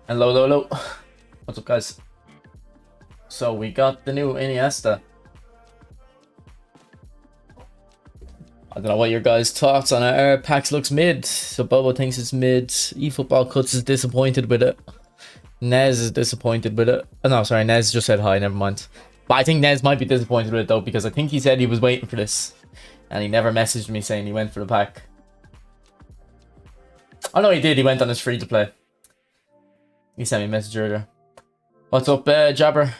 Hello, hello, hello. What's up, guys? So we got the new Iniesta. I don't know what your guys' thoughts on it. Pax looks mid, so Bobo thinks it's mid. eFootball Cuts is disappointed with it. Nez is disappointed with it. Oh, no, sorry, Nez just said hi, never mind. But I think Nez might be disappointed with it though, because I think he said he was waiting for this. And he never messaged me saying he went for the pack. Oh no, he did, he went on his free to play. He sent me a message earlier. What's up, Jabber?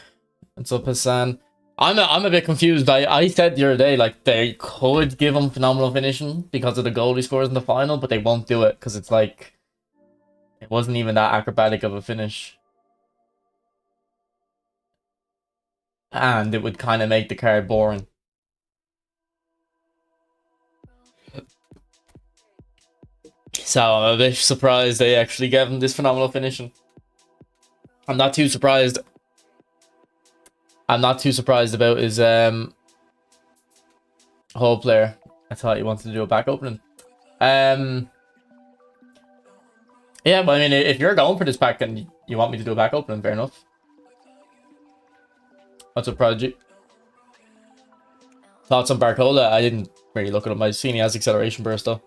What's up, Hassan? I'm a bit confused. I said the other day, like, they could give him phenomenal finishing because of the goal he scores in the final, but they won't do it because it's like, it wasn't even that acrobatic of a finish. And it would kind of make the card boring. So I'm a bit surprised they actually gave him this phenomenal finishing. I'm not too surprised. I'm not too surprised about his whole player. I thought he wanted to do a back opening. Yeah, but I mean, if you're going for this pack and you want me to do a back opening, fair enough. What's up, Prodigy? Thoughts on Barcola? I didn't really look at him. I've seen he has acceleration burst though.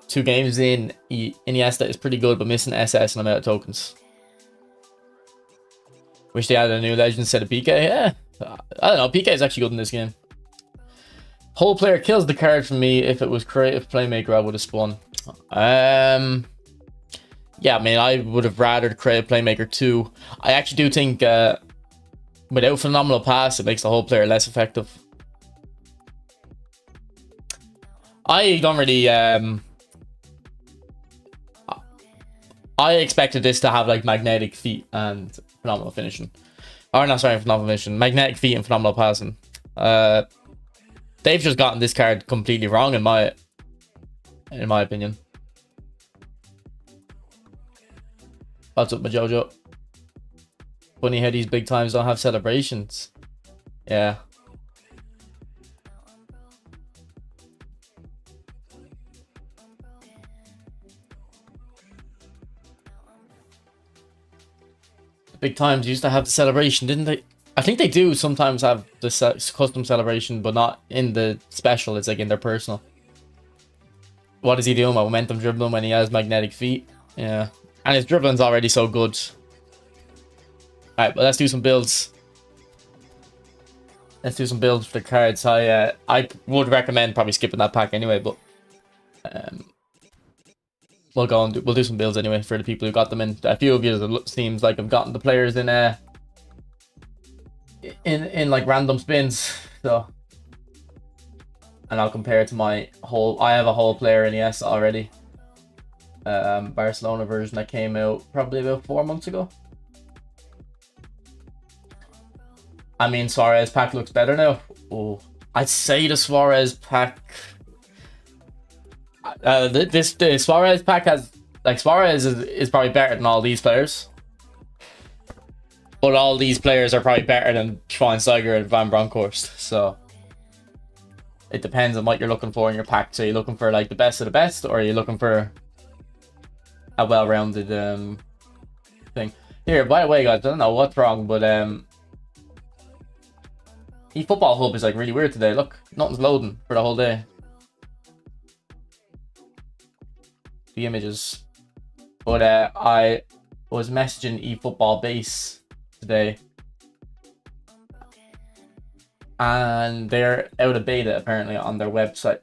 2 games in, Iniesta is pretty good, but missing SS and I'm out of tokens. Wish they had a new legend instead of PK. Yeah, I don't know. PK is actually good in this game. Whole player kills the card for me. If it was creative playmaker, I would have spun. Yeah, I mean, I would have rather creative playmaker too. I actually do think without phenomenal pass, it makes the whole player less effective. I don't really I expected this to have like magnetic feet and phenomenal finishing. Or not, sorry, phenomenal finishing. Magnetic feet and phenomenal passing. They've just gotten this card completely wrong in my opinion. What's up, my Jojo? Funny how these big times don't have celebrations. Yeah. Big times used to have the celebration, didn't they? I think they do sometimes have the custom celebration, but not in the special. It's like in their personal. What is he doing? Momentum dribbling when he has magnetic feet. Yeah, and his dribbling's already so good. All right, but let's do some builds. Let's do some builds for the cards. I would recommend probably skipping that pack anyway, but we'll go and we'll do some builds anyway for the people who got them in. A few of you, it seems like, have gotten the players in like random spins. So, and I'll compare it to my whole. I have a whole player in ES already. Barcelona version that came out probably about 4 months ago. I mean, Suarez pack looks better now. Oh, I'd say the Suarez pack. The Suarez pack has, like, Suarez is probably better than all these players, but all these players are probably better than Schweinsteiger and Van Bronckhorst. So it depends on what you're looking for in your pack. So you're looking for like the best of the best, or are you looking for a well-rounded thing? Here, by the way, guys, I don't know what's wrong, but eFootball Hub is like really weird today. Look, nothing's loading for the whole day. The images, but I was messaging eFootball Base today, and they're out of beta apparently on their website.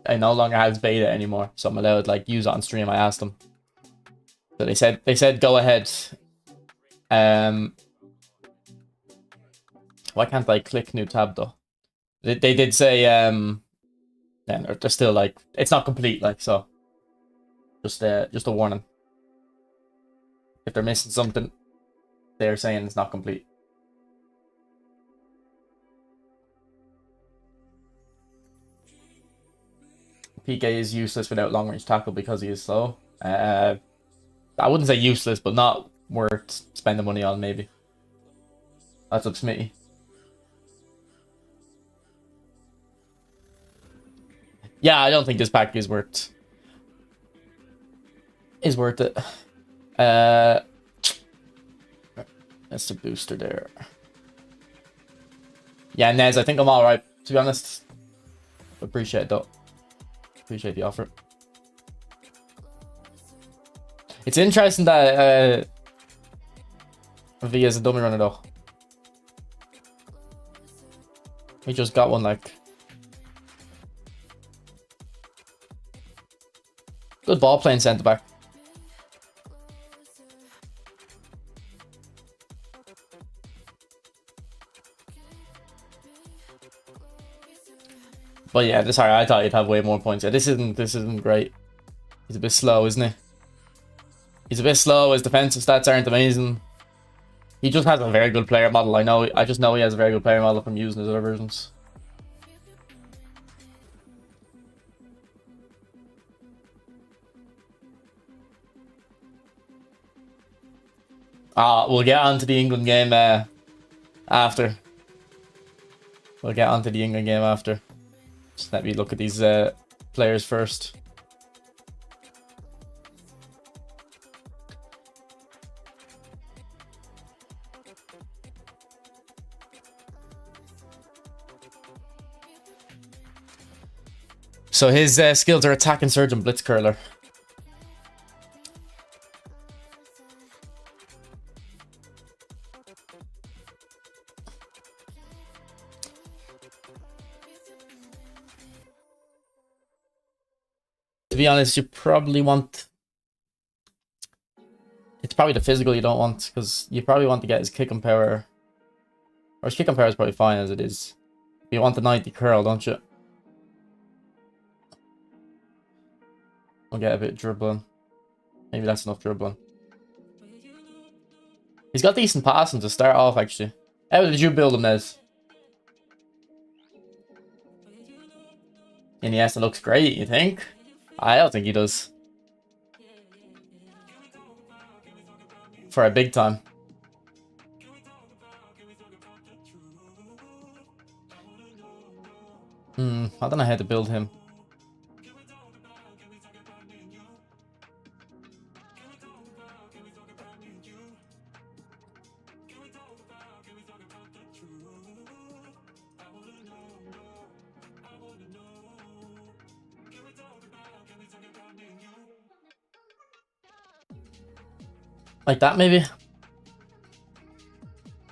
It no longer has beta anymore, so I'm allowed to like use it on stream. I asked them, so they said go ahead. Why can't I click new tab though? They did say then they're still like, it's not complete, like, so just a warning. if they're missing something, they're saying it's not complete. PK is useless without long range tackle because he is slow. I wouldn't say useless, but not worth spending money on, maybe. That's up to me. Yeah, I don't think this pack is worth it. That's the booster there. Yeah, Nez, I think I'm alright, to be honest. Appreciate it though. Appreciate the offer. It's interesting that V is a dummy runner though. He just got one like. Good ball playing centre back. But yeah, sorry, I thought he'd have way more points. Yeah, this isn't great. He's a bit slow, isn't he? He's a bit slow. His defensive stats aren't amazing. He just has a very good player model. I just know he has a very good player model from using his other versions. We'll get on to the England game after. We'll get on to the England game after. Just let me look at these players first. So his skills are attack and surge and blitz curler. To be honest, you probably want... It's probably the physical you don't want, because you probably want to get his kicking power. Or his kicking power is probably fine as it is. You want the 90 curl, don't you? We'll get a bit of dribbling. Maybe that's enough dribbling. He's got decent passing to start off, actually. How did you build him, Nez? Iniesta looks great, you think? I don't think he does. For a big time. I don't know how to build him. Like that, maybe?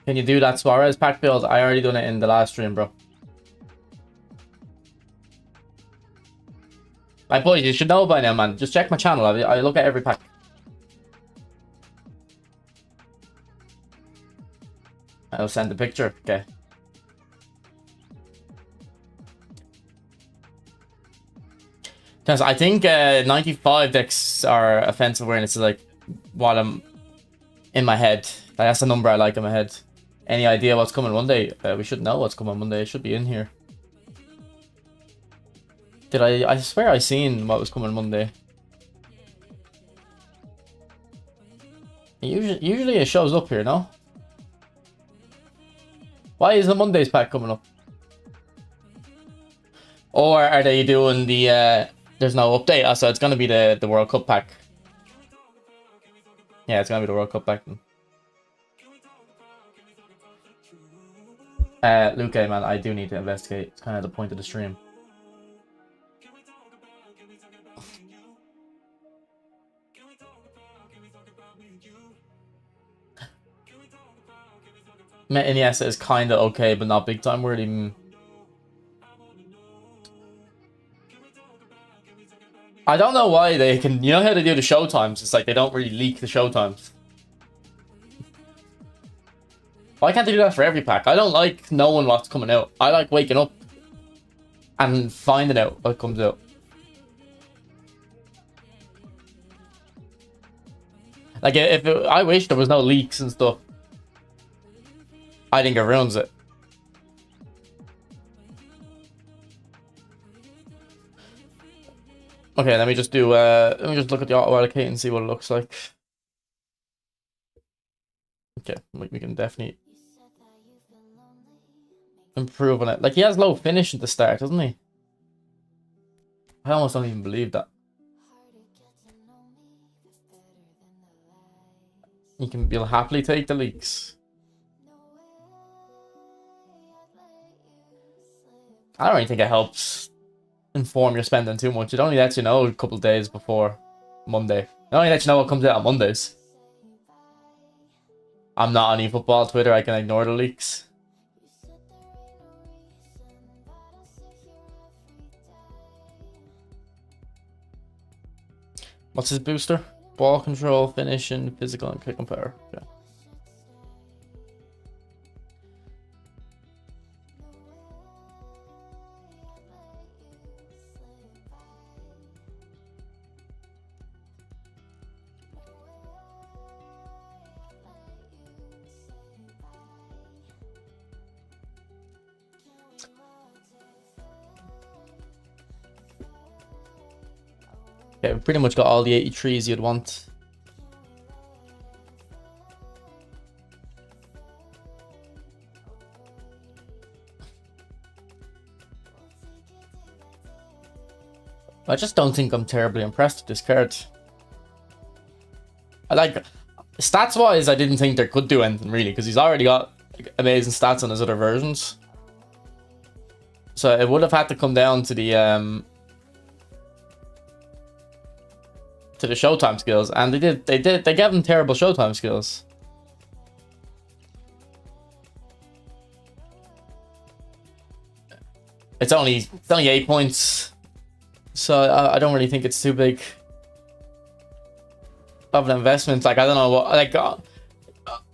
Can you do that Suarez pack build? I already done it in the last stream, bro. My boys, you should know by now, man. Just check my channel. I look at every pack. I'll send the picture. Okay. Because I think 95 decks are offensive awareness is like what I'm in my head. That's the number I like in my head. Any idea what's coming Monday? We should know what's coming Monday. It should be in here. Did I swear I seen what was coming Monday. Usually it shows up here, no? Why is the Monday's pack coming up? Or are they doing the there's no update? Oh, so it's gonna be the World Cup pack. Yeah, it's gonna be the World Cup pack then. Luke, man, I do need to investigate. It's kind of the point of the stream. Iniesta is kind of okay, but not big time. Where even... I don't know why they can... You know how they do the show times? It's like they don't really leak the show times. Why can't they do that for every pack? I don't like knowing what's coming out. I like waking up and finding out what comes out. Like, I wish there was no leaks and stuff. I think it ruins it. Okay, let me just do, let me just look at the auto allocate and see what it looks like. Okay, we can definitely improve on it. Like, he has low finish at the start, doesn't he? I almost don't even believe that. You'll happily take the leaks. I don't really think it helps inform your spending too much. It only lets you know a couple of days before Monday. It only lets you know what comes out on Mondays. I'm not on eFootball Twitter. I can ignore the leaks. What's his booster? Ball control, finishing, physical, and kicking power. Okay. Okay, we've pretty much got all the 83s you'd want. I just don't think I'm terribly impressed with this card. I like, stats wise, I didn't think there could do anything really, because he's already got amazing stats on his other versions. So it would have had to come down to the Showtime skills, and they gave him terrible Showtime skills. It's only 8 points. So I don't really think it's too big of an investment. Like, I don't know what, like,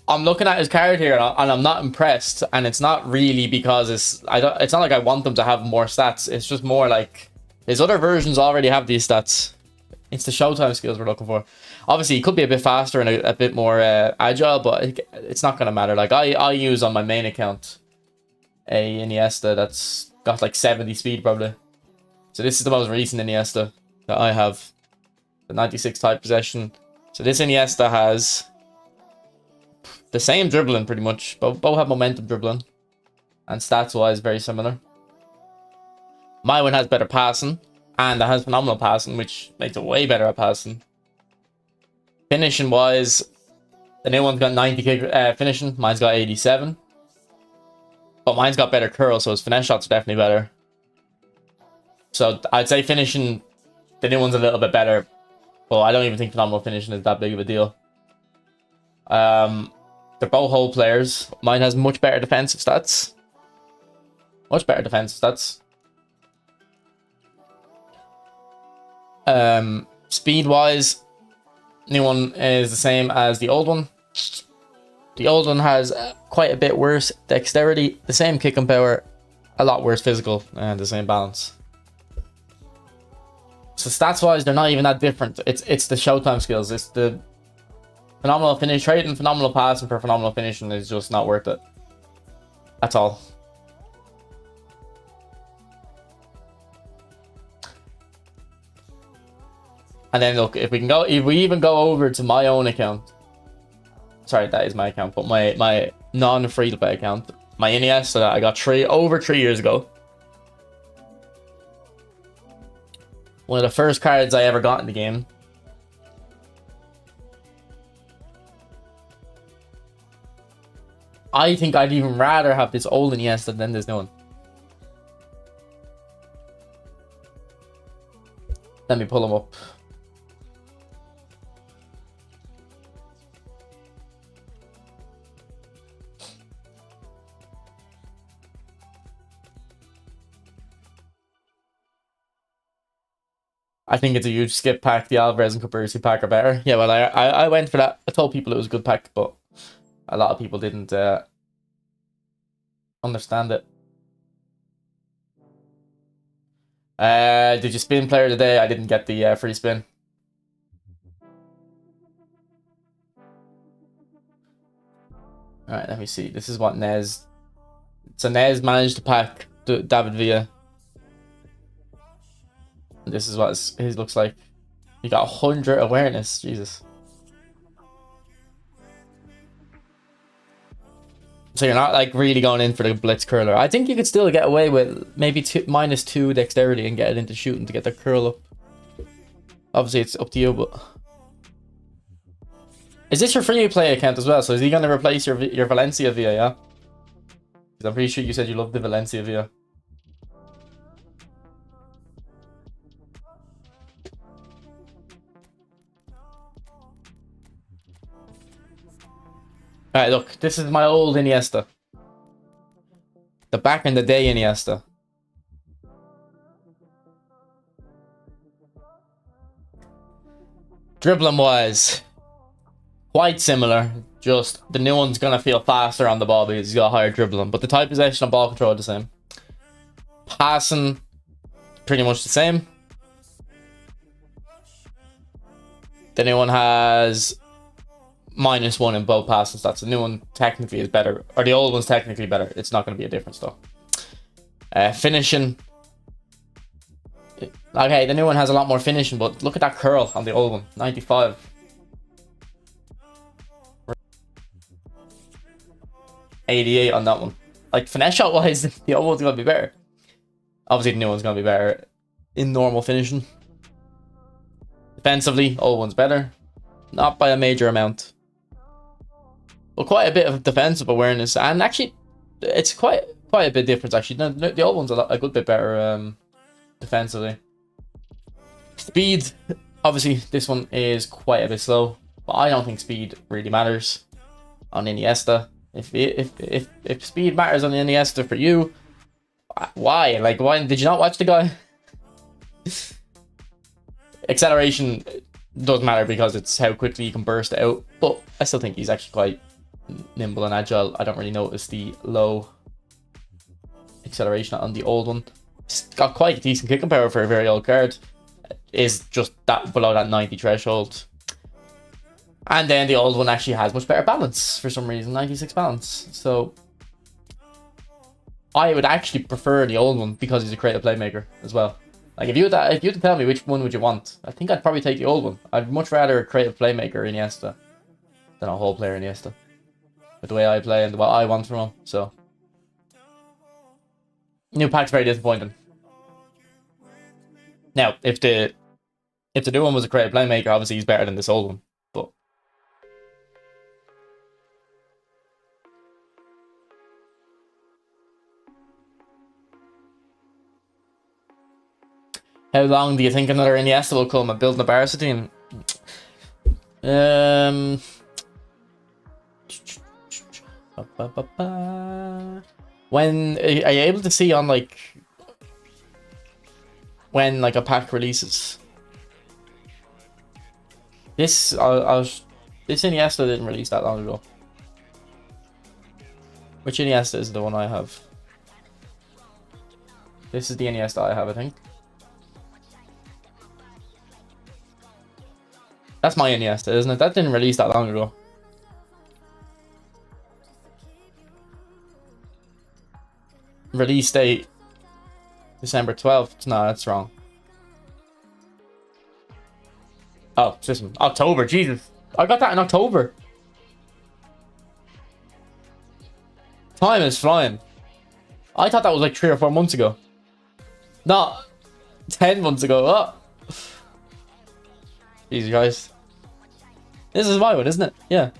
I'm looking at his card here and I'm not impressed, and it's not really because it's not like I want them to have more stats. It's just more like his other versions already have these stats. It's the Showtime skills we're looking for. Obviously, he could be a bit faster and a bit more agile, but it's not gonna matter. Like, I use on my main account a Iniesta that's got like 70 speed probably. So this is the most recent Iniesta that I have, the 96 type possession. So this Iniesta has the same dribbling pretty much. Both have momentum dribbling, and stats wise very similar. My one has better passing, and it has phenomenal passing, which makes it way better at passing. Finishing wise, the new one's got 90 kick finishing. Mine's got 87, but mine's got better curl, so his finesse shots are definitely better. So I'd say finishing, the new one's a little bit better. Well, I don't even think phenomenal finishing is that big of a deal. They're both whole players. Mine has much better defensive stats. Much better defensive stats. Speed wise, new one is the same as the old one. The old one has quite a bit worse dexterity, the same kick and power, a lot worse physical, and the same balance. So stats wise, they're not even that different. It's the Showtime skills. It's the phenomenal finish. Trading phenomenal passing for phenomenal finishing is just not worth it. That's all. And then look, if we even go over to my own account. Sorry, that is my account, but my non-free to play account, my Iniesta that I got over 3 years ago. One of the first cards I ever got in the game. I think I'd even rather have this old Iniesta than this new one. Let me pull him up. I think it's a huge skip pack. The Alvarez and Cabarrus pack are better. Yeah, well, I went for that. I told people it was a good pack, but a lot of people didn't understand it. Did you spin player today? I didn't get the free spin. Alright, let me see. This is what Nez... So Nez managed to pack David Villa. And this is what his looks like. He got 100 awareness. Jesus. So you're not like really going in for the blitz curler. I think you could still get away with maybe -2 dexterity and get it into shooting to get the curl up. Obviously, it's up to you, but... Is this your free play account as well? So is he going to replace your Valencia Villa, yeah? Because I'm pretty sure you said you loved the Valencia Villa. Alright, look. This is my old Iniesta. The back in the day Iniesta. Dribbling wise, quite similar. Just the new one's gonna feel faster on the ball because he's got higher dribbling. But the type possession and ball control are the same. Passing, pretty much the same. The new one has -1 in both passing stats. The new one technically is better, or the old one's technically better. It's not going to be a difference though. Finishing. Okay, the new one has a lot more finishing, but look at that curl on the old one. 95. $88 on that one. Like, finesse shot wise, the old one's going to be better. Obviously, the new one's going to be better in normal finishing. Defensively, old one's better. Not by a major amount. But quite a bit of defensive awareness. And actually, it's quite a bit difference, actually. The old one's a good bit better defensively. Speed, obviously, this one is quite a bit slow. But I don't think speed really matters on Iniesta. If speed matters on Iniesta for you, why? Like, why did you not watch the guy? Acceleration doesn't matter because it's how quickly you can burst out, but I still think he's actually quite nimble and agile. I don't really notice the low acceleration on the old one. He's got quite a decent kicking power for a very old card. Is just that below that 90 threshold. And then the old one actually has much better balance for some reason, 96 balance. So I would actually prefer the old one because he's a creative playmaker as well. Like, if you had to tell me which one would you want, I think I'd probably take the old one. I'd much rather a creative playmaker Iniesta than a whole player Iniesta. With the way I play and what I want from him. So new pack's very disappointing. Now, if the new one was a creative playmaker, obviously he's better than this old one. But how long do you think another Iniesta will come at building a Barca team? When are you able to see on like when like a pack releases? This this Iniesta didn't release that long ago. Which Iniesta is the one I have? This is the Iniesta I have, I think. That's my Iniesta, isn't it? That didn't release that long ago. Release date December 12th. No, that's wrong. Oh, system. October, Jesus. I got that in October. Time is flying. I thought that was like 3 or 4 months ago. Not 10 months ago. Oh. Easy, guys. This is my one, isn't it? Yeah.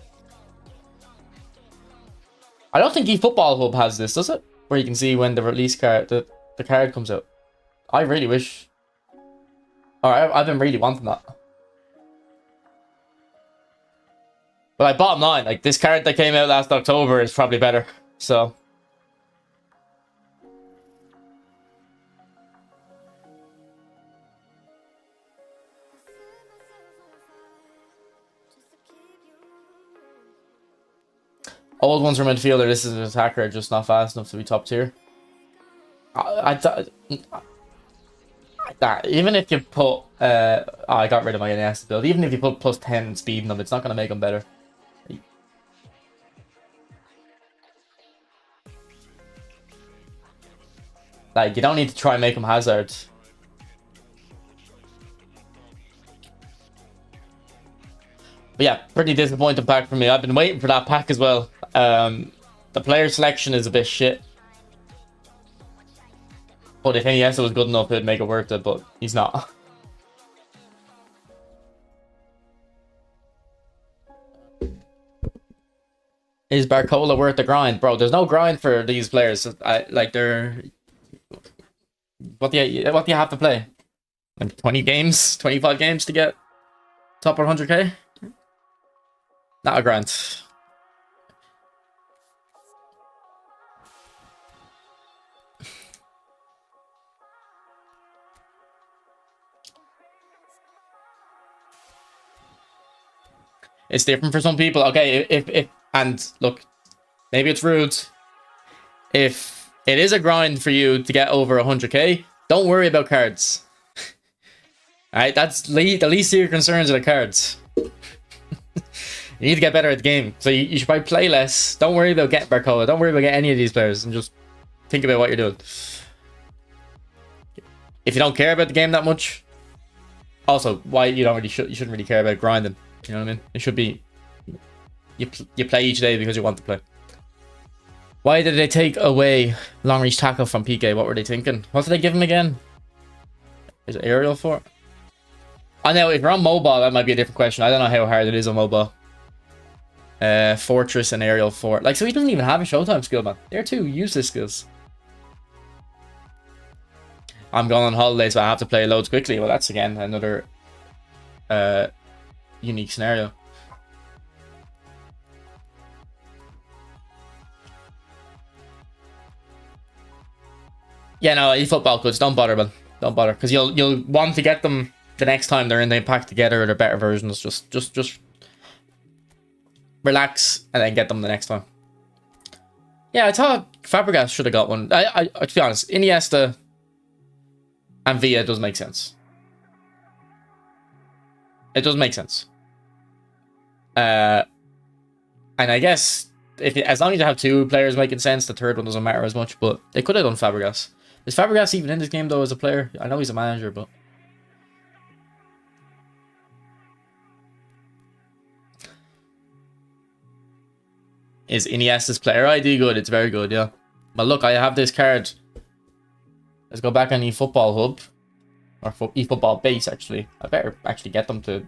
I don't think eFootball Hub has this, does it? Where you can see when the release card, the card comes out. I really wish. Alright, I've been really wanting that. But like, bottom line, like, this card that came out last October is probably better. So. Old ones are midfielder. This is an attacker, just not fast enough to be top tier. Even if you put, I got rid of my Iniesta build. Even if you put +10 speed in them, it's not going to make them better. Like, you don't need to try and make him Hazard. But yeah, pretty disappointing pack for me. I've been waiting for that pack as well. The player selection is a bit shit. But if Iniesta was good enough, it'd make it worth it, but he's not. Is Barcola worth the grind? Bro, there's no grind for these players. Like, they're... What do you have to play? Like 20 games? 25 games to get top 100k? Not a grind. It's different for some people. Okay, if and look, maybe it's rude. If it is a grind for you to get over 100k, don't worry about cards. Alright, that's the least of your concerns are the cards. You need to get better at the game. So you should probably play less. Don't worry about getting Barcola. Don't worry about getting any of these players, and just think about what you're doing. If you don't care about the game that much, also why you shouldn't really care about grinding. You know what I mean? It should be you play each day because you want to play. Why did they take away long reach tackle from PK? What were they thinking? What did they give him again? Is it aerial for? I know if you're on mobile, that might be a different question. I don't know how hard it is on mobile. Fortress and aerial for, like, so he doesn't even have a showtime skill, man. They're two useless skills. I'm going on holiday, so I have to play loads quickly. Well, that's again another unique scenario. Yeah, no, eFootball goods, don't bother, man. Don't bother, because you'll want to get them the next time they're in the pack together, or they're better versions. Just relax and then get them the next time. Yeah, I thought Fabregas should have got one. To be honest, Iniesta and Villa does make sense. It does make sense. And I guess as long as you have two players making sense, the third one doesn't matter as much. But they could have done Fabregas. Is Fabregas even in this game though as a player? I know he's a manager, but is Iniesta's player ID good? It's very good, yeah. But look, I have this card. Let's go back on eFootball Hub or eFootball Base. Actually, I better actually get them to.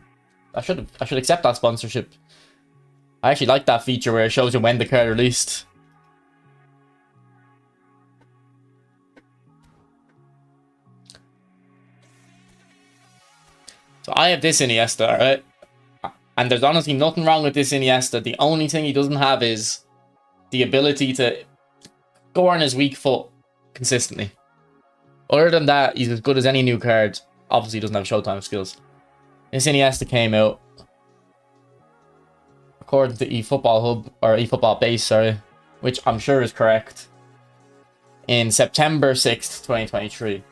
I should accept that sponsorship. I actually like that feature where it shows you when the card released. So I have this Iniesta, alright? And there's honestly nothing wrong with this Iniesta. The only thing he doesn't have is the ability to go on his weak foot consistently. Other than that, he's as good as any new card. Obviously, he doesn't have showtime skills. This Iniesta came out, according to eFootball Hub, or eFootball Base, sorry, which I'm sure is correct, in September 6th, 2023.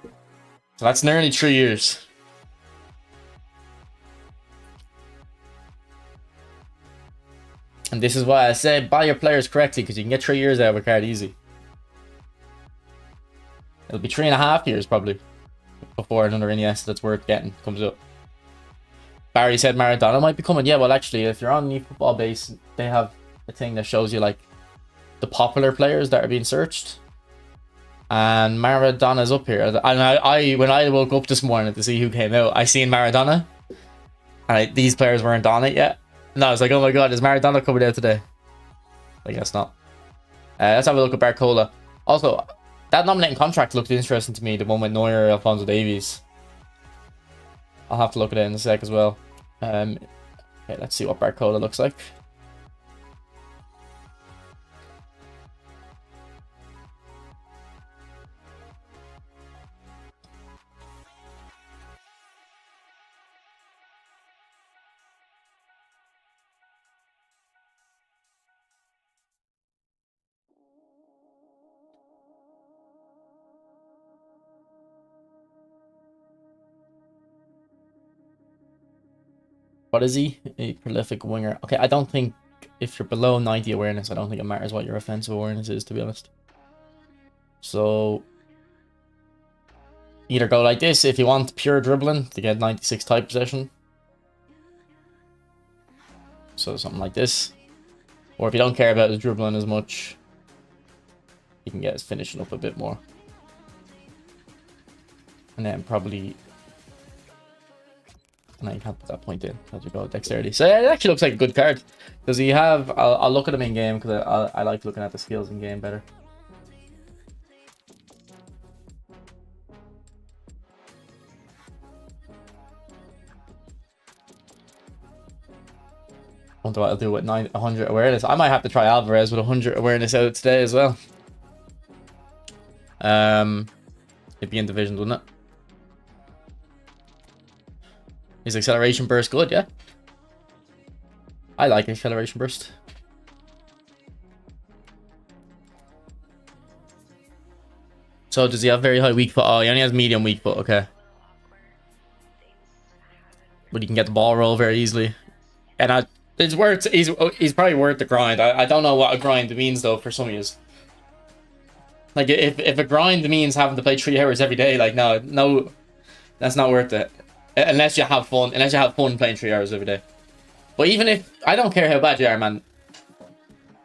So that's nearly 3 years. And this is why I say buy your players correctly, because you can get 3 years out of a card easy. It'll be 3.5 years probably before another Iniesta that's worth getting comes up. Barry said Maradona might be coming. Yeah, well, actually, if you're on eFootball Base, they have a thing that shows you like the popular players that are being searched. And Maradona's up here. And I when I woke up this morning to see who came out, I seen Maradona, and these players weren't on it yet. And I was like, oh my god, is Maradona coming out today? I guess not. Let's have a look at Barcola. Also, that nominating contract looked interesting to me, the one with Neuer, Alphonso Davies. I'll have to look at it in a sec as well. Okay, let's see what Barcola looks like. What is he? A prolific winger. Okay, I don't think if you're below 90 awareness, I don't think it matters what your offensive awareness is, to be honest. So Either go like this if you want pure dribbling to get 96 tight possession. So something like this. Or if you don't care about his dribbling as much, you can get his finishing up a bit more. And then probably... No, you can't put that point in as you go with dexterity. So yeah, it actually looks like a good card. Does he have... I'll look at him in game because I like looking at the skills in game better. I wonder what I'll do with 100 awareness. I might have to try Alvarez with 100 awareness out today as well. It'd be in divisions, wouldn't it? His acceleration burst good, yeah? I like acceleration burst. So does he have very high weak foot? Oh, he only has medium weak foot, okay. But he can get the ball roll very easily. And it's worth, he's probably worth the grind. I don't know what a grind means though for some of you. Like if a grind means having to play 3 hours every day, like no, that's not worth it. Unless you have fun playing 3 hours every day. But even if I don't care how bad you are, man,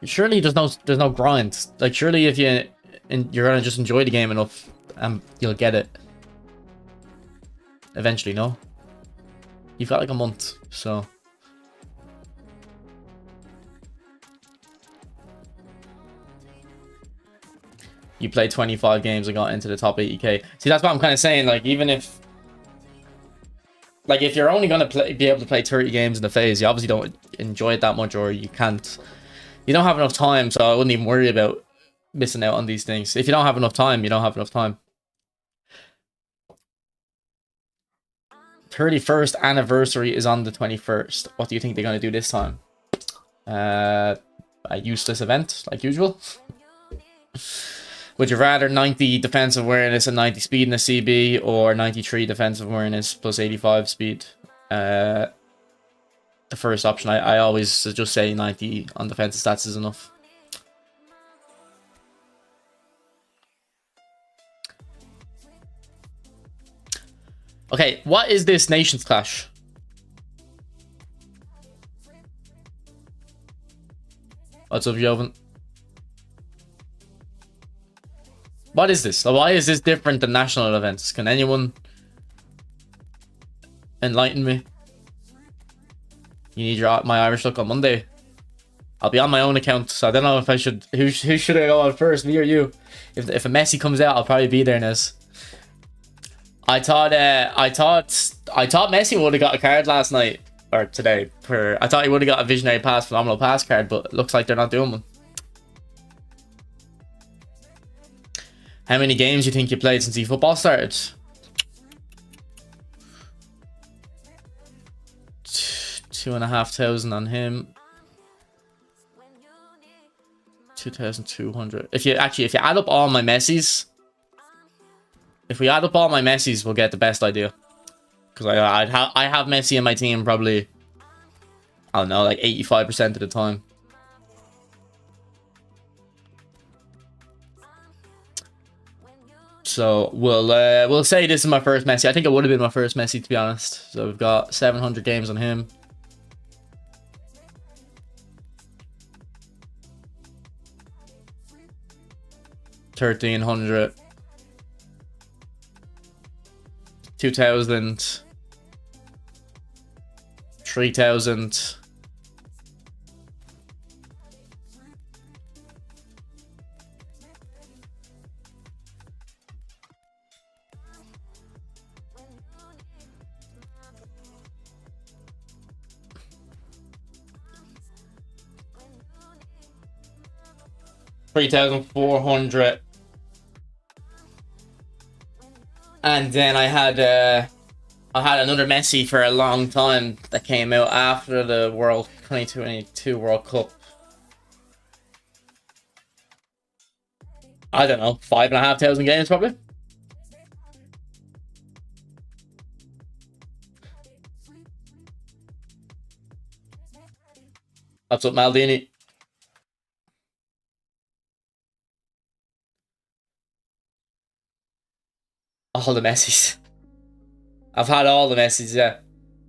surely there's no grind. Like surely if you're gonna just enjoy the game enough, you'll get it eventually. No, you've got like a month, so. You played 25 games and got into the top 80k. See, that's what I'm kind of saying. Like, even if... Like, if you're only going to be able to play 30 games in a phase, you obviously don't enjoy it that much, or you can't... You don't have enough time, so I wouldn't even worry about missing out on these things. If you don't have enough time, you don't have enough time. 31st anniversary is on the 21st. What do you think they're going to do this time? A useless event, like usual. Would you rather 90 defensive awareness and 90 speed in a CB, or 93 defensive awareness plus 85 speed? The first option, I always just say 90 on defensive stats is enough. Okay, what is this Nations Clash? What's up, Joven? What is this? Why is this different than national events? Can anyone enlighten me? You need my Irish luck on Monday. I'll be on my own account, so I don't know if I should. Who should I go on first, me or you? If a Messi comes out, I'll probably be there, Nez. I thought Messi would have got a card last night or today. I thought he would have got a Visionary Pass, Phenomenal Pass card, but it looks like they're not doing one. How many games do you think you played since eFootball started? 2,500 on him. 2,200. If you add up all my Messis, if we add up all my Messis, we'll get the best idea. Because I have Messi in my team probably, I don't know, like 85% of the time. So we'll say this is my first Messi. I think it would have been my first Messi, to be honest. So we've got 700 games on him. $1,300, 2,000, 3,000. $3,400, and then I had another Messi for a long time that came out after the World 2022 World Cup. I don't know, 5,500 games probably. What's up, Maldini? All the Messis. I've had all the Messis, yeah.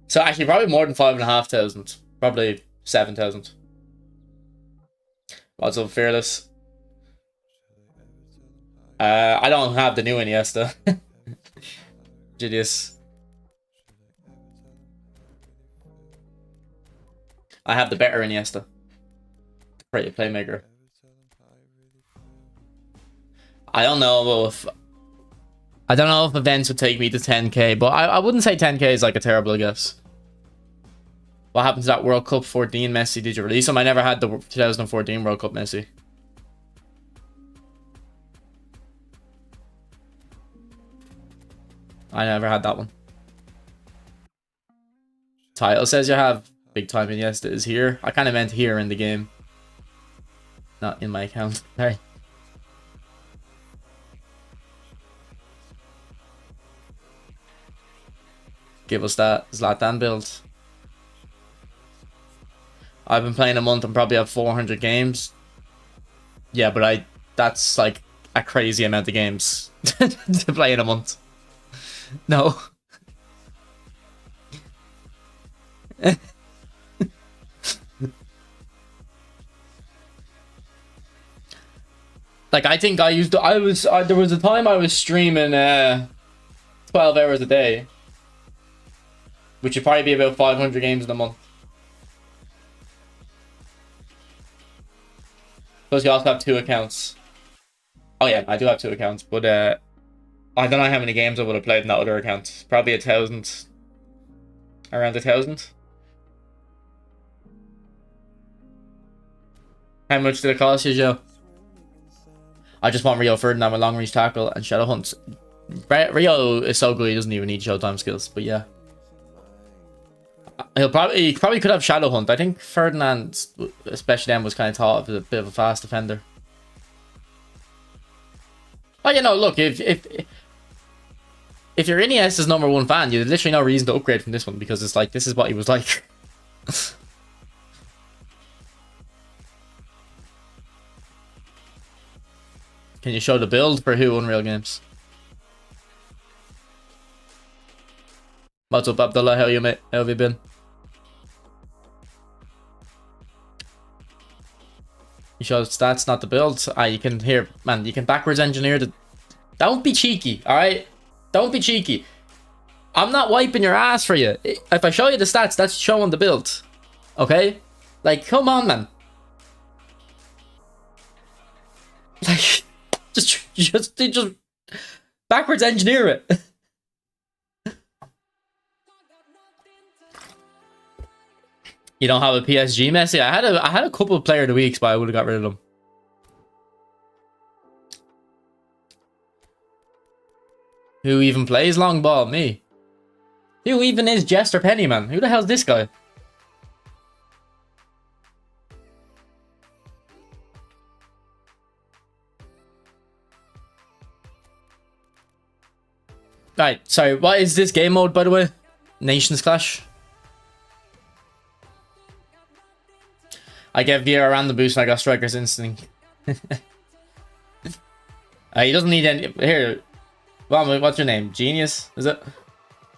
So actually, probably more than 5,500. Probably 7,000. What's up, Fearless? I don't have the new Iniesta. Genius. I have the better Iniesta. Great playmaker. I don't know if events would take me to 10k, but I wouldn't say 10k is like a terrible guess. What happened to that World Cup 14 Messi? Did you release him? I never had the 2014 World Cup Messi. I never had that one. Title says you have BigTime Iniesta is here. I kind of meant here in the game. Not in my account. Sorry. Give us that Zlatan build. I've been playing a month and probably have 400 games. Yeah, but that's like a crazy amount of games to play in a month. No. Like, I think there was a time I was streaming 12 hours a day, which would probably be about 500 games in a month. Plus you also have 2 accounts. Oh yeah, I do have 2 accounts, but I don't know how many games I would have played in that other account. Probably 1,000. Around 1,000. How much did it cost you, Joe? I just want Rio Ferdinand with long reach tackle and Shadow Hunt. Rio is so good he doesn't even need Showtime skills, but yeah. He probably could have Shadow Hunt. I think Ferdinand, especially then, was kind of thought of as a bit of a fast defender. Oh, you know, look, if you're Iniesta's #1 fan, you have literally no reason to upgrade from this one because it's like this is what he was like. Can you show the build for who Unreal Games? What's up, Abdullah? How are you, mate? How have you been? You show the stats, not the build. You can hear, man. You can backwards engineer the. Don't be cheeky, all right? Don't be cheeky. I'm not wiping your ass for you. If I show you the stats, that's showing the build. Okay? Like, come on, man. Like, just backwards engineer it. You don't have a PSG Messi? I had a couple of player of the weeks, but I would have got rid of them. Who even plays long ball? Me. Who even is Jester Pennyman? Who the hell's this guy? Right, sorry, what is this game mode, by the way? Nations Clash? I gave Vieira a random boost and I got Striker's Instinct. He doesn't need any... Here, well, what's your name? Genius, is it?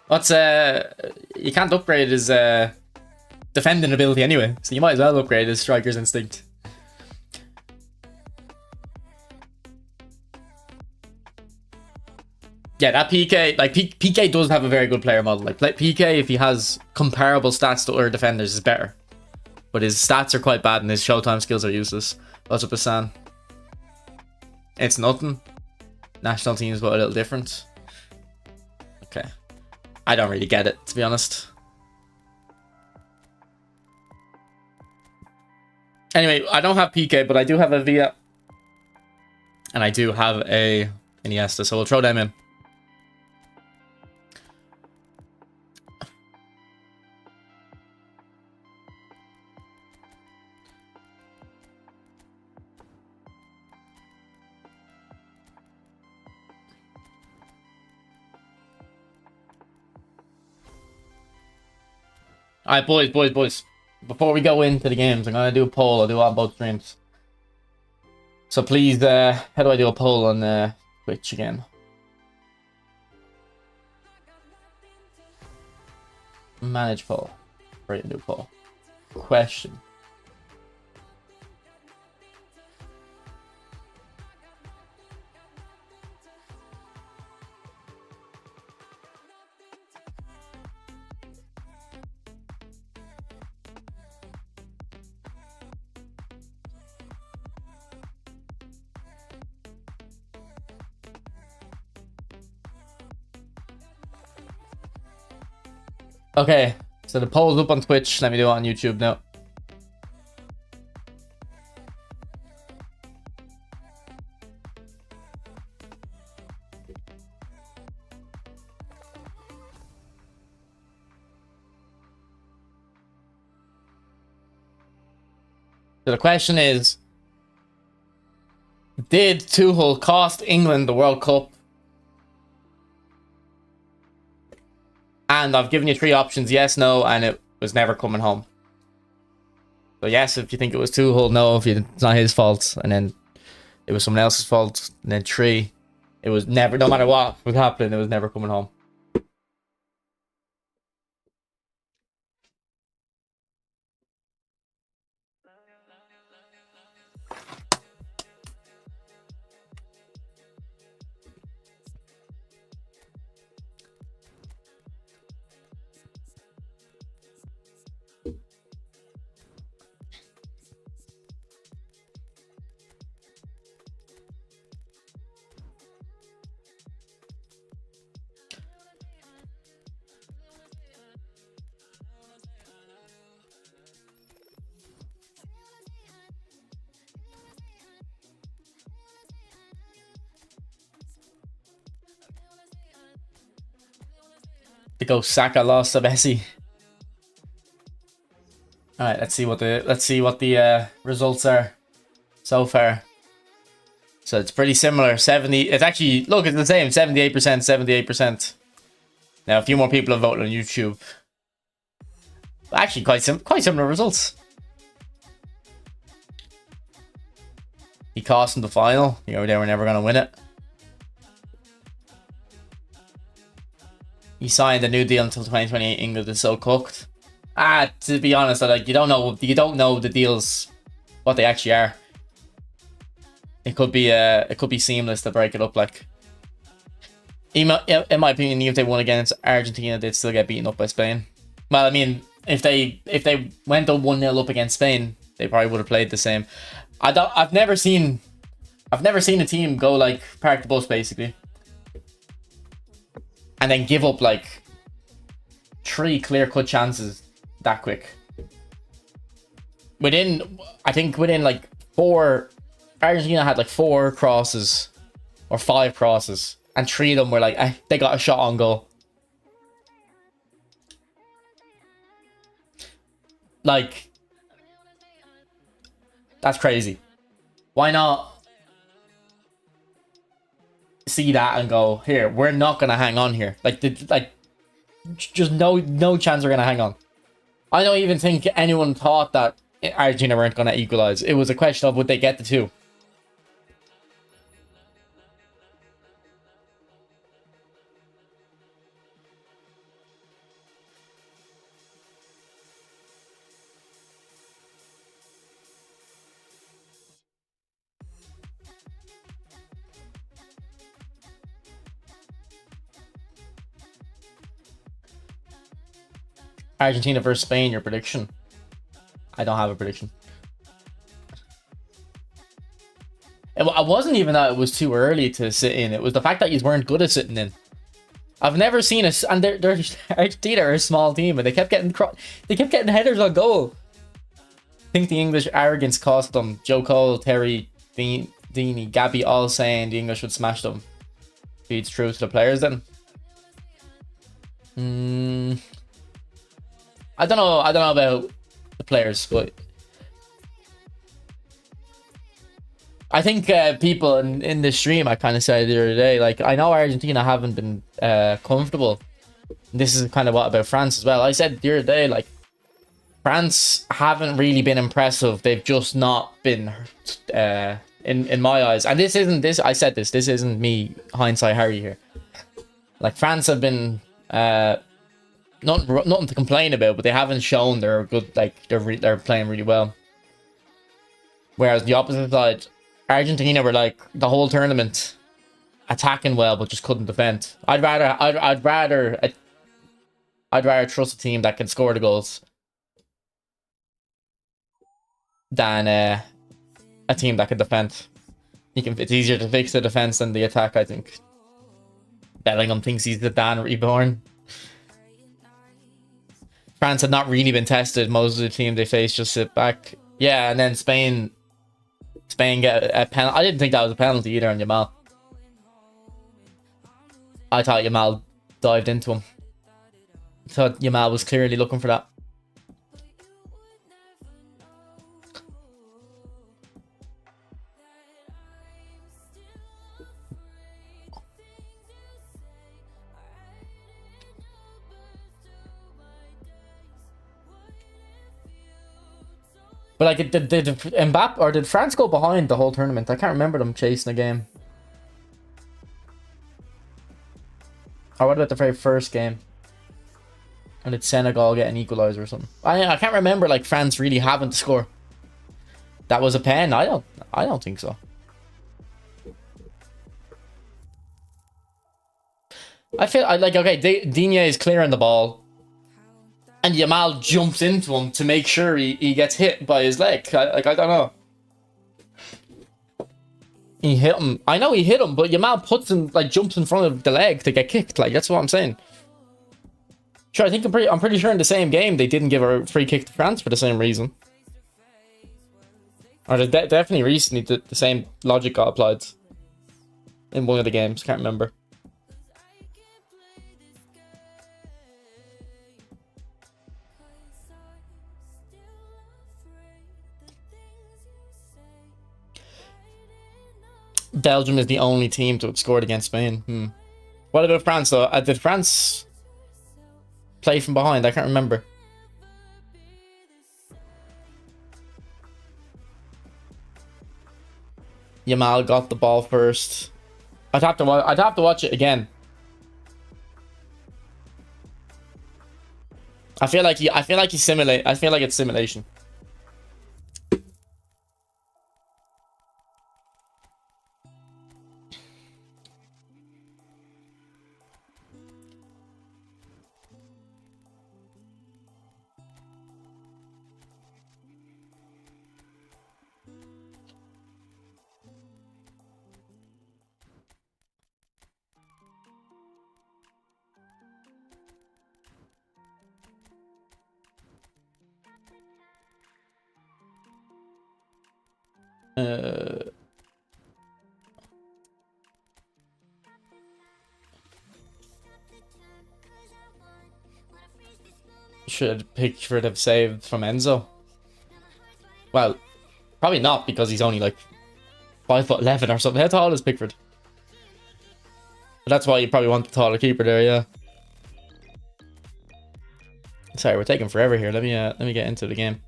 What's... You can't upgrade his defending ability anyway, so you might as well upgrade his Striker's Instinct. Yeah, that PK, like, PK does have a very good player model. Like, PK, if he has comparable stats to other defenders, is better. But his stats are quite bad and his Showtime skills are useless. What's up, Hassan? It's nothing. National teams, but a little different. Okay. I don't really get it, to be honest. Anyway, I don't have PK, but I do have a Villa. And I do have a Iniesta, so we'll throw them in. Alright, boys. Before we go into the games, I'm going to do a poll. I'll do it on both streams. So please, how do I do a poll on Twitch again? Manage poll. Create a new poll. Question. Okay, so the poll's up on Twitch. Let me do it on YouTube now. So the question is, did Tuchel cost England the World Cup? And I've given you 3 options, yes, no, and it was never coming home. So yes, if you think it was Tuchel, no, if it's not his fault, and then it was someone else's fault, and then 3, it was never, no matter what was happening, it was never coming home. To go Saka lost to Messi. All right, let's see what the results are so far. So it's pretty similar. 70. It's actually, look, it's the same. 78%, 78%. Now a few more people have voted on YouTube. Actually, quite similar results. He cost him the final. You know, they were never going to win it. He signed a new deal until 2028. England is so cooked. To be honest, like you don't know the deals, what they actually are. It could be seamless to break it up. Like, in my opinion, even if they won against Argentina, they'd still get beaten up by Spain. Well, I mean, if they went 1-0 up against Spain, they probably would have played the same. I've never seen a team go like park the bus basically, and then give up like 3 clear-cut chances that quick. I think within like 4, Argentina had like 4 crosses or 5 crosses, and 3 of them were like they got a shot on goal. Like, that's crazy. Why not see that and go, here, we're not gonna hang on here. Like just no chance we're gonna hang on. I don't even think anyone thought that Argentina weren't gonna equalize. It was a question of would they get the 2. Argentina versus Spain, your prediction? I don't have a prediction. It wasn't even that it was too early to sit in. It was the fact that you weren't good at sitting in. I've never seen a... And they're Argentina are a small team, and they kept getting headers on goal. I think the English arrogance cost them. Joe Cole, Terry, Deeney, Gabby all saying the English would smash them. Feeds true to the players then. I don't know about the players, but I think people in the stream, I kind of said the other day, like, I know Argentina haven't been comfortable. This is kind of what about France as well. I said the other day, like, France haven't really been impressive. They've just not been in my eyes. And this isn't me hindsight Harry here. Like, France have been nothing to complain about, but they haven't shown they're good. Like they're playing really well. Whereas the opposite side, Argentina were like the whole tournament attacking well, but just couldn't defend. I'd rather trust a team that can score the goals than a team that can defend. It's easier to fix the defense than the attack, I think. Bellingham thinks he's the Dan reborn. France had not really been tested. Most of the team they faced just sit back. Yeah, and then Spain get a penalty. I didn't think that was a penalty either on Yamal. I thought Yamal dived into him. I thought Yamal was clearly looking for that. But like, did Mbappe or did France go behind the whole tournament? I can't remember them chasing a game. Or what about the very first game? And did Senegal get an equalizer or something? I can't remember like France really having to score. That was a pen. I don't think so. I feel okay. Digne is clearing the ball. And Yamal jumps into him to make sure he gets hit by his leg. I don't know. He hit him. I know he hit him, but Yamal puts him, like, jumps in front of the leg to get kicked. Like, that's what I'm saying. Sure, I'm pretty sure in the same game they didn't give a free kick to France for the same reason. Or definitely recently the same logic got applied in one of the games. Can't remember. Belgium is the only team to have scored against Spain. What about France though? Did France play from behind? I can't remember. Yamal got the ball first. I'd have to watch it again. I feel like it's simulation. Should Pickford have saved from Enzo? Well, probably not, because he's only like 5'11" or something. How tall is Pickford? But that's why you probably want the taller keeper there, yeah. Sorry, we're taking forever here. Let me get into the game.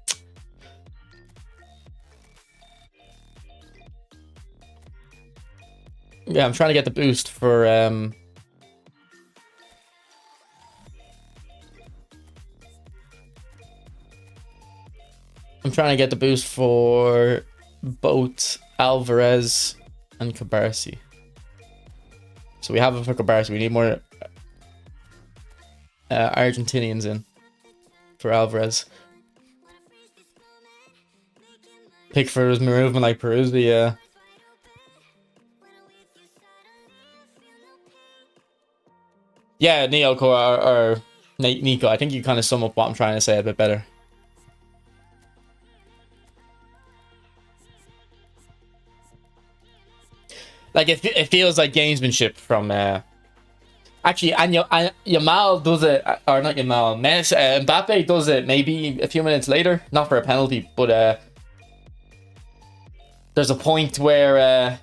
Yeah, I'm trying to get the boost for both Alvarez and Cabarsi. So we have it for Cabarsi. We need more Argentinians in for Alvarez. Pickford was moving like Peruzzi, yeah. Yeah, Nico or Nico. I think you kind of sum up what I'm trying to say a bit better. Like, it feels like gamesmanship from actually, and Yamal does it, or not Yamal, Mbappe does it maybe a few minutes later, not for a penalty, but there's a point where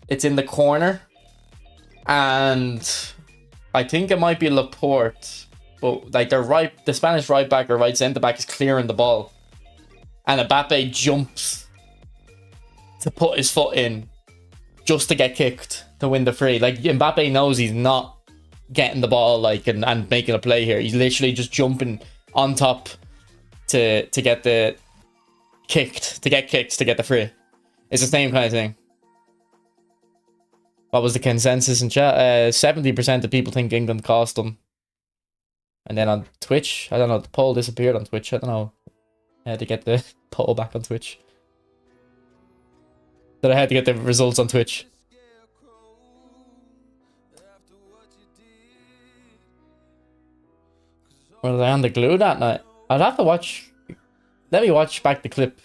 it's in the corner, and I think it might be Laporte, but like the Spanish right back or right centre back is clearing the ball, and Mbappe jumps to put his foot in just to get kicked to win the free. Like, Mbappe knows he's not getting the ball like and making a play here. He's literally just jumping on top to get the kicked, to get the free. It's the same kind of thing. What was the consensus in chat? 70% of people think England cost them. And then on Twitch, I don't know, the poll disappeared on Twitch. I don't know how to get the poll back on Twitch. That I had to get the results on Twitch. Was I on the glue that night? I'd have to watch. Let me watch back the clip.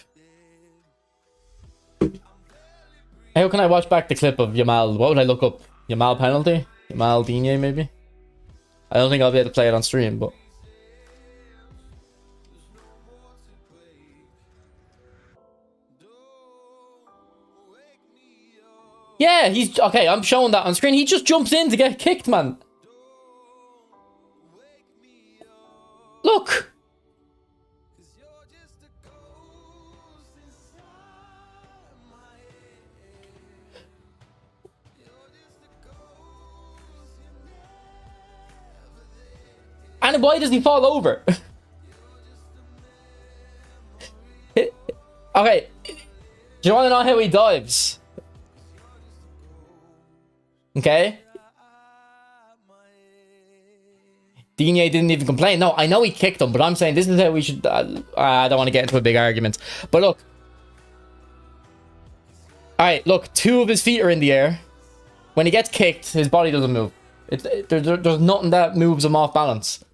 How can I watch back the clip of Yamal? What would I look up? Yamal penalty? Yamal Digne maybe? I don't think I'll be able to play it on stream, but... Yeah, he's... Okay, I'm showing that on screen. He just jumps in to get kicked, man. Look! And why does he fall over? Okay. Do you want to know how he dives? Okay. Digne didn't even complain. No, I know he kicked him, but I'm saying this is how we should... I don't want to get into a big argument. But look. Alright, look. 2 of his feet are in the air. When he gets kicked, his body doesn't move. There's nothing that moves him off balance.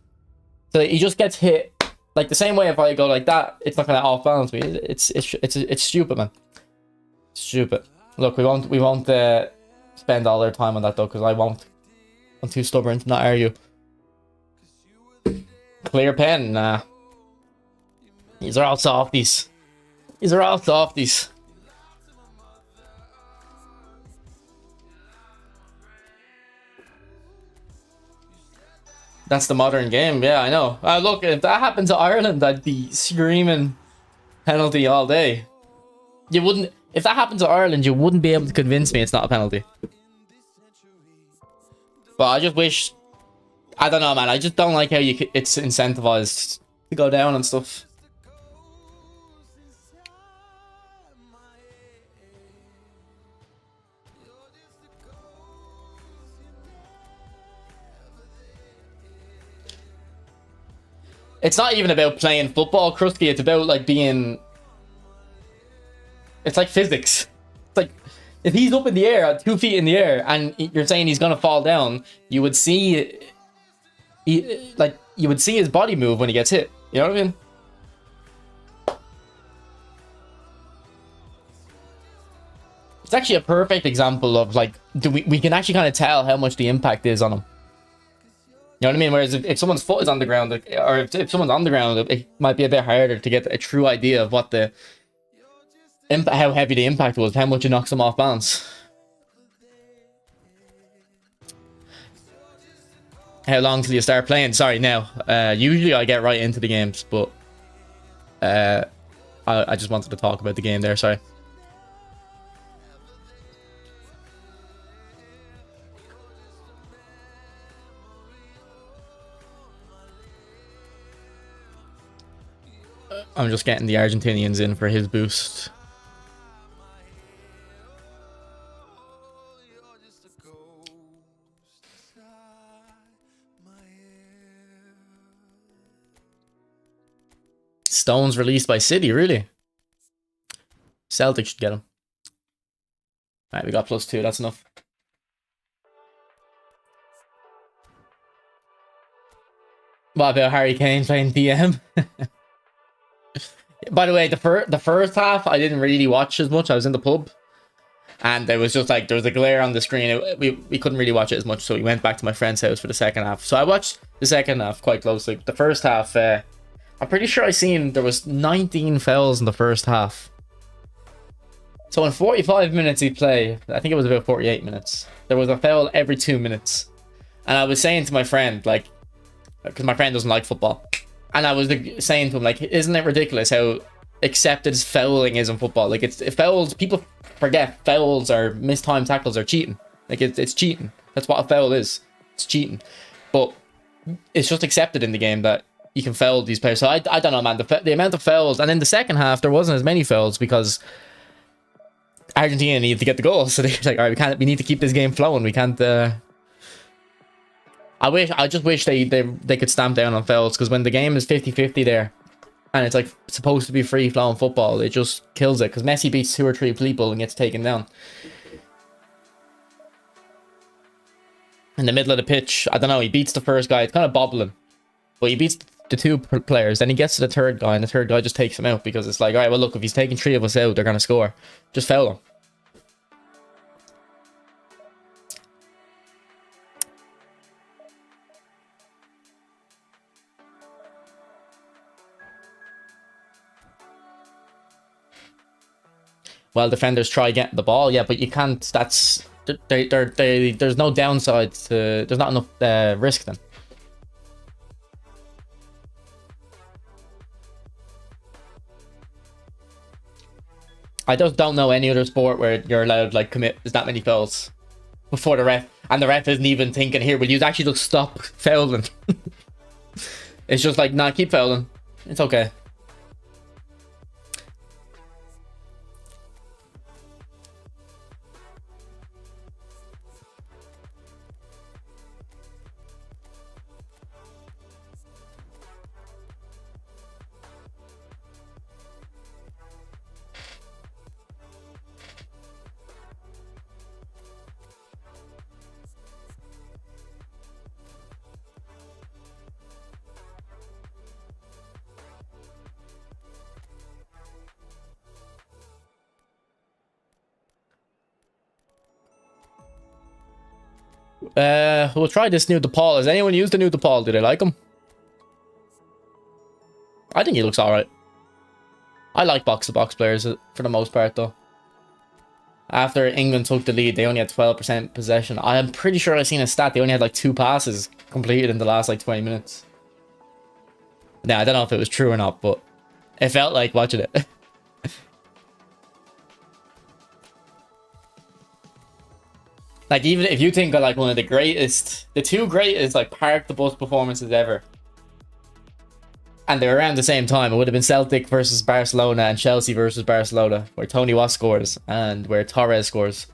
So he just gets hit like the same way. If I go like that, it's not gonna off balance me. It's stupid, man. Stupid. Look, we won't spend all our time on that though, because I won't. I'm too stubborn to not argue. Clear pen, nah. These are all softies. These are all softies. That's the modern game. Yeah, I know. Look, if that happened to Ireland, I'd be screaming penalty all day. You wouldn't... If that happened to Ireland, you wouldn't be able to convince me it's not a penalty. But I just wish... I don't know, man. I just don't like how it's incentivized to go down and stuff. It's not even about playing football, Krusty. It's about like being... It's like physics. It's like if he's up in the air, 2 feet in the air, and you're saying he's gonna fall down, you would see... you would see his body move when he gets hit. You know what I mean? It's actually a perfect example of like... we can actually kind of tell how much the impact is on him. You know what I mean? Whereas if someone's foot is on the ground, or if someone's on the ground, it might be a bit harder to get a true idea of what the how heavy the impact was, how much it knocks them off balance. How long till you start playing? Sorry, now. Usually I get right into the games, but I just wanted to talk about the game there. Sorry. I'm just getting the Argentinians in for his boost. Stones released by City, really? Celtic should get him. Alright, we got +2, that's enough. What about Harry Kane playing DM? By the way, the first half I didn't really watch as much. I was in the pub, and there was just like there was a glare on the screen. We couldn't really watch it as much, so we went back to my friend's house for the second half. So I watched the second half quite closely. The first half, I'm pretty sure I seen there was 19 fouls in the first half. So in 45 minutes he'd play, I think it was about 48 minutes, there was a foul every 2 minutes. And I was saying to my friend, like, because my friend doesn't like football, and I was saying to him, like, isn't it ridiculous how accepted fouling is in football? Like, it's fouls, people forget fouls or mistimed tackles are cheating. Like, it's cheating. That's what a foul is. It's cheating. But it's just accepted in the game that you can foul these players. So I don't know, man. The amount of fouls, and in the second half there wasn't as many fouls because Argentina needed to get the goal. So they're like, all right, we need to keep this game flowing. We can't. I just wish they could stamp down on fouls, because when the game is 50-50 there, and it's like supposed to be free flowing football, it just kills it, because Messi beats 2 or 3 people and gets taken down. In the middle of the pitch, I don't know, he beats the first guy, it's kind of bobbling, but he beats the 2 players, then he gets to the third guy, and the third guy just takes him out, because it's like, alright, well look, if he's taking 3 of us out, they're going to score. Just foul him. Well, defenders try getting the ball, yeah, but you can't. That's there's no downside to. There's not enough risk then. I just don't know any other sport where you're allowed like commit that many fouls before the ref, and the ref isn't even thinking, here, will you actually just stop fouling? It's just like, nah, keep fouling. It's okay. We'll try this new DePaul. Has anyone used the new DePaul? Do they like him? I think he looks alright. I like box-to-box players for the most part, though. After England took the lead, they only had 12% possession. I am pretty sure I've seen a stat. They only had like 2 passes completed in the last like 20 minutes. Now, I don't know if it was true or not, but it felt like watching it. Like, even if you think of like one of the greatest, the 2 greatest like park the bus performances ever, and they were around the same time, it would have been Celtic versus Barcelona and Chelsea versus Barcelona, where Tony Watt scores and where Torres scores.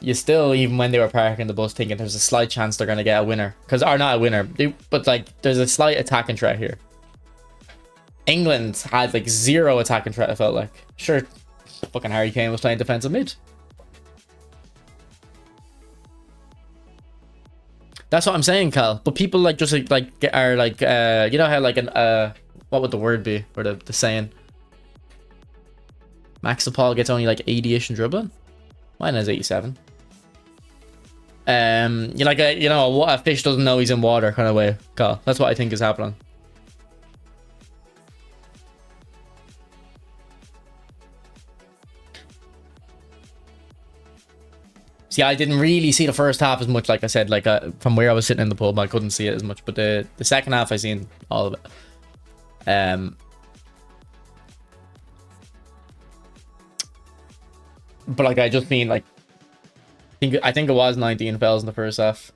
You still, even when they were parking the bus, thinking there's a slight chance they're going to get a winner. Or not a winner, but like there's a slight attacking threat here. England had like 0 attacking threat, it felt like. Sure, fucking Harry Kane was playing defensive mid. That's what I'm saying, Cal. But people like just like are like you know how like an what would the word be, or the saying? Max DePaul gets only like 80-ish in dribbling. Mine has 87. You're like what a fish doesn't know he's in water kind of way, Cal. That's what I think is happening. See, I didn't really see the first half as much, like I said, like from where I was sitting in the pub, I couldn't see it as much. But the second half, I seen all of it. But like, I just mean like, I think it was 19 fouls in the first half.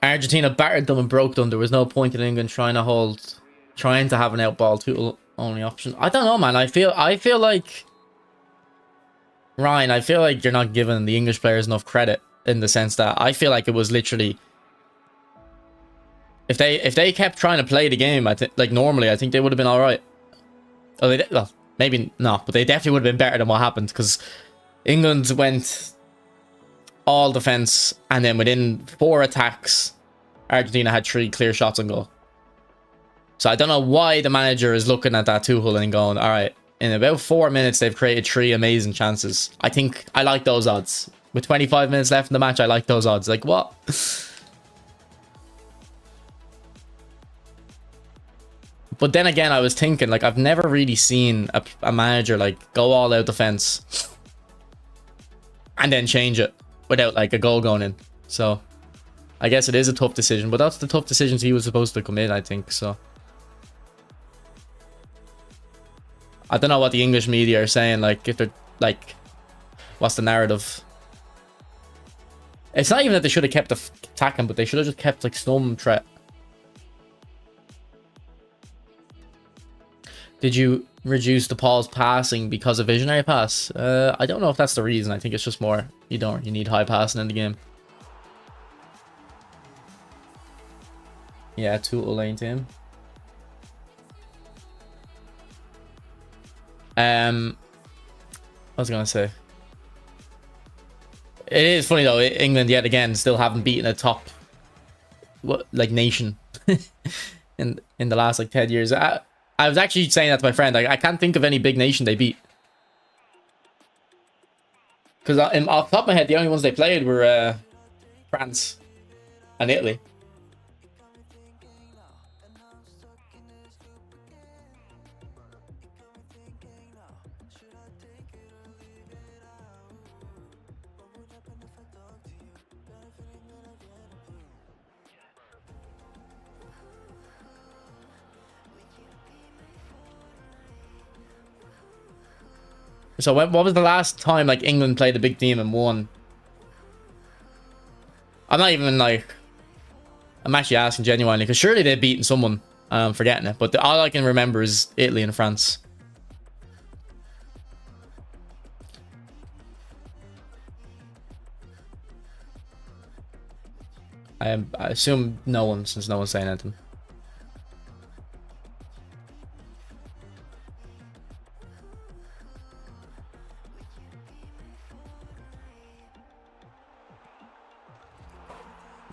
Argentina battered them and broke them. There was no point in England trying to have an outball tool only option. I don't know, man. I feel like Ryan, I feel like you're not giving the English players enough credit, in the sense that I feel like it was literally, if they kept trying to play the game, I think like normally, I think they would have been all right. Oh, well, maybe not, but they definitely would have been better than what happened, because England went all defense, and then within 4 attacks, Argentina had 3 clear shots on goal. So I don't know why the manager is looking at that Tuchel and going, all right, in about 4 minutes, they've created 3 amazing chances. I think I like those odds. With 25 minutes left in the match, I like those odds. Like, what? But then again, I was thinking, like, I've never really seen a manager, like, go all out defense and then change it without like a goal going in. So I guess it is a tough decision, but that's the tough decisions he was supposed to come in, I think. So I don't know what the English media are saying. Like, if they're like, what's the narrative? It's not even that they should have kept attacking, but they should have just kept like some threat. Did you reduce the Paul's passing because of visionary pass? I don't know if that's the reason. I think it's just more you need high passing in the game. Yeah, total lane team. I was gonna say, it is funny though. England yet again still haven't beaten a top nation in the last like 10 years. I was actually saying that to my friend. I can't think of any big nation they beat. Because off the top of my head, the only ones they played were France and Italy. So what was the last time like England played a big team and won? I'm not even like, I'm actually asking genuinely, because surely they've beaten someone. I'm forgetting it, but all I can remember is Italy and France. I assume no one, since no one's saying anything.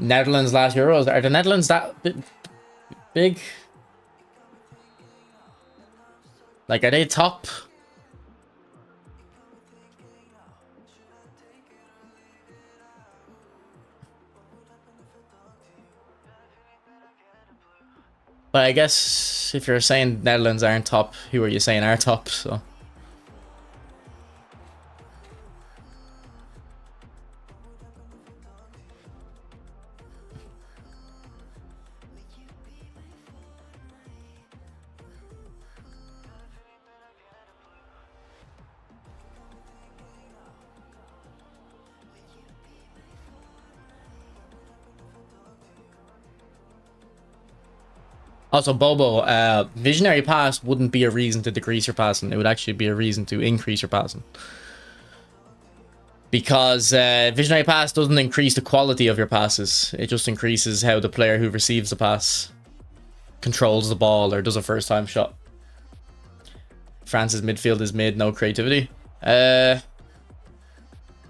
Netherlands last Euros. Are the Netherlands that big? Like, are they top? But I guess if you're saying Netherlands aren't top, who are you saying are top? So. Also, Bobo, visionary pass wouldn't be a reason to decrease your passing. It would actually be a reason to increase your passing. Because visionary pass doesn't increase the quality of your passes. It just increases how the player who receives the pass controls the ball or does a first time shot. France's midfield is mid, no creativity. Yeah,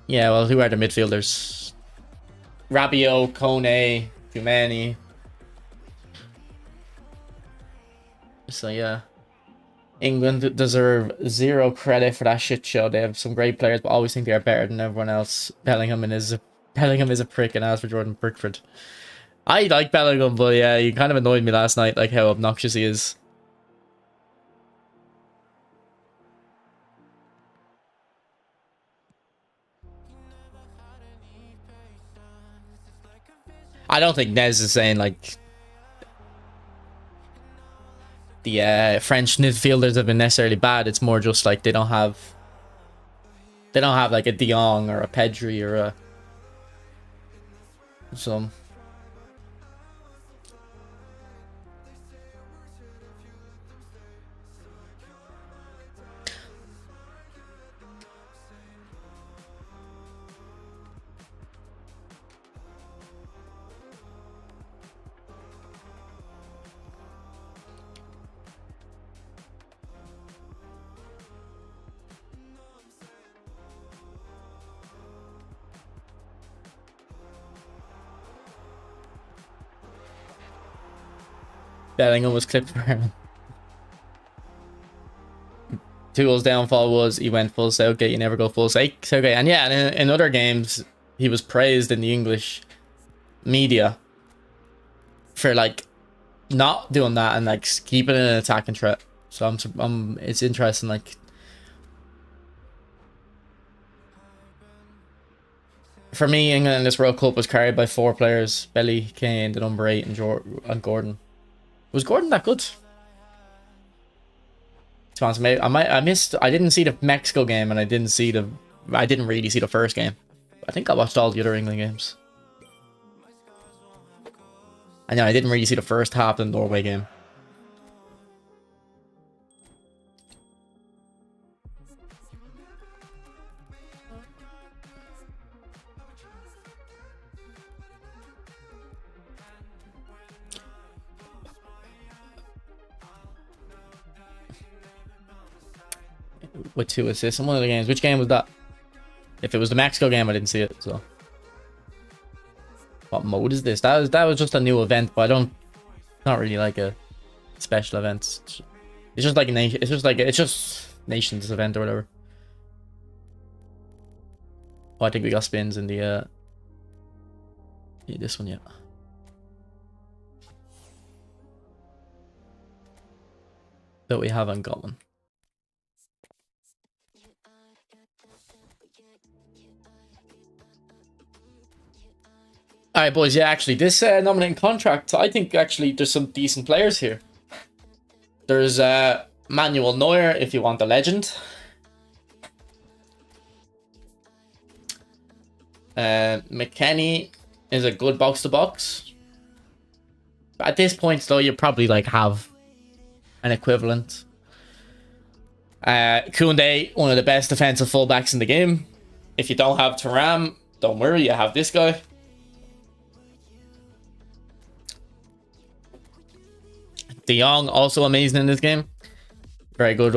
well, who are the midfielders? Rabiot, Kone, Fumani. So yeah, England deserve zero credit for that shit show. They have some great players, but always think they are better than everyone else. Bellingham is a prick, and as for Jordan Pickford, I like Bellingham, but yeah, you kind of annoyed me last night, like how obnoxious he is. I don't think Nez is saying like the French midfielders have been necessarily bad. It's more just like they don't have like a De Jong or a Pedri or a some. Bellingham was clipped for him. Tuchel's downfall was he went full Southgate. You never go full Southgate. And yeah, in other games, he was praised in the English media for like not doing that and like keeping an attacking threat. So it's interesting. Like, For me, England in this World Cup was carried by 4 players: Belly, Kane, the number 8, and Gordon. Was Gordon that good? To be honest, I didn't see the Mexico game, and I didn't really see the first game. I think I watched all the other England games. And yeah, I didn't really see the first half of the Norway game. With 2 assists in one of the games. Which game was that? If it was the Mexico game, I didn't see it. So, what mode is this? That was just a new event, but not really like a special event. It's just like a nation. It's just nations event or whatever. Oh, I think we got spins in the this one, yeah. But we haven't got one. Alright, boys, yeah, actually, this nominating contract, I think actually there's some decent players here. There's Manuel Neuer, if you want a legend. McKennie is a good box-to-box. At this point, though, you probably like have an equivalent. Koundé, one of the best defensive fullbacks in the game. If you don't have Thuram, don't worry, you have this guy. De Jong, also amazing in this game. Very good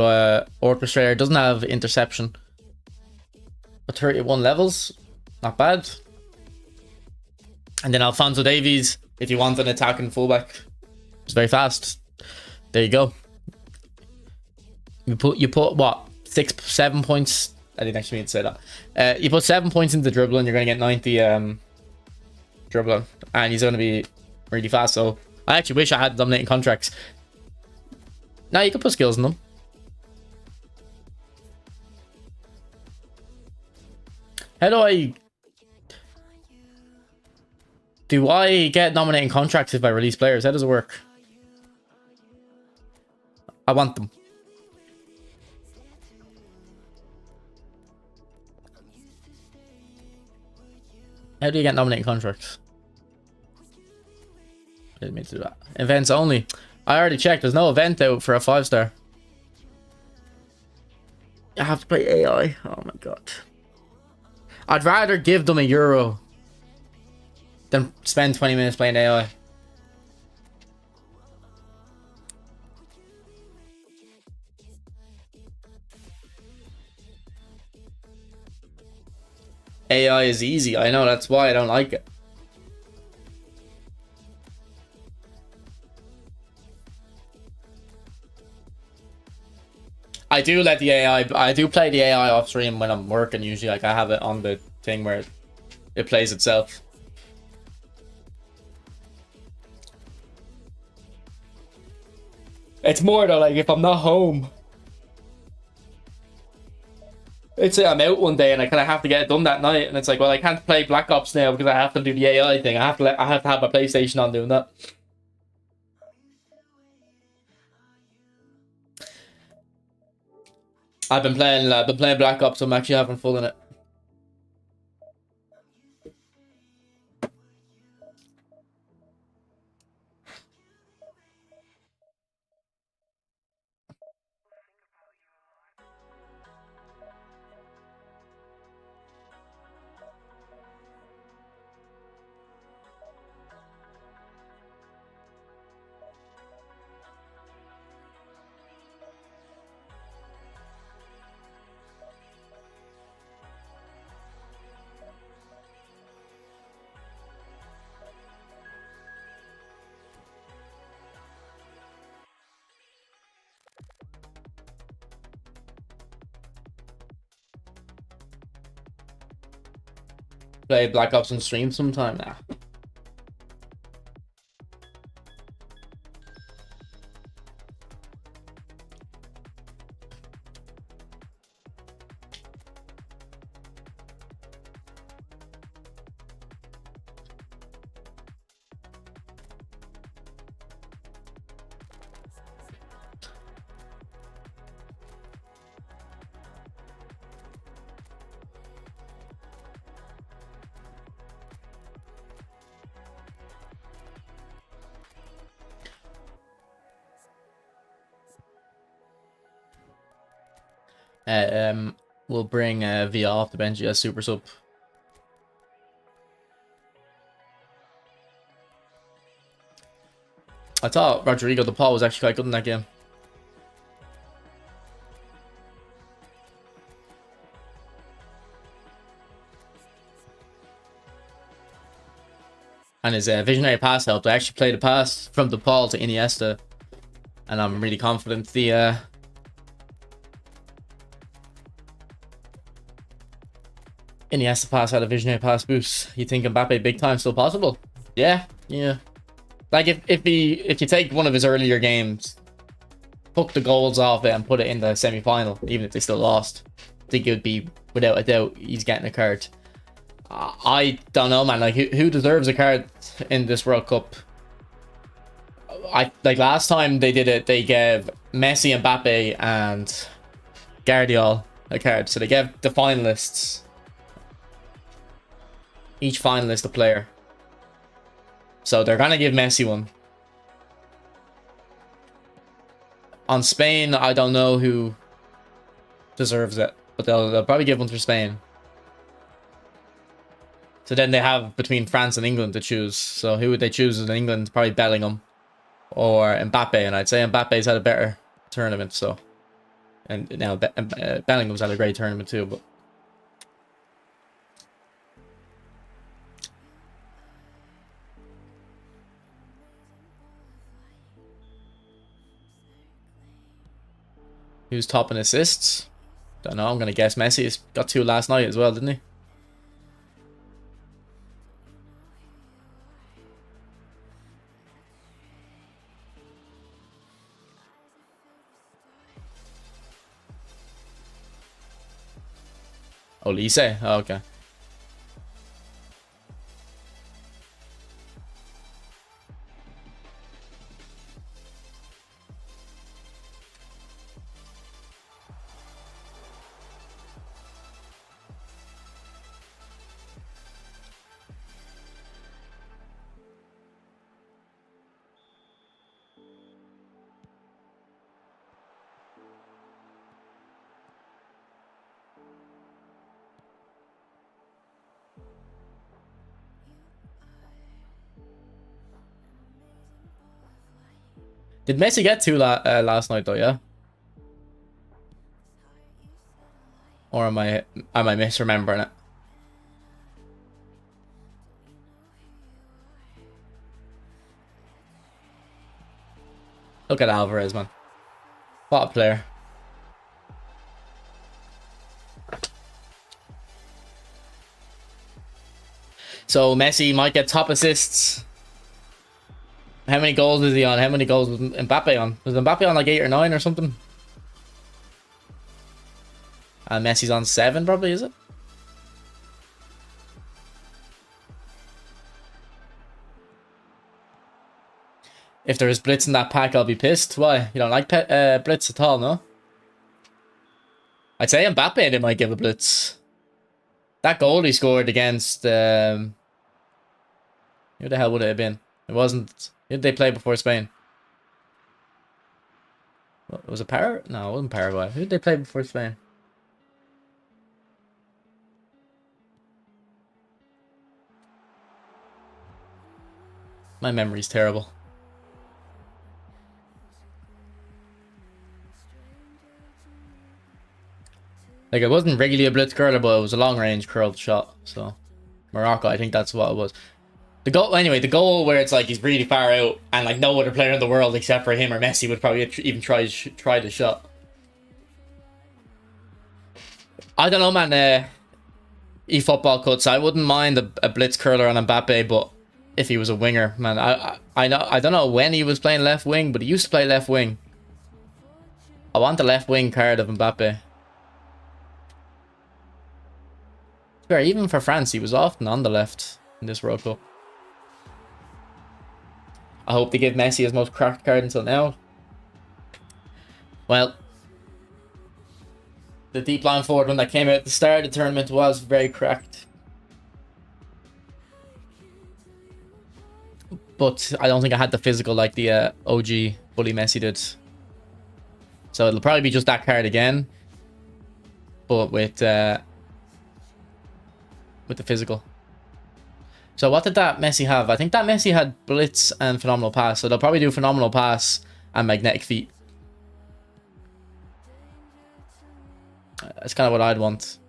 orchestrator. Doesn't have interception. But 31 levels. Not bad. And then Alphonso Davies, if you want an attacking fullback. It's very fast. There you go. You put what? 6-7 points. I didn't actually mean to say that. You put 7 points into dribbling, you're going to get 90 dribbling. And he's going to be really fast. So I actually wish I had dominating contracts. Now you can put skills in them. How do I get nominating contracts if I release players? How does it work? I want them. How do you get nominating contracts? I didn't mean to do that. Events only. I already checked. There's no event out for a 5-star. I have to play AI. Oh my god. I'd rather give them €1 than spend 20 minutes playing AI. AI is easy. I know, that's why I don't like it. I do let the AI, I do play the AI off stream when I'm working usually. Like I have it on the thing where it plays itself. It's more though, like if I'm not home. Let's say I'm out one day and I kind of have to get it done that night, and it's like, well, I can't play Black Ops now because I have to do the AI thing. I have to have my PlayStation on doing that. I've been playing Black Ops. So I'm actually having fun in it. Play Black Ops on stream sometime now. We'll bring Villa off the bench as super sub. I thought Rodrigo de Paul was actually quite good in that game. And his visionary pass helped. I actually played a pass from De Paul to Iniesta, and I'm really confident the Iniesta pass had a visionary pass boost. You think Mbappe big time still possible? Yeah. Like if you take one of his earlier games, took the goals off it and put it in the semi-final, even if they still lost, I think it would be without a doubt he's getting a card. I don't know, man. Like who deserves a card in this World Cup? Like last time they did it, they gave Messi, Mbappe, and Guardiola a card. So they gave the finalists, each finalist, a player. So they're gonna give Messi one. On Spain, I don't know who deserves it, but they'll probably give one for Spain. So then they have between France and England to choose. So who would they choose in England? Probably Bellingham or Mbappe, and I'd say Mbappe's had a better tournament. So, and now Bellingham's had a great tournament too. But who's top in assists? Don't know. I'm gonna guess Messi. He's got 2 last night as well, didn't he? Olise? Oh, okay. Did Messi get 2 last night though? Yeah. Or am I misremembering it? Look at Alvarez, man. What a player. So Messi might get top assists. How many goals is he on? How many goals was Mbappe on? Was Mbappe on like 8 or 9 or something? And Messi's on 7 probably, is it? If there is Blitz in that pack, I'll be pissed. Why? You don't like Blitz at all, no? I'd say Mbappe they might give a Blitz. That goal he scored against... who the hell would it have been? It wasn't... Who did they play before Spain? Was it Paraguay? No, it wasn't Paraguay. Who did they play before Spain? My memory's terrible. Like, it wasn't regularly a blitz curler, but it was a long-range curled shot. So, Morocco, I think that's what it was. The goal, anyway, the goal where it's like he's really far out and like no other player in the world except for him or Messi would probably even try the shot. I don't know, man. eFootball cuts. I wouldn't mind a blitz curler on Mbappe, but if he was a winger, man, I don't know when he was playing left wing, but he used to play left wing. I want the left wing card of Mbappe. Even for France, he was often on the left in this World Cup. I hope they give Messi his most cracked card until now. Well, the deep line forward one that came out at the start of the tournament was very cracked. But I don't think I had the physical like the OG Bully Messi did. So it'll probably be just that card again. but with the physical. So what did that Messi have? I think that Messi had blitz and phenomenal pass. So they'll probably do phenomenal pass and magnetic feet. That's kind of what I'd want.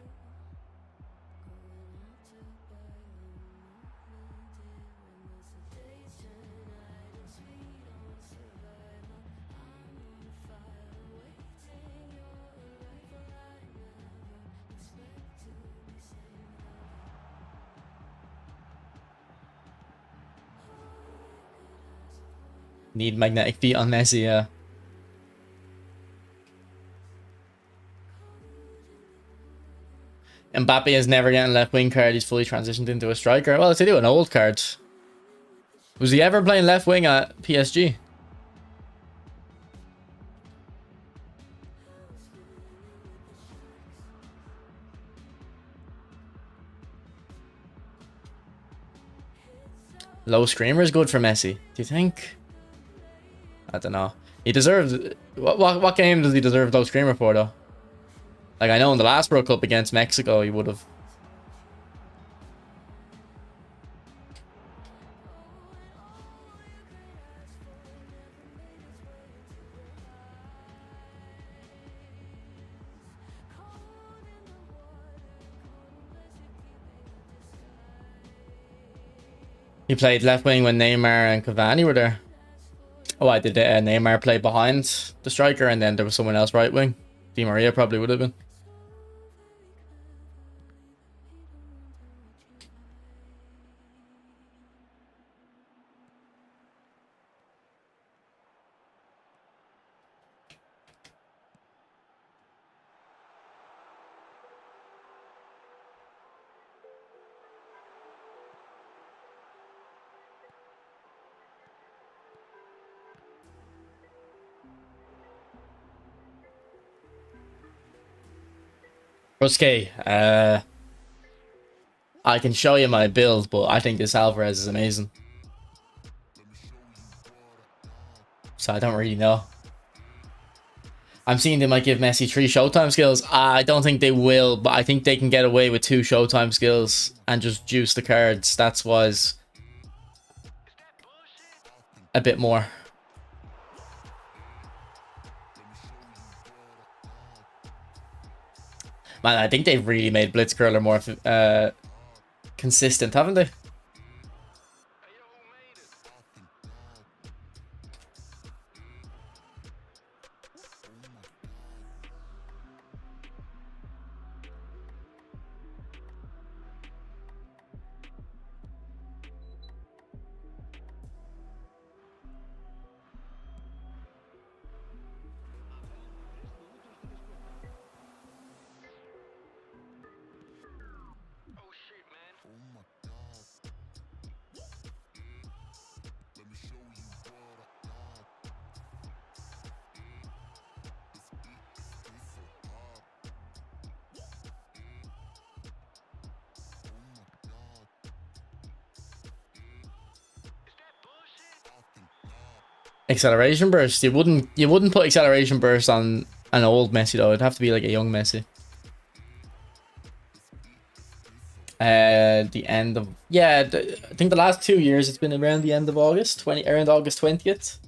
Need magnetic feet on Messi, yeah. Mbappe is never getting left wing card. He's fully transitioned into a striker. Well, they do an old card. Was he ever playing left wing at PSG? Low screamer is good for Messi. Do you think? I don't know. He deserves... What game does he deserve low screamer for, though? Like, I know in the last World Cup against Mexico, he would have... He played left wing when Neymar and Cavani were there. Oh, I did Neymar play behind the striker and then there was someone else right wing? Di Maria probably would have been. Ruske, I can show you my build, but I think this Alvarez is amazing. So I don't really know. I'm seeing they might give Messi 3 Showtime skills. I don't think they will, but I think they can get away with 2 Showtime skills and just juice the cards stats-wise a bit more. Man, I think they've really made Blitzcurler more consistent, haven't they? Acceleration burst. You wouldn't put acceleration burst on an old Messi though. It'd have to be like a young Messi. The end of I think the last 2 years it's been around the end of August, around August 20th.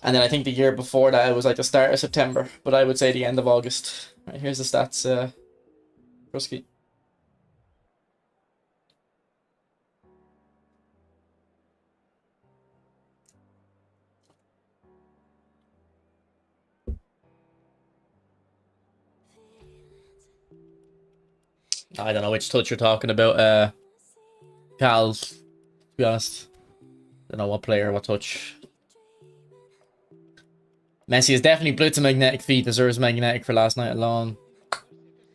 And then I think the year before that it was like the start of September, but I would say the end of August. Right, here's the stats, Rusky. I don't know which touch you're talking about, Cal, to be honest. Don't know what player, what touch. Messi is definitely blitz and magnetic feet, deserves magnetic for last night alone.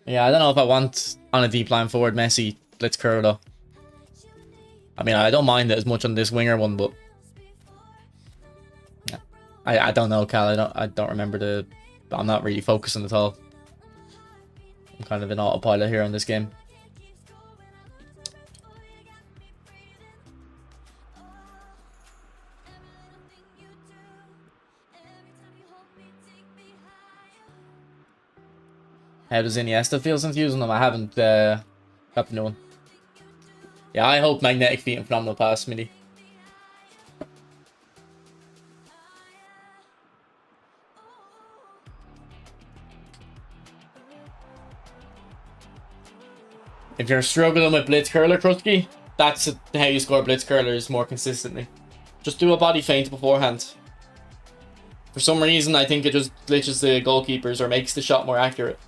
Yeah, I don't know if I want on a deep line forward Messi blitz curl though. I mean, I don't mind it as much on this winger one, but yeah. I don't know, Cal. I don't remember I'm not really focusing at all. I'm kind of in autopilot here on this game. How does Iniesta feel since using them? I haven't got the new one. Yeah, I hope Magnetic Feet and Phenomenal Pass, Mini. If you're struggling with Blitz Curler, Krusky, that's how you score Blitz Curlers more consistently. Just do a body feint beforehand. For some reason, I think it just glitches the goalkeepers or makes the shot more accurate.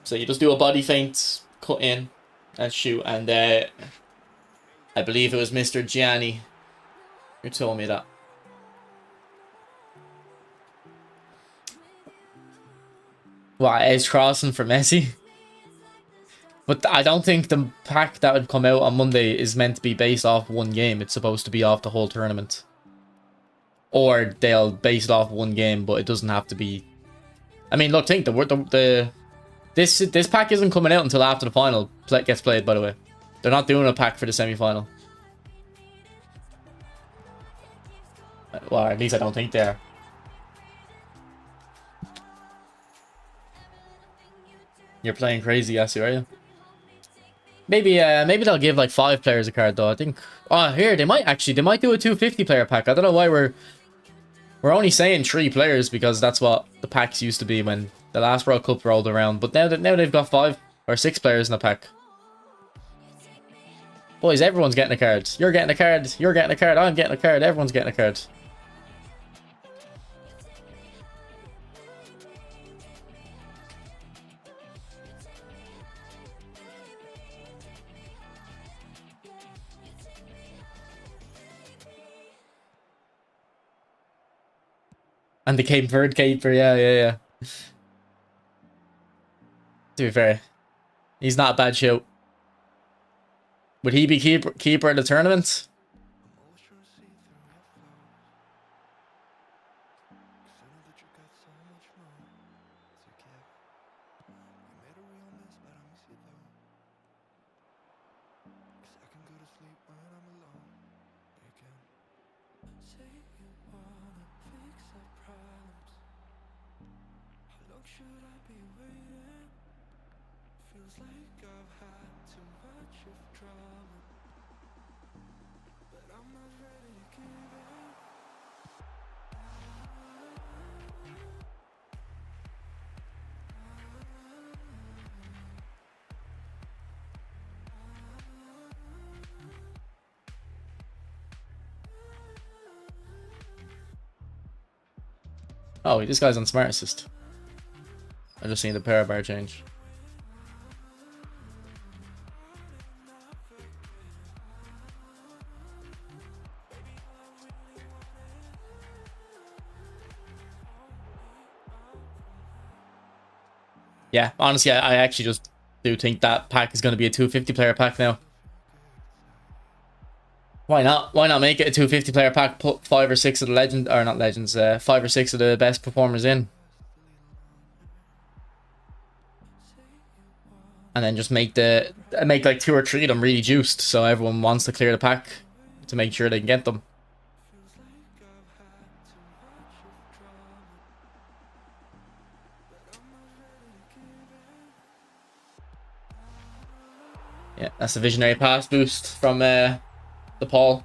So you just do a body feint, cut in, and shoot. And I believe it was Mr. Gianni who told me that. What, edge crossing for Messi? But I don't think the pack that would come out on Monday is meant to be based off one game. It's supposed to be off the whole tournament. Or they'll base it off one game, but it doesn't have to be. I mean, look, think this pack isn't coming out until after the final gets played. By the way, they're not doing a pack for the semi-final. Well, at least I don't think they are. You're playing crazy, Yasu, are you? Maybe they'll give like 5 players a card though. I think. Oh, here they might do a 250 player pack. I don't know why we're only saying 3 players because that's what the packs used to be when the last World Cup rolled around. But now they've got 5 or 6 players in the pack. Boys, everyone's getting a card. You're getting a card. You're getting a card. I'm getting a card. Everyone's getting a card. And the Cape Verde keeper, yeah. To be fair, he's not a bad shout. Would he be keeper of the tournament? Oh, this guy's on Smart Assist. I just seen the power bar change. Yeah, honestly, I actually just do think that pack is going to be a 250 player pack now. Why not? Why not make it a 250 player pack? Put 5 or 6 of the legend, or not legends, 5 or 6 of the best performers in, and then just make like 2 or 3 of them really juiced, so everyone wants to clear the pack to make sure they can get them. Yeah, that's the visionary pass boost from the Paul.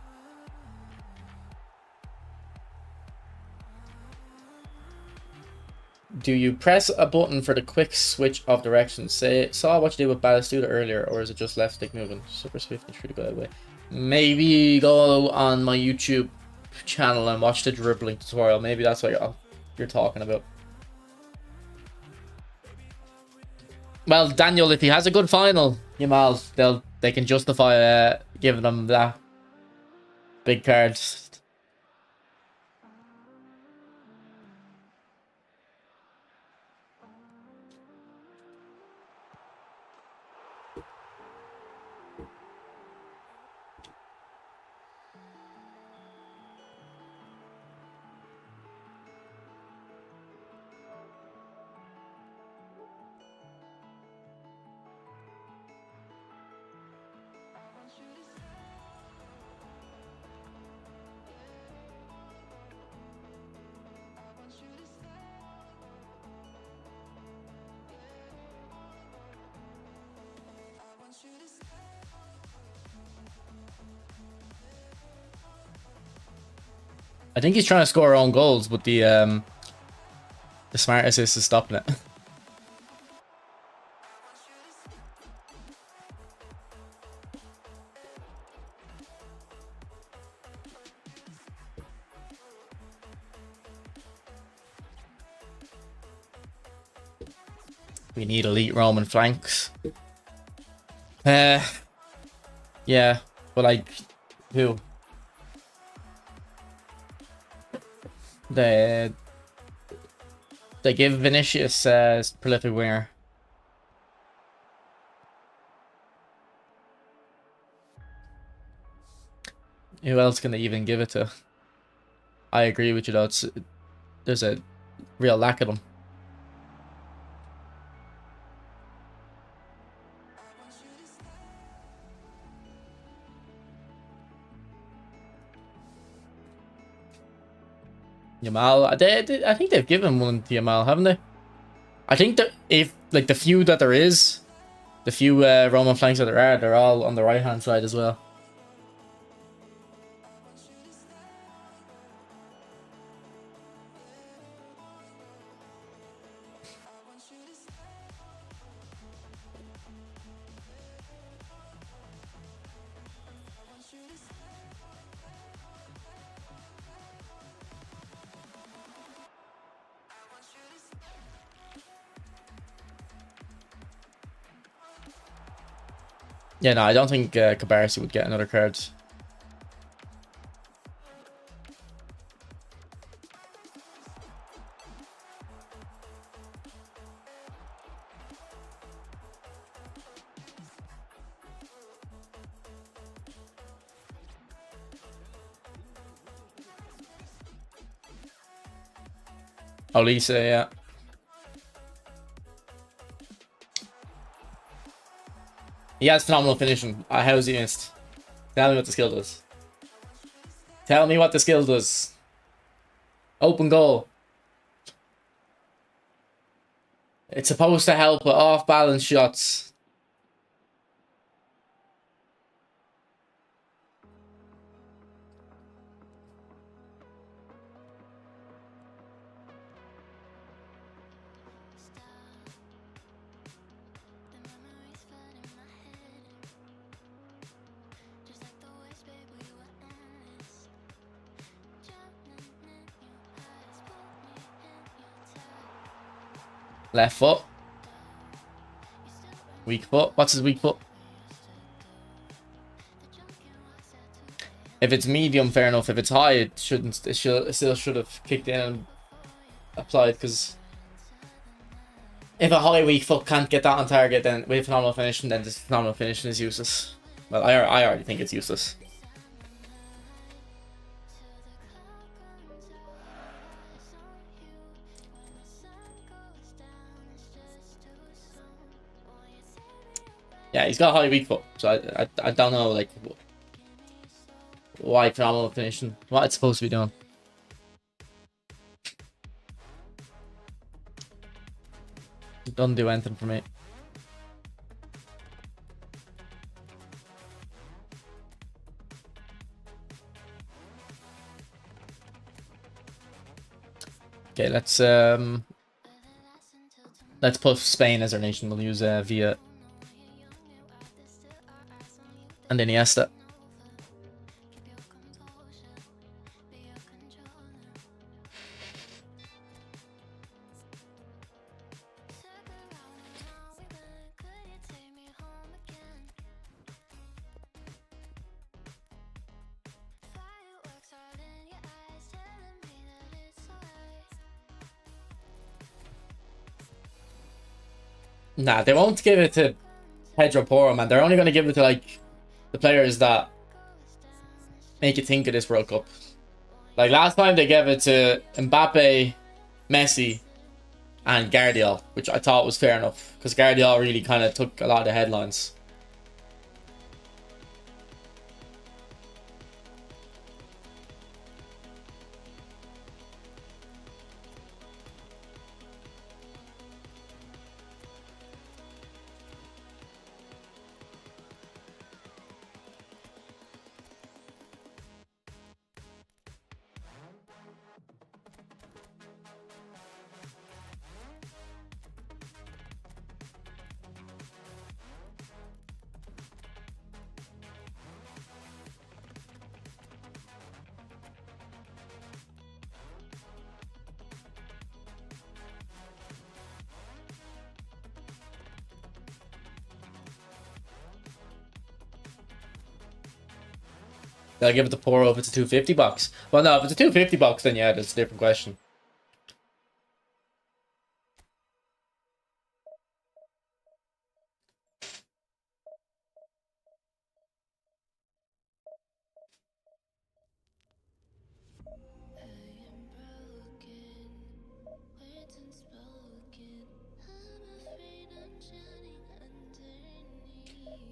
Do you press a button for the quick switch of direction? Saw what you did with Batistuta earlier, or is it just left stick moving? Super swift and true to go that way. Maybe go on my YouTube channel and watch the dribbling tutorial. Maybe that's what you're talking about. Well, Daniel, if he has a good final, Yamal, they can justify giving him that big card. I think he's trying to score our own goals, but the smart assist is stopping it. We need elite Roman flanks. Yeah, but like, who? They give Vinicius prolific winger. Who else can they even give it to? I agree with you though. There's a real lack of them. Yamal, I think they've given one to Yamal, haven't they? I think that if like the few that there is, the few Roman flanks that there are, they're all on the right hand side as well. Yeah, no, I don't think Cabarrus would get another card. Olise, yeah. He has phenomenal finishing. How's he missed? Tell me what the skill does. Tell me what the skill does. Open goal. It's supposed to help with off-balance shots. Left foot. Weak foot. What's his weak foot? If it's medium, fair enough. If it's high, it shouldn't. It still should have kicked in and applied. Because if a high weak foot can't get that on target, then with phenomenal finishing, then this phenomenal finishing is useless. Well, I already think it's useless. Yeah, he's got a high weak foot, so I don't know like why phenomenal finishing, what it's supposed to be doing. It doesn't do anything for me. Okay, let's put Spain as our nation. We'll use Villa and Iniesta. Nah, they won't give it to Pedro Porro, man. They're only going to give it to like the players that make you think of this World Cup. Like last time they gave it to Mbappe, Messi, and Guardiola, which I thought was fair enough because Guardiola really kind of took a lot of the headlines. They'll give it to Poro if it's a 250 box. Well, no, if it's a 250 box, then yeah, that's a different question.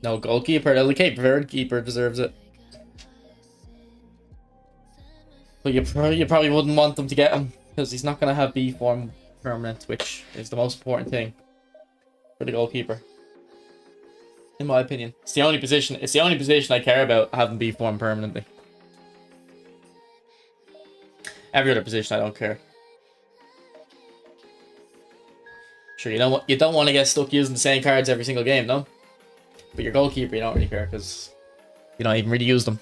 No goalkeeper. The Cape Verde keeper deserves it. But you probably wouldn't want them to get him because he's not going to have B form permanent, which is the most important thing for the goalkeeper, in my opinion. It's the only position. It's the only position I care about having B form permanently. Every other position I don't care. Sure, you don't want to get stuck using the same cards every single game, no? But your goalkeeper, you don't really care because you don't even really use them.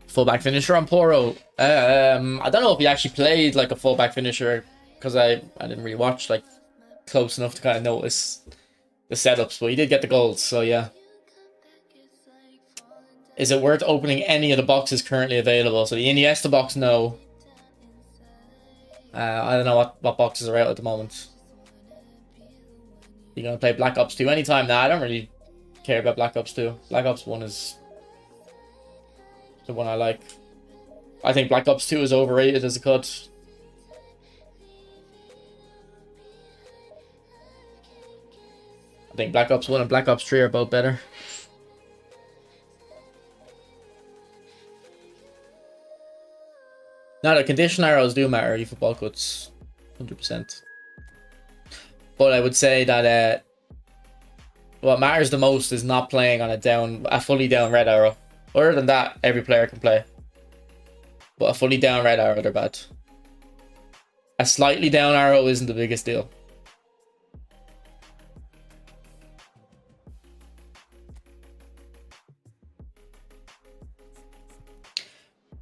Fullback finisher on Poro. I don't know if he actually played like a fullback finisher because I didn't really watch like close enough to kind of notice the setups, but he did get the goals, so yeah. Is it worth opening any of the boxes currently available? So the Iniesta box, no. I don't know what boxes are out at the moment. You're gonna play Black Ops 2 anytime? Nah, I don't really care about Black Ops 2. Black Ops 1 is the one I like. I think Black Ops 2 is overrated as a COD. I think Black Ops 1 and Black Ops 3 are both better. Now, the condition arrows do matter, eFootball cuts, 100%. But I would say that what matters the most is not playing on a fully down red arrow. Other than that, every player can play. But a fully down red arrow, they're bad. A slightly down arrow isn't the biggest deal.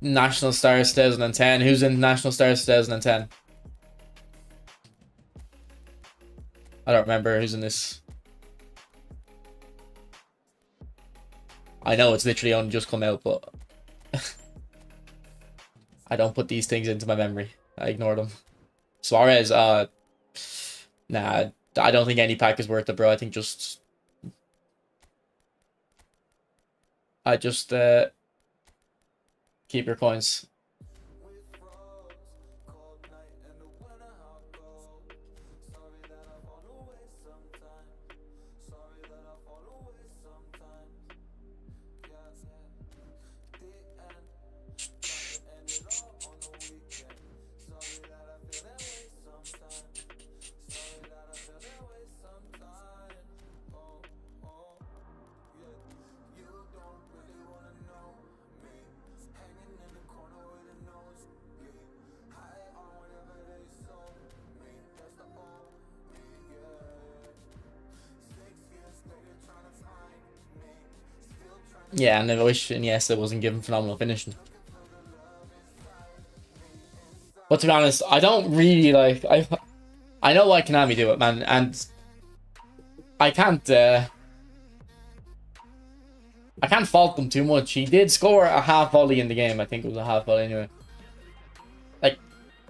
National Stars 2010. Who's in National Stars 2010? I don't remember who's in this. I know it's literally only just come out, but I don't put these things into my memory. I ignore them. Suarez, nah, I don't think any pack is worth it, bro. I think just keep your coins. Yeah, and I wish Iniesta wasn't given phenomenal finishing. But to be honest, I don't really like... I know why Konami do it, man, and I can't fault them too much. He did score a half volley in the game. I think it was a half volley anyway. Like,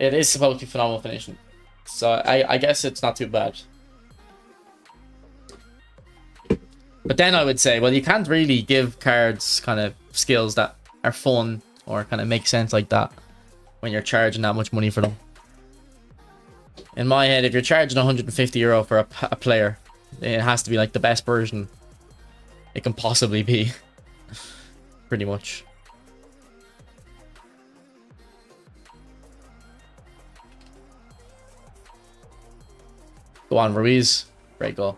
it is supposed to be phenomenal finishing. So I guess it's not too bad. But then I would say, well, you can't really give cards kind of skills that are fun or kind of make sense like that when you're charging that much money for them. In my head, if you're charging €150 for a player, it has to be like the best version it can possibly be. Pretty much. Go on, Ruiz. Great goal.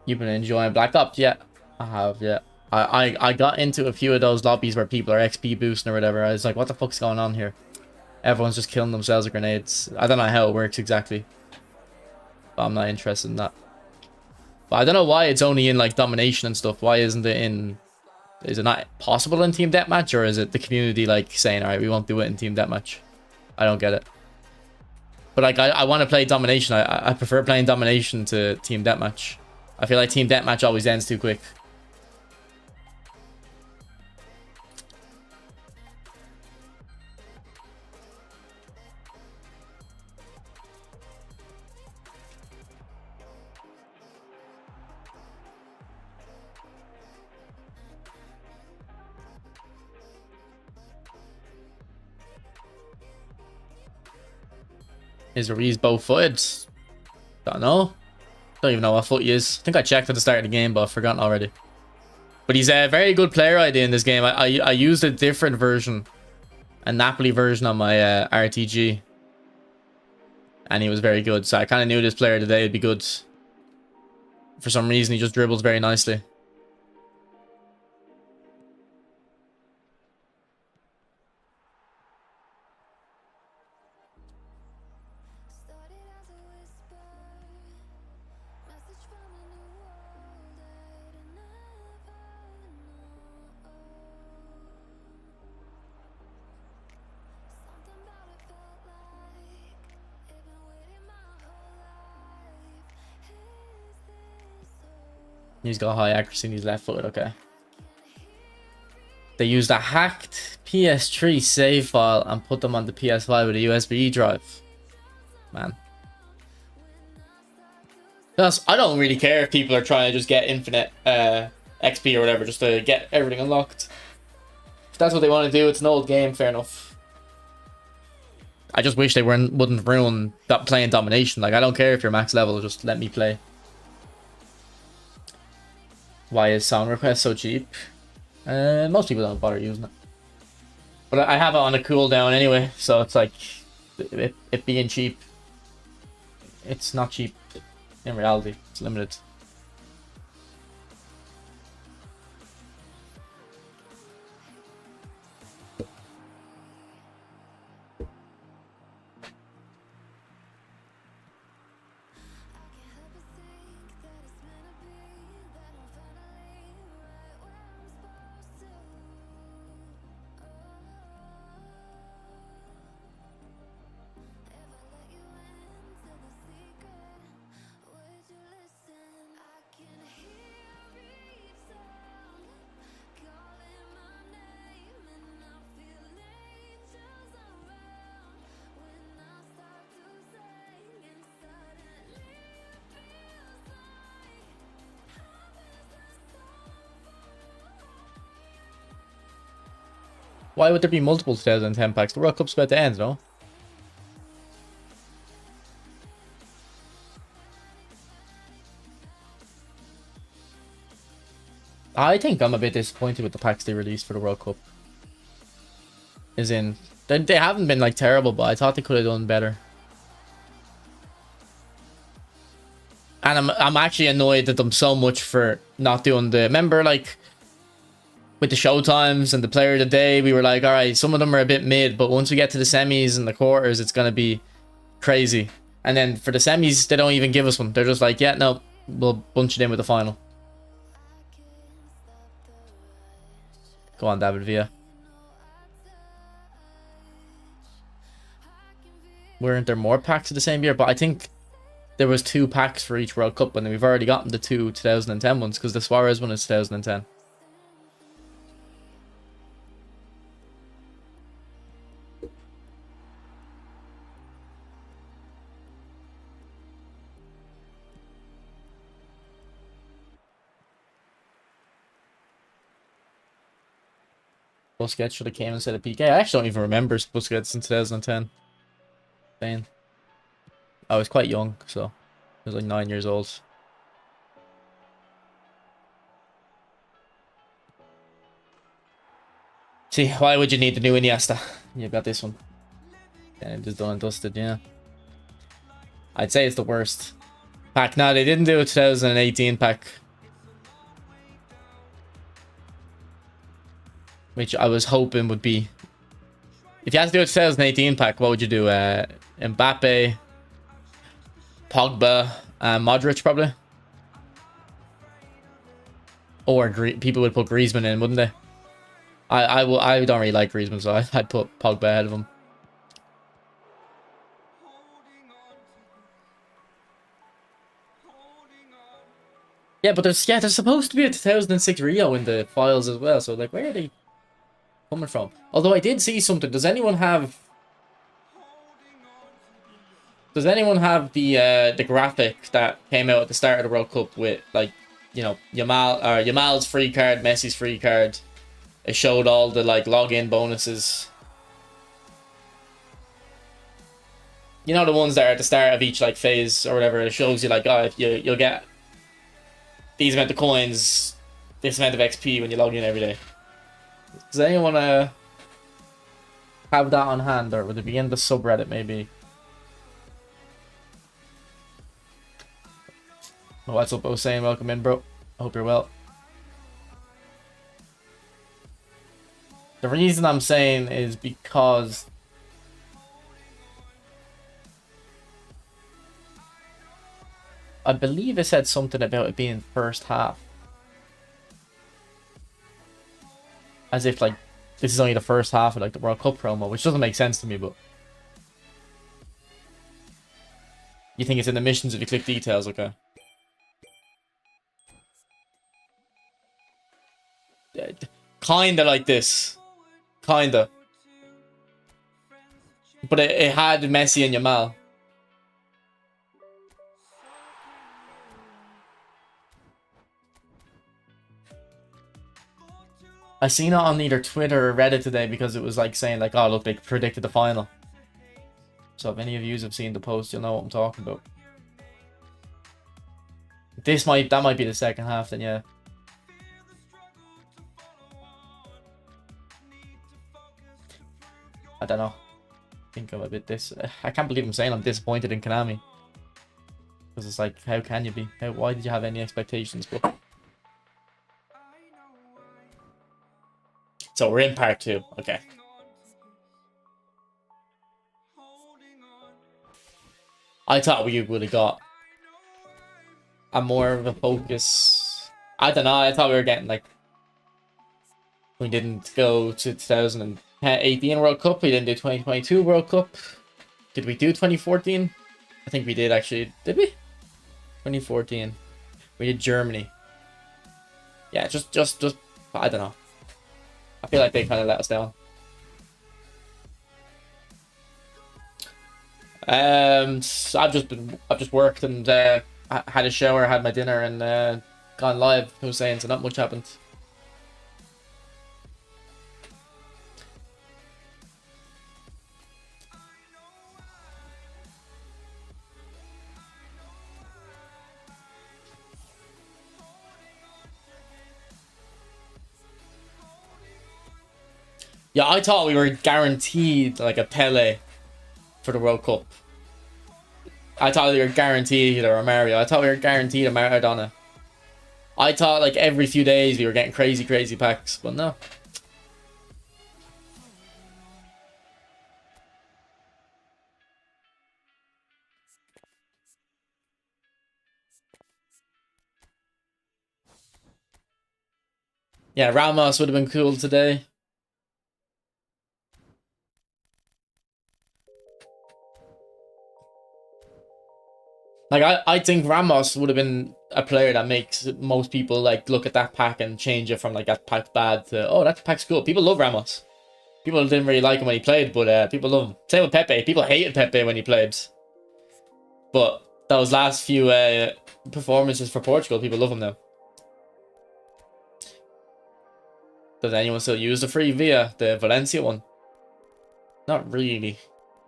You've been enjoying Black Ops? Yeah, I have, yeah. I got into a few of those lobbies where people are XP boosting or whatever. I was like, what the fuck's going on here? Everyone's just killing themselves with grenades. I don't know how it works exactly, but I'm not interested in that. But I don't know why it's only in like domination and stuff. Why isn't it in... Is it not possible in team deathmatch, or is it the community like saying, alright, we won't do it in team deathmatch? I don't get it. But like, I want to play domination. I prefer playing domination to team deathmatch. I feel like team deathmatch always ends too quick. Is Ruiz both footed? Don't know. Don't even know what foot he is. I think I checked at the start of the game, but I've forgotten already. But he's a very good player ID in this game. I used a different version, a Napoli version on my RTG, and he was very good. So I kind of knew this player today would be good. For some reason, he just dribbles very nicely. He's got high accuracy and he's left footed, okay. They used a hacked PS3 save file and put them on the PS5 with a USB drive. Man. Plus, I don't really care if people are trying to just get infinite XP or whatever, just to get everything unlocked. If that's what they want to do, it's an old game, fair enough. I just wish they wouldn't ruin that playing domination. Like, I don't care if you're max level, just let me play. Why is song request so cheap? Most people don't bother using it. But I have it on a cooldown anyway, so it's like, it being cheap. It's not cheap in reality, it's limited. Why would there be multiple 2010 packs? The World Cup's about to end, no? I think I'm a bit disappointed with the packs they released for the World Cup. As in, they haven't been like terrible, but I thought they could have done better. And I'm actually annoyed at them so much for not doing the... Remember, like, with the show times and the player of the day, we were like, all right, some of them are a bit mid, but once we get to the semis and the quarters, it's going to be crazy. And then for the semis, they don't even give us one. They're just like, yeah, no, we'll bunch it in with the final. Go on, David Villa. Weren't there more packs of the same year? But I think there was 2 packs for each World Cup, and we've already gotten the 2 2010 ones, because the Suarez one is 2010. Busquets should have came instead of PK. I actually don't even remember Busquets in 2010. Spain. I was quite young, so I was like 9 years old. See, why would you need the new Iniesta? You've got this one. And just done and dusted, yeah. I'd say it's the worst pack. No, they didn't do a 2018 pack, which I was hoping would be... If you had to do a 2018 pack, what would you do? Mbappe, Pogba, Modric, probably. Or people would put Griezmann in, wouldn't they? I don't really like Griezmann, so I'd put Pogba ahead of him. Yeah, but there's supposed to be a 2006 Rio in the files as well. So like, where are they coming from? Although I did see something. Does anyone have the graphic that came out at the start of the World Cup with, like, you know, Yamal's free card, Messi's free card? It showed all the like login bonuses. You know, the ones that are at the start of each like phase or whatever. It shows you like, oh, if you'll get these amount of coins, this amount of XP when you log in every day. Does anyone have that on hand, or would it be in the subreddit maybe? Oh, what's up, Osane? Welcome in, bro. I hope you're well. The reason I'm saying is because I believe it said something about it being first half. As if, like, this is only the first half of, like, the World Cup promo, which doesn't make sense to me, but... You think it's in the missions if you click details, okay. Kinda like this. Kinda. But it had Messi and Yamal. I seen it on either Twitter or Reddit today because it was like saying like, oh look, they predicted the final. So if any of you have seen the post, you'll know what I'm talking about. That might be the second half then, yeah. I don't know. I think I'm a bit I can't believe I'm saying I'm disappointed in Konami. Because it's like, how can you be? Why did you have any expectations? But so we're in part 2. Okay. I thought we would have got a more of a focus. I don't know. I thought we were getting like, we didn't go to 2018 World Cup. We didn't do 2022 World Cup. Did we do 2014? I think we did actually. Did we? 2014. We did Germany. Yeah, just I don't know. I feel like they kind of let us down. I've just worked and had a shower, had my dinner, and gone live. Hussein, so not much happened. Yeah, I thought we were guaranteed like a Pele for the World Cup. I thought we were guaranteed either a Mario. I thought we were guaranteed a Maradona. I thought like every few days we were getting crazy packs, but no. Yeah, Ramos would have been cool today. Like, I think Ramos would have been a player that makes most people, like, look at that pack and change it from, like, that pack's bad to, oh, that pack's good. People love Ramos. People didn't really like him when he played, but people love him. Same with Pepe. People hated Pepe when he played. But those last few performances for Portugal, people love him now. Does anyone still use the free Villa, the Valencia one? Not really.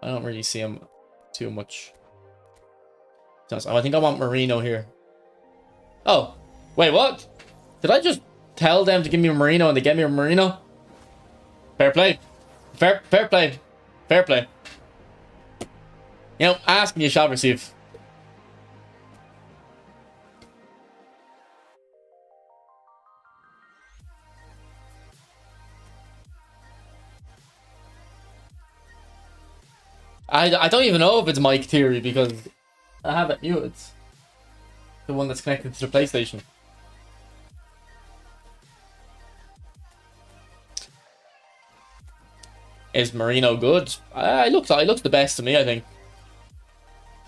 I don't really see him too much. I think I want Marino here. Oh, wait, what? Did I just tell them to give me a Marino and they get me a Marino? Fair play. Fair play. Fair play. You know, ask and you shall receive. I don't even know if it's Mike Theory because I have it muted. The one that's connected to the PlayStation. Is Marino good? He looks the best to me, I think.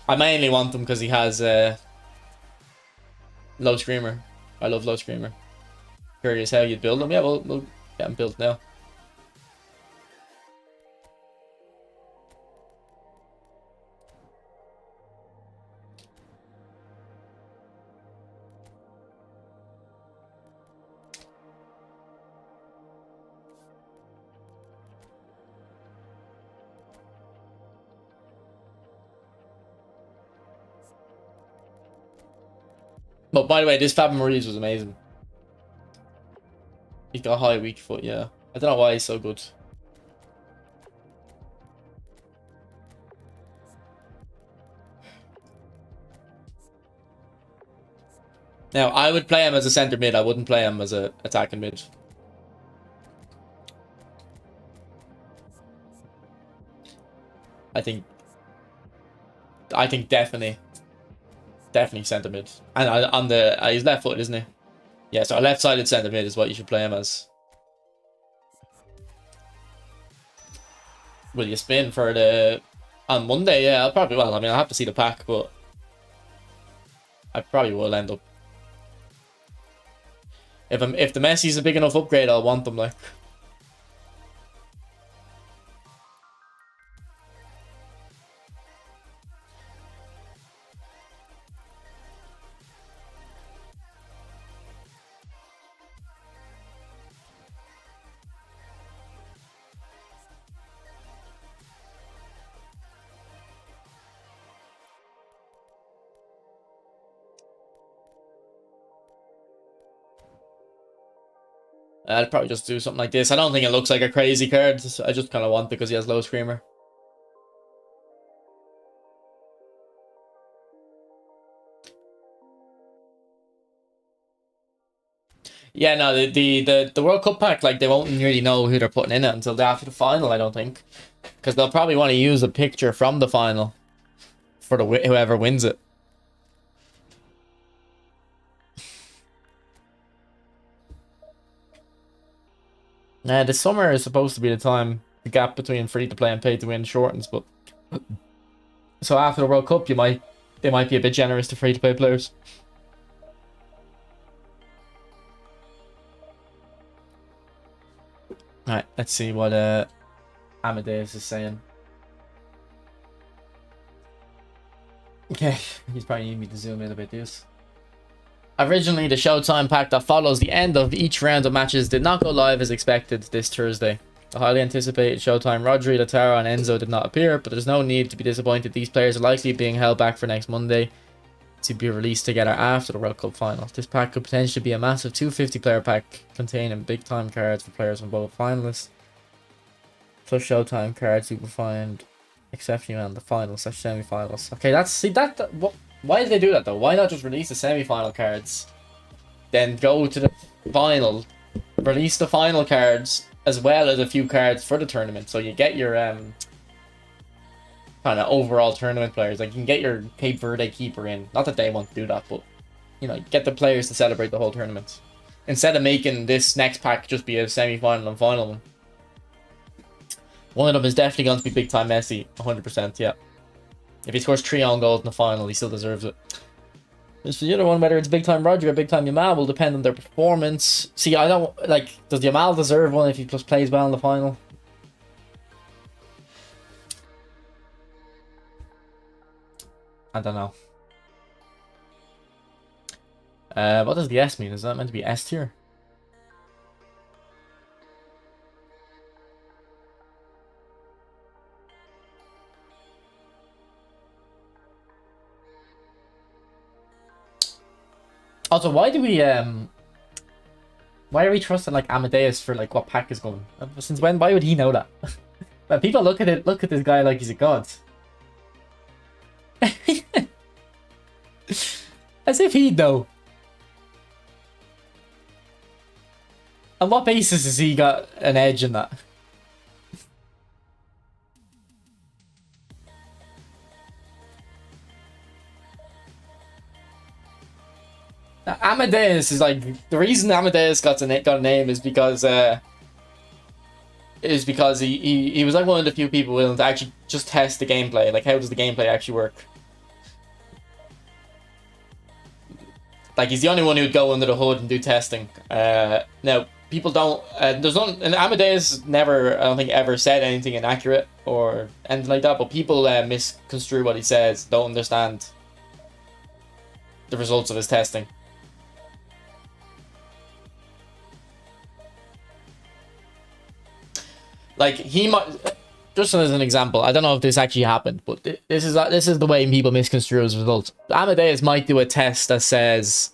I mainly want him because he has low screamer. I love low screamer. Curious how you'd build him. Yeah, we'll get him built now. But by the way, this Fabio Maurice was amazing. He's got a high weak foot, yeah. I don't know why he's so good. Now, I would play him as a centre mid. I wouldn't play him as a attacking mid. I think definitely centre mid. And on the he's left foot, isn't he? Yeah, so a left-sided centre mid is what you should play him as. Will you spin for the on Monday? Yeah, I'll probably will. I mean, I'll have to see the pack, but I probably will end up. If the Messi's a big enough upgrade, I'll want them like. I'd probably just do something like this. I don't think it looks like a crazy card. I just kind of want it because he has low screamer. Yeah, no, the World Cup pack, like, they won't really know who they're putting in it until after the final, I don't think. Because they'll probably want to use a picture from the final for the whoever wins it. The summer is supposed to be the time the gap between free to play and pay to win shortens, but so after the World Cup, they might be a bit generous to free to play players. Alright, let's see what Amadeus is saying. Okay, he's probably need me to zoom in a bit, dude. Originally, the Showtime pack that follows the end of each round of matches did not go live as expected this Thursday. The highly anticipated Showtime Rodri, Lautaro and Enzo did not appear, but there's no need to be disappointed. These players are likely being held back for next Monday to be released together after the World Cup final. This pack could potentially be a massive 250 player pack containing big time cards for players from both finalists, plus Showtime cards you can find exceptionally on the finals/semi-finals. Okay, why did they do that though? Why not just release the semi-final cards, then go to the final, release the final cards as well as a few cards for the tournament, so you get your kind of overall tournament players. Like, you can get your Cape Verde keeper in. Not that they want to do that, but you know, get the players to celebrate the whole tournament instead of making this next pack just be a semi-final and final one. One of them is definitely going to be Big Time Messi, 100%. Yeah. If he scores 3 own goals in the final, he still deserves it. As for the other one, whether it's Big Time Roger or Big Time Yamal will depend on their performance. See, I don't like. Does Yamal deserve one if he just plays well in the final? I don't know. What does the S mean? Is that meant to be S tier? Also, why are we trusting like Amadeus for like what pack is going? Since when? Why would he know that? But people look at this guy like he's a god. As if he'd know. On what basis has he got an edge in that? Amadeus is like, the reason Amadeus got a name is because is because he was like one of the few people willing to actually just test the gameplay. Like, how does the gameplay actually work? Like, he's the only one who'd go under the hood and do testing. Now, people don't... there's no... And Amadeus never, I don't think, ever said anything inaccurate or anything like that, but people misconstrue what he says, don't understand the results of his testing. Like, he might... Just as an example, I don't know if this actually happened, but this is the way people misconstrue his results. Amadeus might do a test that says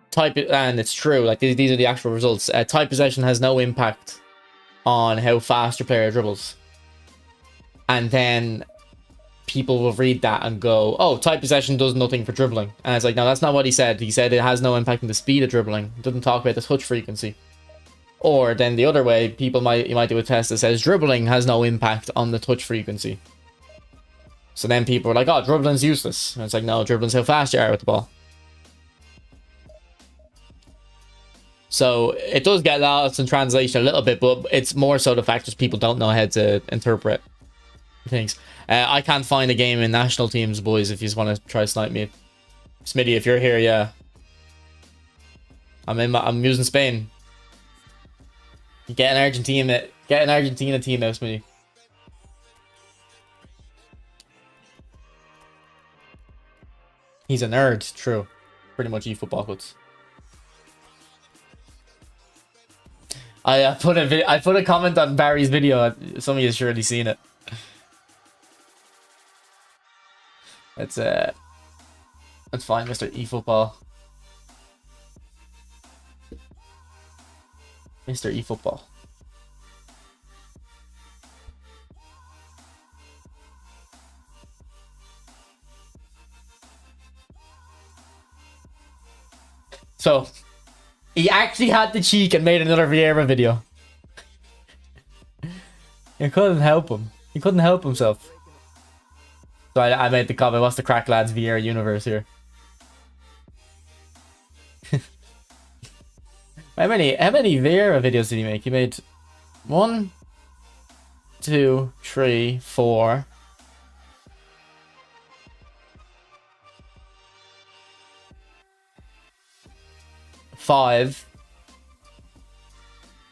type it, and it's true. Like, these are the actual results. Tight possession has no impact on how fast your player dribbles, and then people will read that and go, "Oh, tight possession does nothing for dribbling." And it's like, no, that's not what he said. He said it has no impact on the speed of dribbling. It doesn't talk about the touch frequency. Or then the other way, you might do a test that says dribbling has no impact on the touch frequency. So then people are like, oh, dribbling's useless. And it's like, no, dribbling's how fast you are with the ball. So it does get lost in translation a little bit, but it's more so the fact that people don't know how to interpret things. I can't find a game in national teams, boys, if you just want to try to snipe me. Smitty, if you're here, yeah. I'm using Spain. Get an Argentina team out, Smitty. He's a nerd, true. Pretty much eFootball cuts. I put a comment on Barry's video. Some of you have surely seen it. That's fine, Mr. eFootball. Mr. eFootball. So, he actually had the cheek and made another Vieira video. You couldn't help him. He couldn't help himself. So I made the comment, what's the crack lads Vieira universe here? How many Vieira videos did he make? He made 1, 2, 3, 4. 5,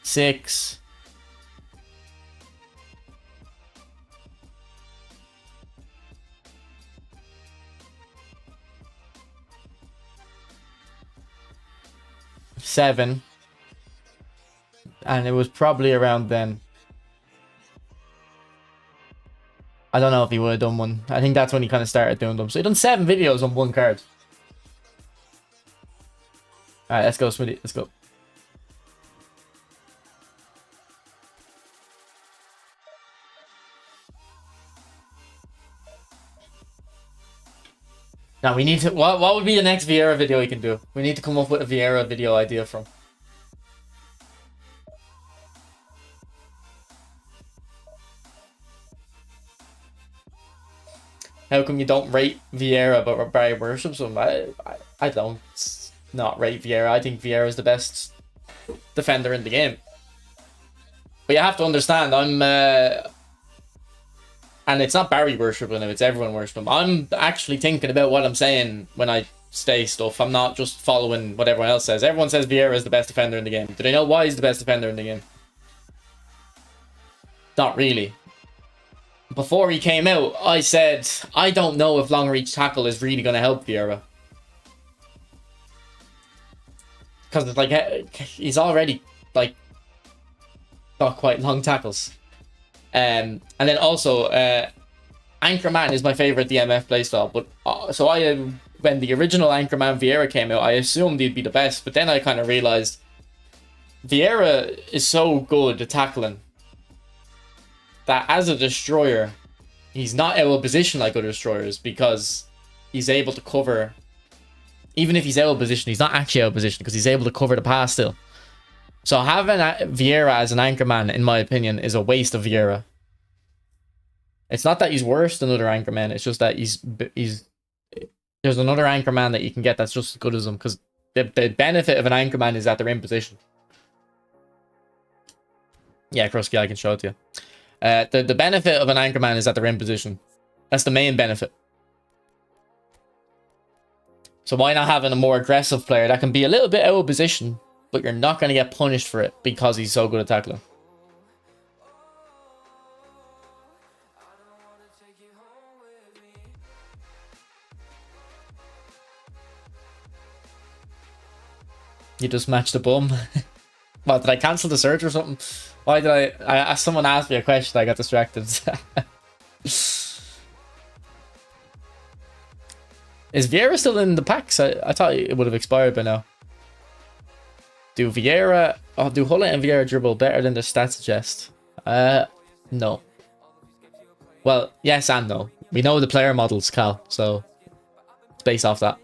6. 7. And it was probably around then. I don't know if he would have done one. I think that's when he kind of started doing them. So he done 7 videos on one card. Alright, let's go, Smitty. Let's go. Now we need to... What would be the next Vieira video we can do? We need to come up with a Vieira video idea from. How come you don't rate Vieira but Barry worships him? I don't not rate Vieira. I think Vieira is the best defender in the game. But you have to understand, I'm... and it's not Barry worshipping him, it's everyone worshipping him. I'm actually thinking about what I'm saying when I say stuff. I'm not just following what everyone else says. Everyone says Vieira is the best defender in the game. Do they know why he's the best defender in the game? Not really. Before he came out, I said, I don't know if long reach tackle is really going to help Vieira. Because it's like, he's already, like, got quite long tackles. And then also, Anchorman is my favorite DMF playstyle. But so when the original Anchorman Vieira came out, I assumed he'd be the best. But then I kind of realized Vieira is so good at tackling that as a destroyer, he's not out of position like other destroyers because he's able to cover. Even if he's out of position, he's not actually out of position because he's able to cover the pass still. So having Vieira as an Anchorman, in my opinion, is a waste of Vieira. It's not that he's worse than other Anchormen. It's just that there's another Anchorman that you can get that's just as good as him because the benefit of an Anchorman is that they're in position. Yeah, Krusky, I can show it to you. The benefit of an anchorman is that they're in position. That's the main benefit. So why not having a more aggressive player that can be a little bit out of position, but you're not going to get punished for it because he's so good at tackling. You just match the bum. What, did I cancel the search or something? Why did someone asked me a question, I got distracted. Is Vieira still in the packs? I thought it would have expired by now. Do Hull and Vieira dribble better than the stats suggest? No. Well, yes and no. We know the player models, Cal, so it's based off that.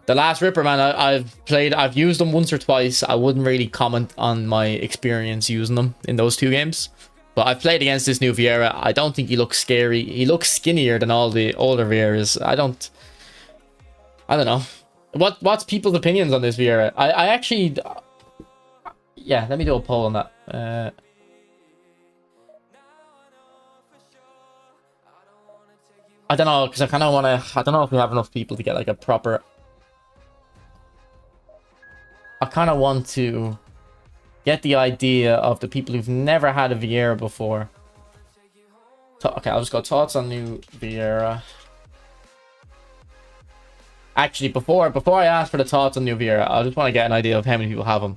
The last Ripper, man, I've used them once or twice. I wouldn't really comment on my experience using them in those 2 games. But I've played against this new Vieira. I don't think he looks scary. He looks skinnier than all the older Vieiras. I don't know. What's people's opinions on this Vieira? I actually... Yeah, let me do a poll on that. I don't know, because I kind of want to... I don't know if we have enough people to get like a proper... I kind of want to get the idea of the people who've never had a Vieira before. Okay, I'll just go thoughts on new Vieira. Actually, before I ask for the thoughts on new Vieira, I just want to get an idea of how many people have them.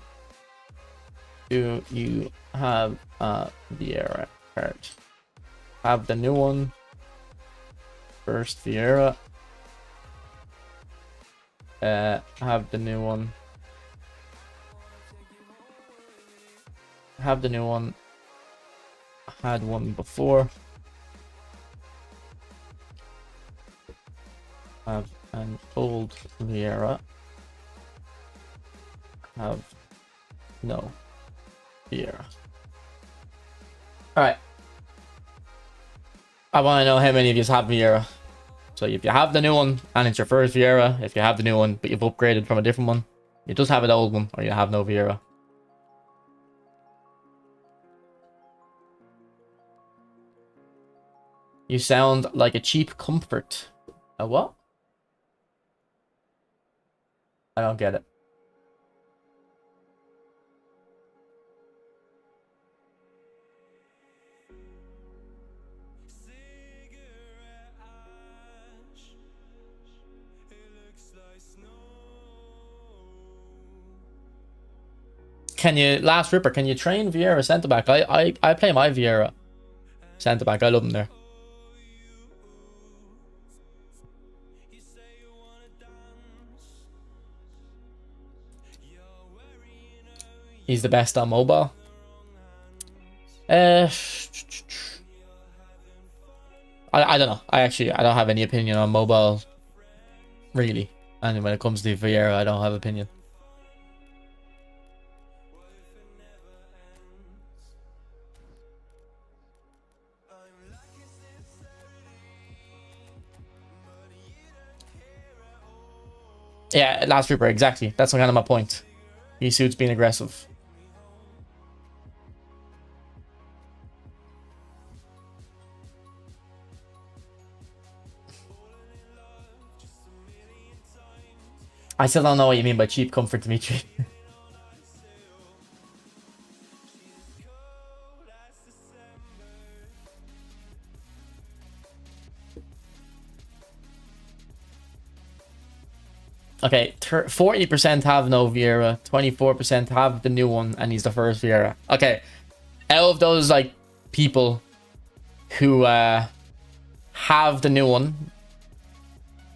Do you have a Vieira card? Have the new one. First Vieira. Have the new one. Have the new one. Had one before. Have an old Vieira. Have no Vieira. Alright. I want to know how many of you have Vieira. So if you have the new one and it's your first Vieira, if you have the new one but you've upgraded from a different one, you just have an old one or you have no Vieira. You sound like a cheap comfort. A what? I don't get it. Can you, last Ripper, can you train Vieira centre back? I play my Vieira centre back. I love him there. He's the best on mobile. I don't know. I don't have any opinion on mobile, really. And when it comes to Vieira, I don't have opinion. Yeah, last Reaper, exactly. That's kind of my point. He suits being aggressive. I still don't know what you mean by cheap comfort, Dimitri. Okay, 40% have no Vieira, 24% have the new one, and he's the first Vieira. Okay, out of those like people who have the new one,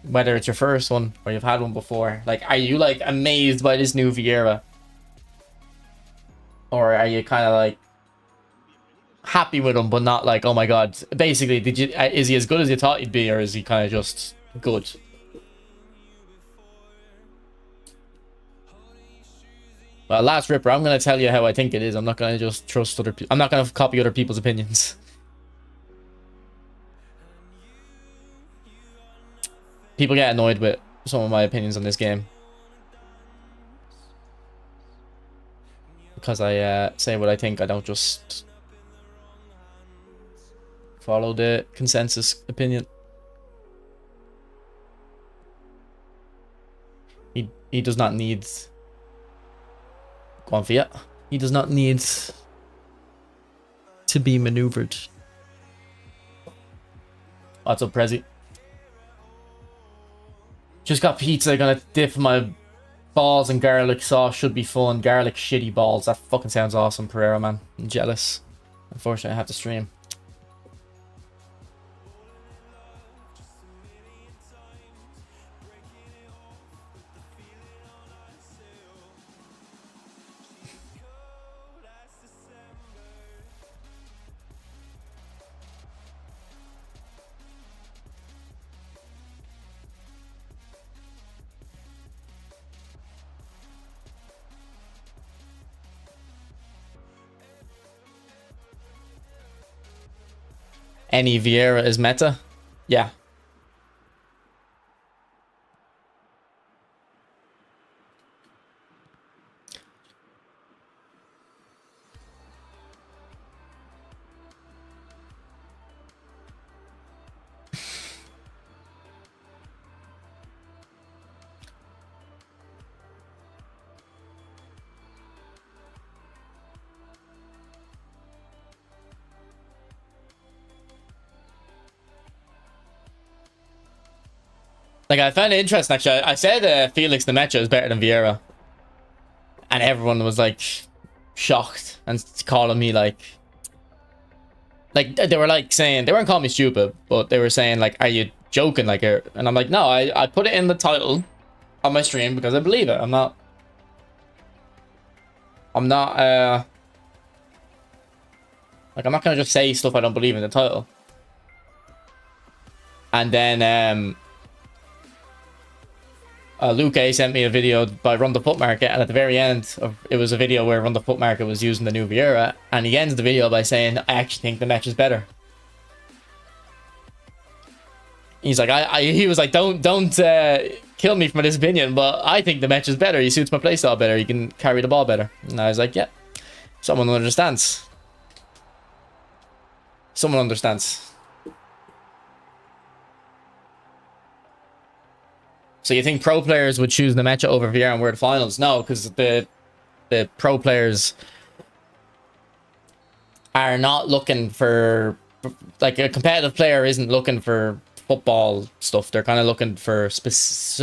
whether it's your first one or you've had one before, like, are you like amazed by this new Vieira, or are you kind of like happy with him but not like, oh my god? Basically, is he as good as you thought he'd be, or is he kind of just good? Well, last Ripper, I'm going to tell you how I think it is. I'm not going to just trust other people. I'm not going to copy other people's opinions. People get annoyed with some of my opinions on this game. because I say what I think. I don't just follow the consensus opinion. He does not need. Go on, Fiat. He does not need to be maneuvered. What's up, Prezi? Just got pizza. Gonna dip my balls in garlic sauce. Should be fun. Garlic shitty balls. That fucking sounds awesome, Pereira, man. I'm jealous. Unfortunately, I have to stream. Any Vieira is meta? Yeah. Like, I found it interesting, actually. I said Felix Nemecha is better than Vieira. And everyone was, like, shocked and calling me, like, they were, like, saying... They weren't calling me stupid, but they were saying, like, are you joking? Like, and I'm like, no, I put it in the title on my stream because I believe it. I'm not, like, I'm not going to just say stuff I don't believe in the title. And then, Luke A sent me a video by Run the Foot Market, and at the very end of it was a video where Run the Foot Market was using the new Vieira, and he ends the video by saying, I actually think the match is better. He's like, he was like, don't kill me for this opinion, but I think the match is better. He suits my playstyle better. He can carry the ball better. And I was like, yeah, someone understands. Someone understands. So you think pro players would choose the match over Vieira and World Finals? No, because the pro players are not looking for, like, a competitive player isn't looking for football stuff. They're kind of looking for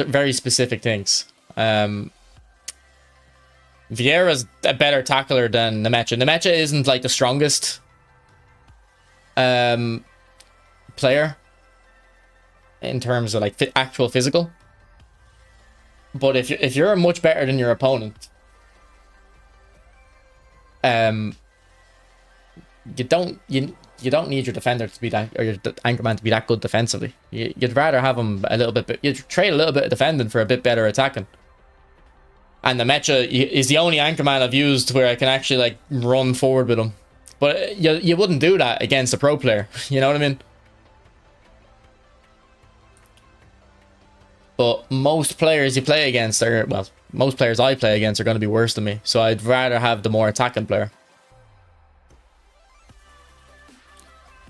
very specific things. Vieira's a better tackler than Nemecha. Nemecha isn't like the strongest player in terms of like actual physical. But if you're much better than your opponent, you don't need your defender to be that, or your anchorman to be that good defensively. You'd rather have him a little bit. You'd trade a little bit of defending for a bit better attacking. And the Nemecha is the only anchorman I've used where I can actually like run forward with him. But you wouldn't do that against a pro player. You know what I mean? But most players you play against are, well, most players I play against are going to be worse than me. So I'd rather have the more attacking player.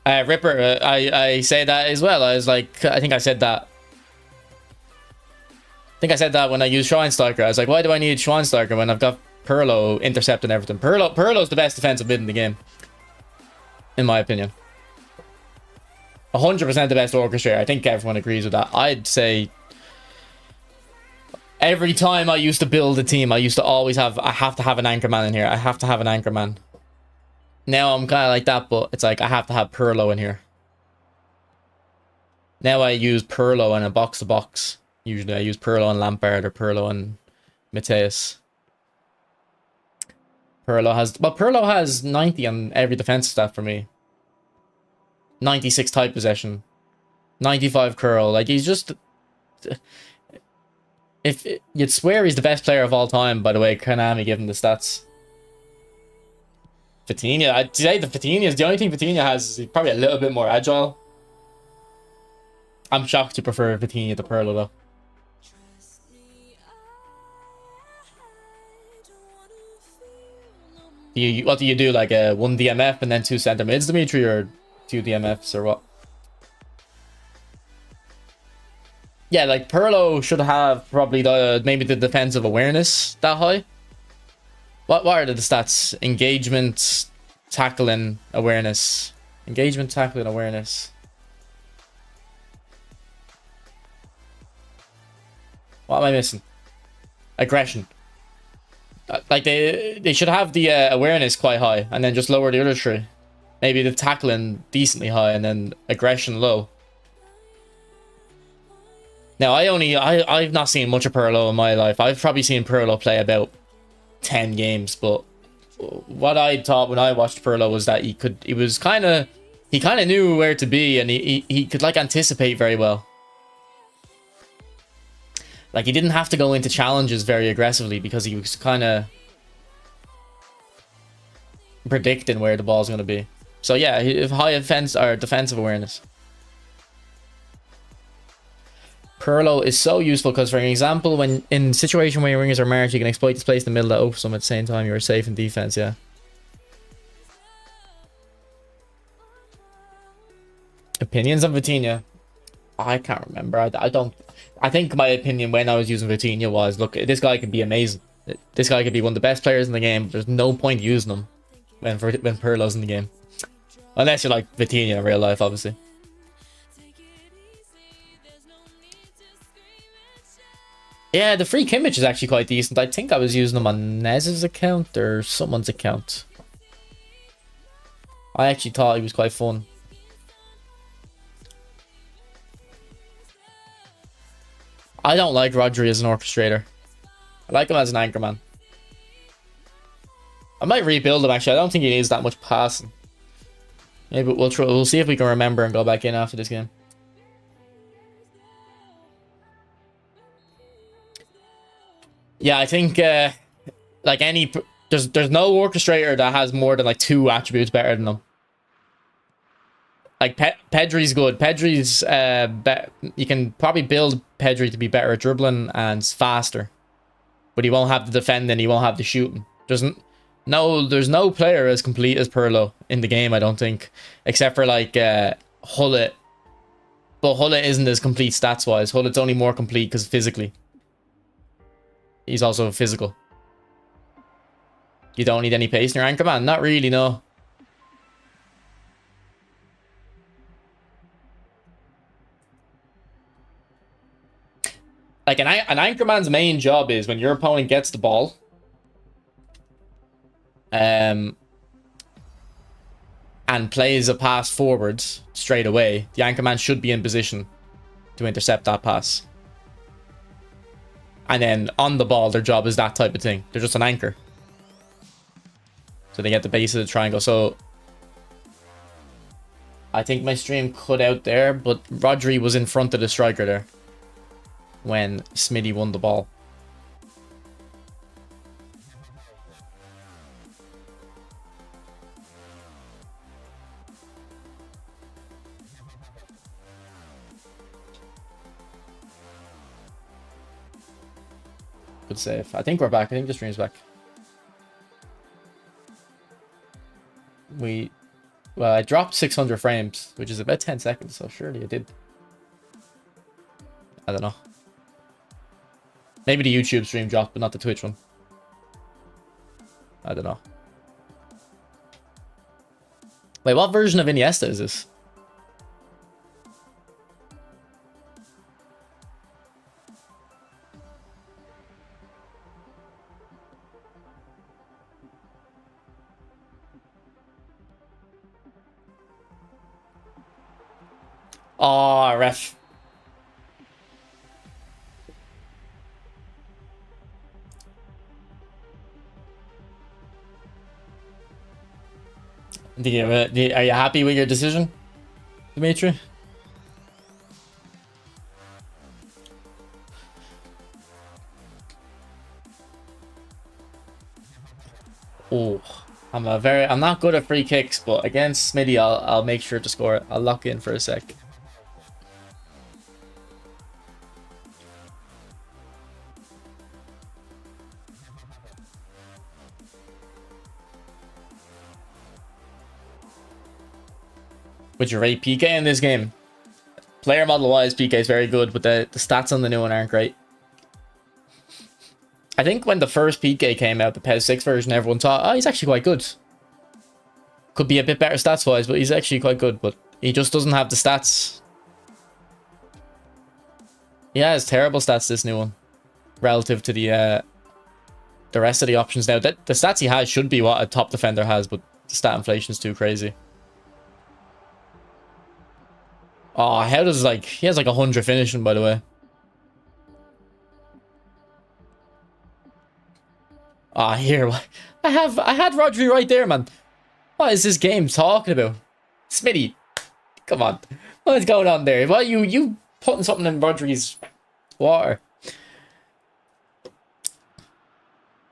Ripper, I say that as well. I was like, I think I said that. I think I said that when I used Schweinsteiger. I was like, why do I need Schweinsteiger when I've got Pirlo intercepting everything? Pirlo's the best defensive mid in the game, in my opinion. 100% the best orchestrator. I think everyone agrees with that. I'd say every time I used to build a team, I used to always have, I have to have an anchorman in here. I have to have an anchorman. Now I'm kind of like that, but it's like I have to have Pirlo in here. Now I use Pirlo in a box-to-box. Usually I use Pirlo and Lampard or Pirlo and Mateus. Pirlo has 90 on every defense stat for me. 96 tight possession. 95 curl. Like, he's just... If you'd swear he's the best player of all time, by the way, Konami gave him the stats. Vitinha, I'd say the Vitinha is the only thing Vitinha has is he's probably a little bit more agile. I'm shocked you prefer Vitinha to Pirlo though. What do you do? Like a 1 DMF and then 2 center mids, Dimitri, or 2 DMFs or what? Yeah, like Perlo should have probably maybe the defensive awareness that high. What are the stats? Engagement, tackling, awareness. Engagement, tackling, awareness. What am I missing? Aggression. Like they should have the awareness quite high and then just lower the other three. Maybe the tackling decently high and then aggression low. Now I've not seen much of Perlo in my life. I've probably seen Perlo play about 10 games, but what I thought when I watched Perlo was that he kind of knew where to be, and he could like anticipate very well. Like he didn't have to go into challenges very aggressively because he was kind of predicting where the ball's going to be. So yeah, high offense or defensive awareness. Perlo is so useful because, for example, when in situation where your wingers are marked, you can exploit this place in the middle that opens them at the same time you are safe in defense. Yeah. Opinions on Vitinha? I can't remember. I don't. I think my opinion when I was using Vitinha was, look, this guy could be amazing. This guy could be one of the best players in the game. But there's no point using him when Perlo's in the game, unless you're like Vitinha in real life, obviously. Yeah, the free Kimmich is actually quite decent. I think I was using them on Nez's account or someone's account. I actually thought he was quite fun. I don't like Rodri as an orchestrator. I like him as an anchorman. I might rebuild him actually. I don't think he needs that much passing. Maybe we'll see if we can remember and go back in after this game. Yeah, I think like there's no orchestrator that has more than like 2 attributes better than him. Like Pedri's good. Pedri's you can probably build Pedri to be better at dribbling and faster, but he won't have the defending. He won't have the shooting. There's no player as complete as Perlo in the game, I don't think, except for like Hullet. But Hullet isn't as complete stats wise. Hullet's only more complete because physically. He's also physical. You don't need any pace in your anchorman? Not really, no. Like an anchorman's main job is when your opponent gets the ball, and plays a pass forwards straight away, the anchorman should be in position to intercept that pass. And then on the ball, their job is that type of thing. They're just an anchor. So they get the base of the triangle. So I think my stream cut out there, but Rodri was in front of the striker there when Smitty won the ball. Good save. I think we're back. I think the stream's back. Well, I dropped 600 frames, which is about 10 seconds, so surely I did. I don't know. Maybe the YouTube stream dropped, but not the Twitch one. I don't know. Wait, what version of Iniesta is this? Oh, ref. Are you happy with your decision, Dimitri? Oh, I'm not good at free kicks, but against Smitty, I'll make sure to score it. I'll lock in for a sec. Would you rate PK in this game? Player model wise, PK is very good, but the stats on the new one aren't great. I think when the first PK came out, the PES 6 version, everyone thought, oh, he's actually quite good. Could be a bit better stats wise, but he's actually quite good. But he just doesn't have the stats. He has terrible stats, this new one, relative to the rest of the options now. The stats he has should be what a top defender has, but the stat inflation is too crazy. Oh, how does, like, he has like 100 finishing, by the way. Ah, here, I had Rodri right there, man. What is this game talking about? Smitty, come on. What is going on there? What, you putting something in Rodri's water?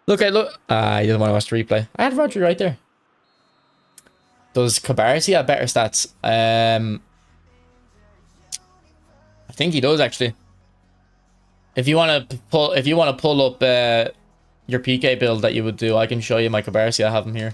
Look. I didn't want to watch the replay. I had Rodri right there. Does Cabarresi have better stats? I think he does, actually. If you want to pull up your PK build that you would do, I can show you my Cabarresi. I have him here.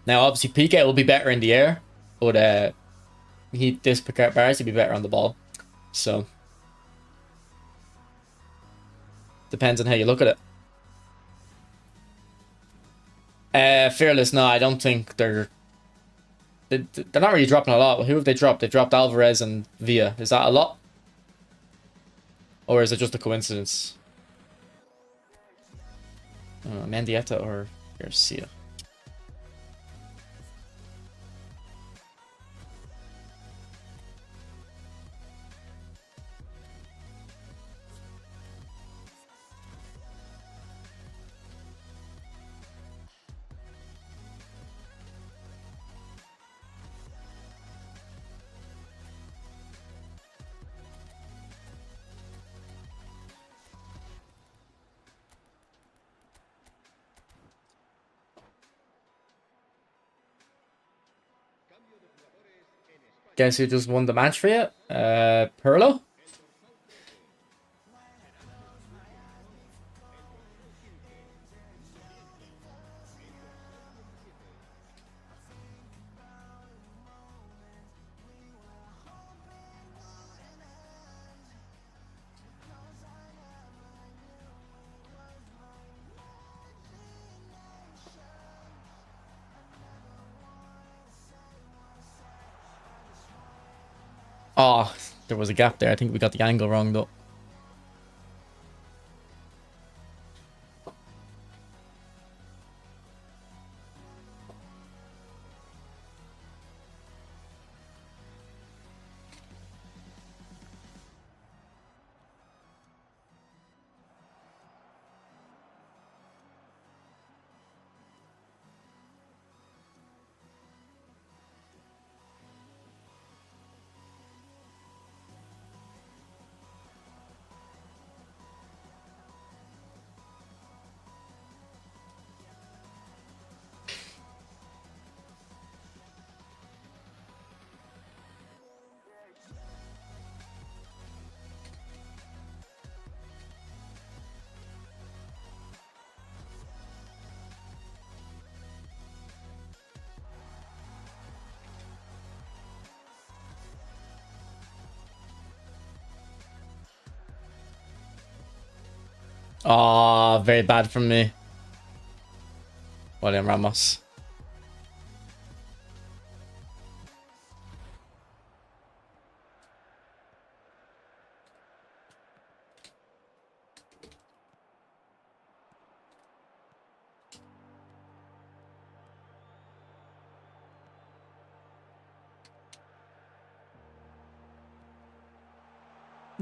Now, obviously, PK will be better in the air, but this Cabarresi will be better on the ball. So depends on how you look at it. Fearless, no, I don't think they're not really dropping a lot. Who have they dropped? They dropped Alvarez and Villa. Is that a lot? Or is it just a coincidence? Mendieta or Garcia? Guess who just won the match for you? Perlo? Oh, there was a gap there. I think we got the angle wrong, though. Oh, very bad from me. William Ramos.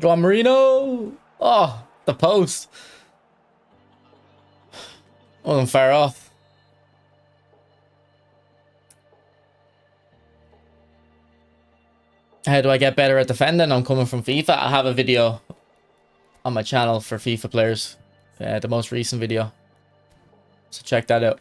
Go on, Marino. Oh, the post. Wasn't far off. How do I get better at defending? I'm coming from FIFA. I have a video on my channel for FIFA players. The most recent video. So check that out.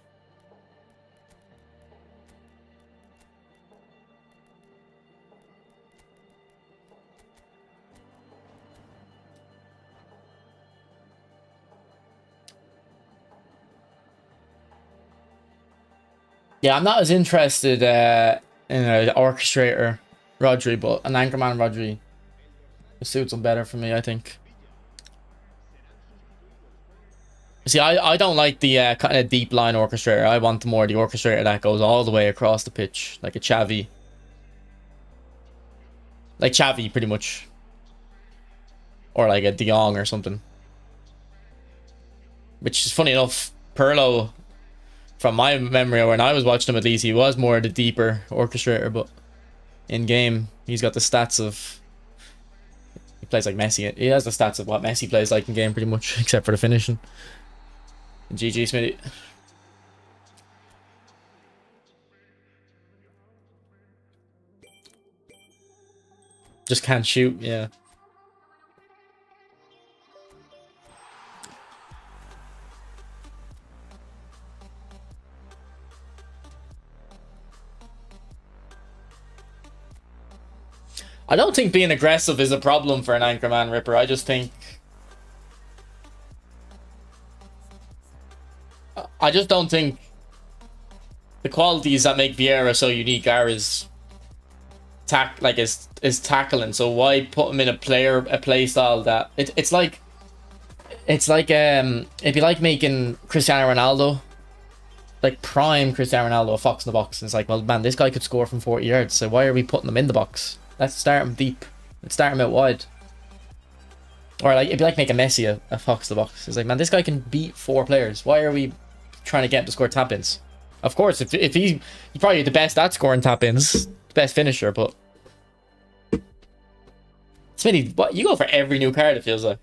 Yeah, I'm not as interested in an orchestrator Rodri, but an anchorman Rodri suits him better for me, I think. See, I don't like the kind of deep line orchestrator. I want more the orchestrator that goes all the way across the pitch, like a Xavi. Like Xavi, pretty much. Or like a De Jong or something. Which is funny enough, Pirlo, from my memory, when I was watching him at least, he was more the deeper orchestrator, but in game, he's got the stats of... He plays like Messi. He has the stats of what Messi plays like in game, pretty much, except for the finishing. GG, Smitty. Just can't shoot, yeah. I don't think being aggressive is a problem for an anchorman Ripper. I just think... I just don't think the qualities that make Vieira so unique are his is tackling. So why put him in a play style that it's like it'd be like making Cristiano Ronaldo, like prime Cristiano Ronaldo, a fox in the box. And it's like, well, man, this guy could score from 40 yards. So why are we putting him in the box? Let's start him deep. Let's start him out wide. Or like it'd be like making Messi a fox in the box. It's like, man, this guy can beat 4 players. Why are we trying to get him to score tap-ins? Of course, if he's probably the best at scoring tap-ins, the best finisher, but Smitty, what, you go for every new card, it feels like.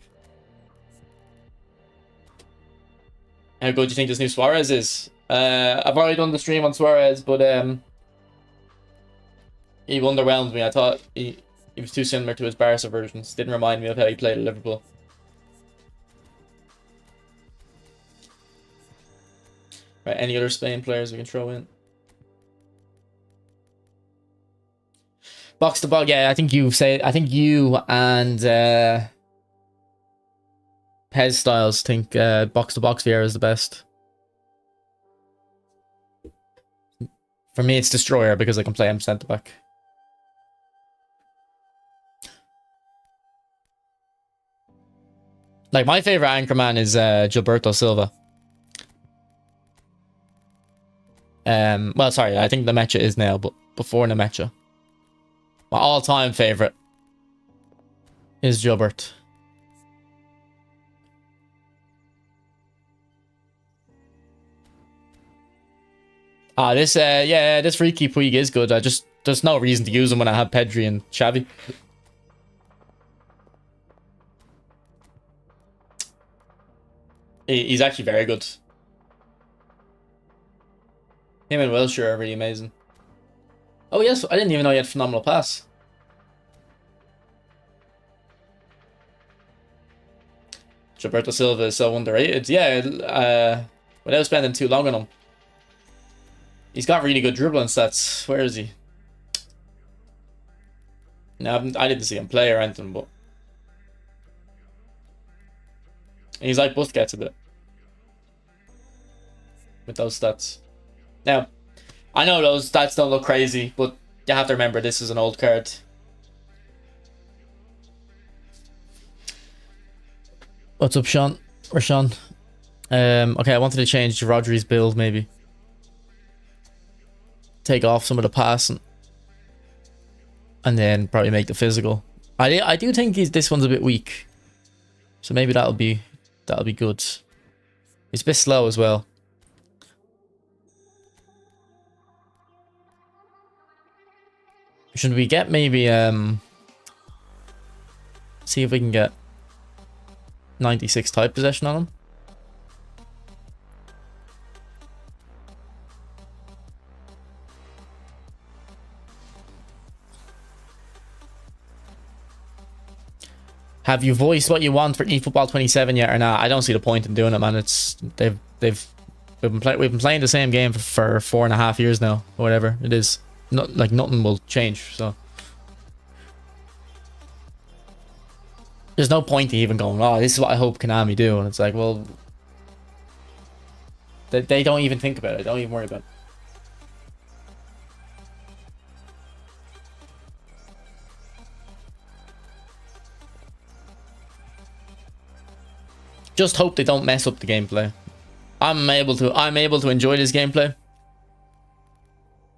How good do you think this new Suarez is? I've already done the stream on Suarez, but he underwhelmed me. I thought he was too similar to his Barca versions. Didn't remind me of how he played at Liverpool. Right, any other Spain players we can throw in? Box to box, yeah, I think you and Pez Styles think box to box Vieira is the best. For me, it's Destroyer because I can play him centre back. Like, my favorite anchorman is Gilberto Silva. Well, sorry, I think Nemecha is now, but before Nemecha. My all-time favorite is Gilbert. This Freaky Puig is good. There's no reason to use him when I have Pedri and Xavi. He's actually very good. Him and Wilshere are really amazing. Oh yes, I didn't even know he had phenomenal pass. Gilberto Silva is so underrated. Yeah, without spending too long on him. He's got really good dribbling stats. Where is he? No, I didn't see him play or anything, but he's like Busquets a bit with those stats. Now, I know those stats don't look crazy, but you have to remember this is an old card. What's up, Sean? Or Sean? Okay, I wanted to change Rodri's build, maybe. Take off some of the passing. And then probably make the physical. I do think this one's a bit weak. So maybe that'll be good. It's a bit slow as well. Should we get maybe see if we can get 96 type possession on him? Have you voiced what you want for eFootball 27 yet or not? I don't see the point in doing it, man. It's we've been playing the same game for 4.5 years now, or whatever it is. Not like nothing will change, so there's no point in even going, oh, this is what I hope Konami do, and it's like, well, they don't even think about it. Don't even worry about it. Just hope they don't mess up the gameplay. I'm able to enjoy this gameplay.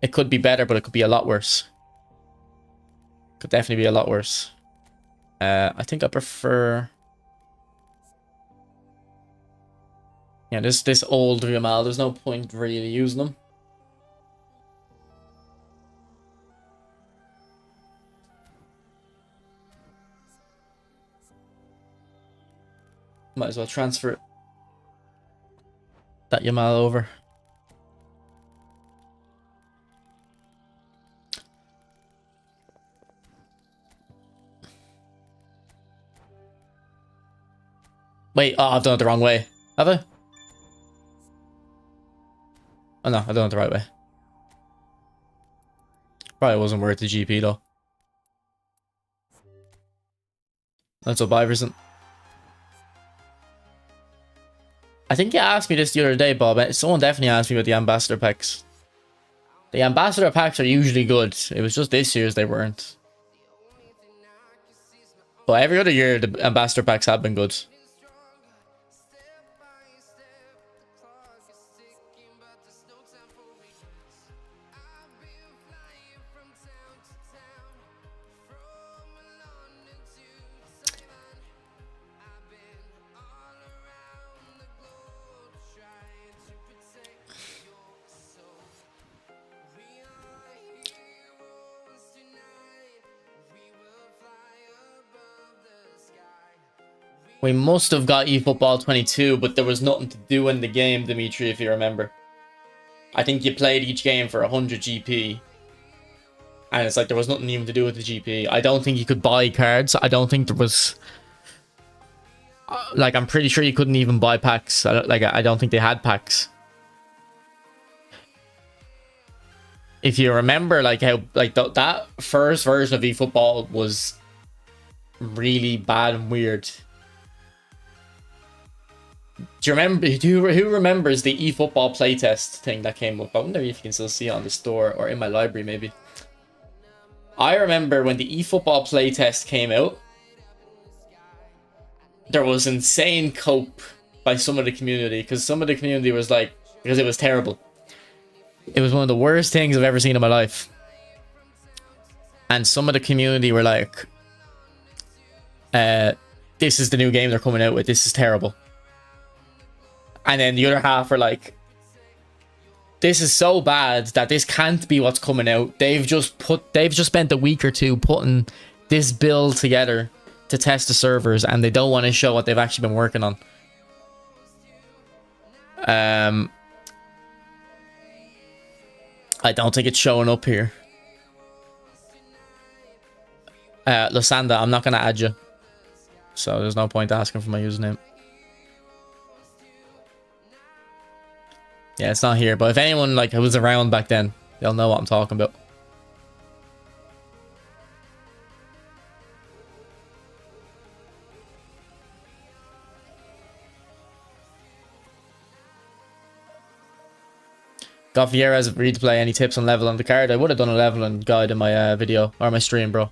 It could be better, but it could be a lot worse. Could definitely be a lot worse. I think I prefer... Yeah, this old Yamal, there's no point really using them. Might as well transfer that Yamal over. Wait, oh, I've done it the wrong way. Have I? Oh no, I've done it the right way. Probably wasn't worth the GP though. That's what Biverson. I think you asked me this the other day, Bob. Someone definitely asked me about the ambassador packs. The ambassador packs are usually good. It was just this year's they weren't. But every other year the ambassador packs have been good. We must have got eFootball 22, but there was nothing to do in the game, Dimitri, if you remember. I think you played each game for 100 GP. And it's like there was nothing even to do with the GP. I don't think you could buy cards. I don't think there was... Like, I'm pretty sure you couldn't even buy packs. I don't think they had packs. If you remember, like, how... Like, that first version of eFootball was really bad and weird. Do you remember, who remembers the eFootball playtest thing that came up? I wonder if you can still see it on the store or in my library maybe. I remember when the eFootball playtest came out, there was insane cope by some of the community, because some of the community was like, because it was terrible. It was one of the worst things I've ever seen in my life. And some of the community were like, this is the new game they're coming out with, this is terrible. And then the other half are like, this is so bad that this can't be what's coming out. They've just spent a week or two putting this build together to test the servers, and they don't want to show what they've actually been working on. I don't think it's showing up here. Lysanda, I'm not going to add you. So there's no point asking for my username. Yeah, it's not here, but if anyone like who was around back then, they'll know what I'm talking about. Got Vieira's ready to play. Any tips on level on the card? I would have done a leveling guide in my video or my stream, bro.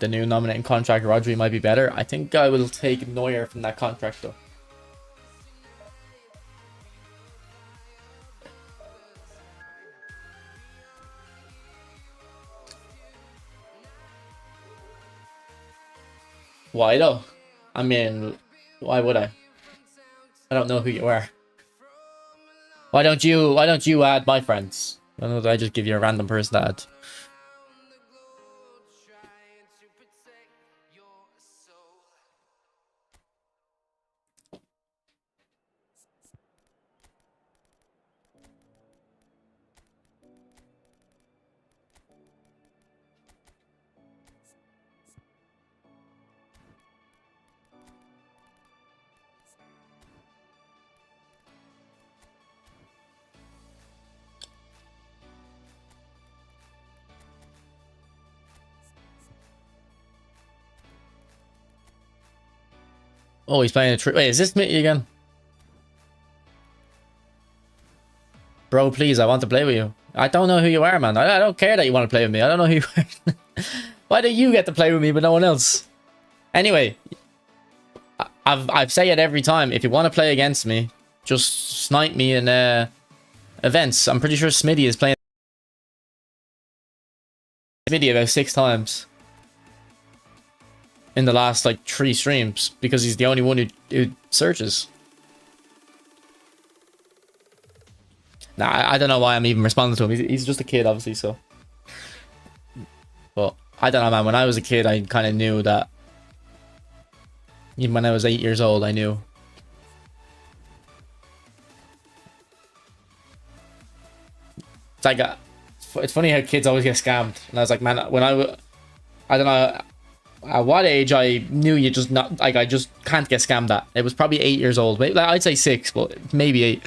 The new nominating contract, Rodri might be better. I think I will take Neuer from that contract though. Why though? I mean, why would I? I don't know who you are. Why don't you add my friends? I don't know that I just give you a random person to add. Oh, he's playing a trick. Wait, is this me again? Bro, please, I want to play with you. I don't know who you are, man. I don't care that you want to play with me. I don't know who you are. Why do you get to play with me but no one else? Anyway, I've said it every time. If you want to play against me, just snipe me in events. I'm pretty sure Smitty is playing Smitty about 6 times in the last like 3 streams because he's the only one who searches. Nah, I don't know why I'm even responding to him. He's just a kid, obviously, so. But I don't know, man. When I was a kid, I kind of knew that. Even when I was 8 years old, I knew. It's like it's funny how kids always get scammed. And I was like, man, I don't know at what age I knew you just not like I just can't get scammed at. It was probably 8 years old. Maybe, like, I'd say 6, but maybe 8.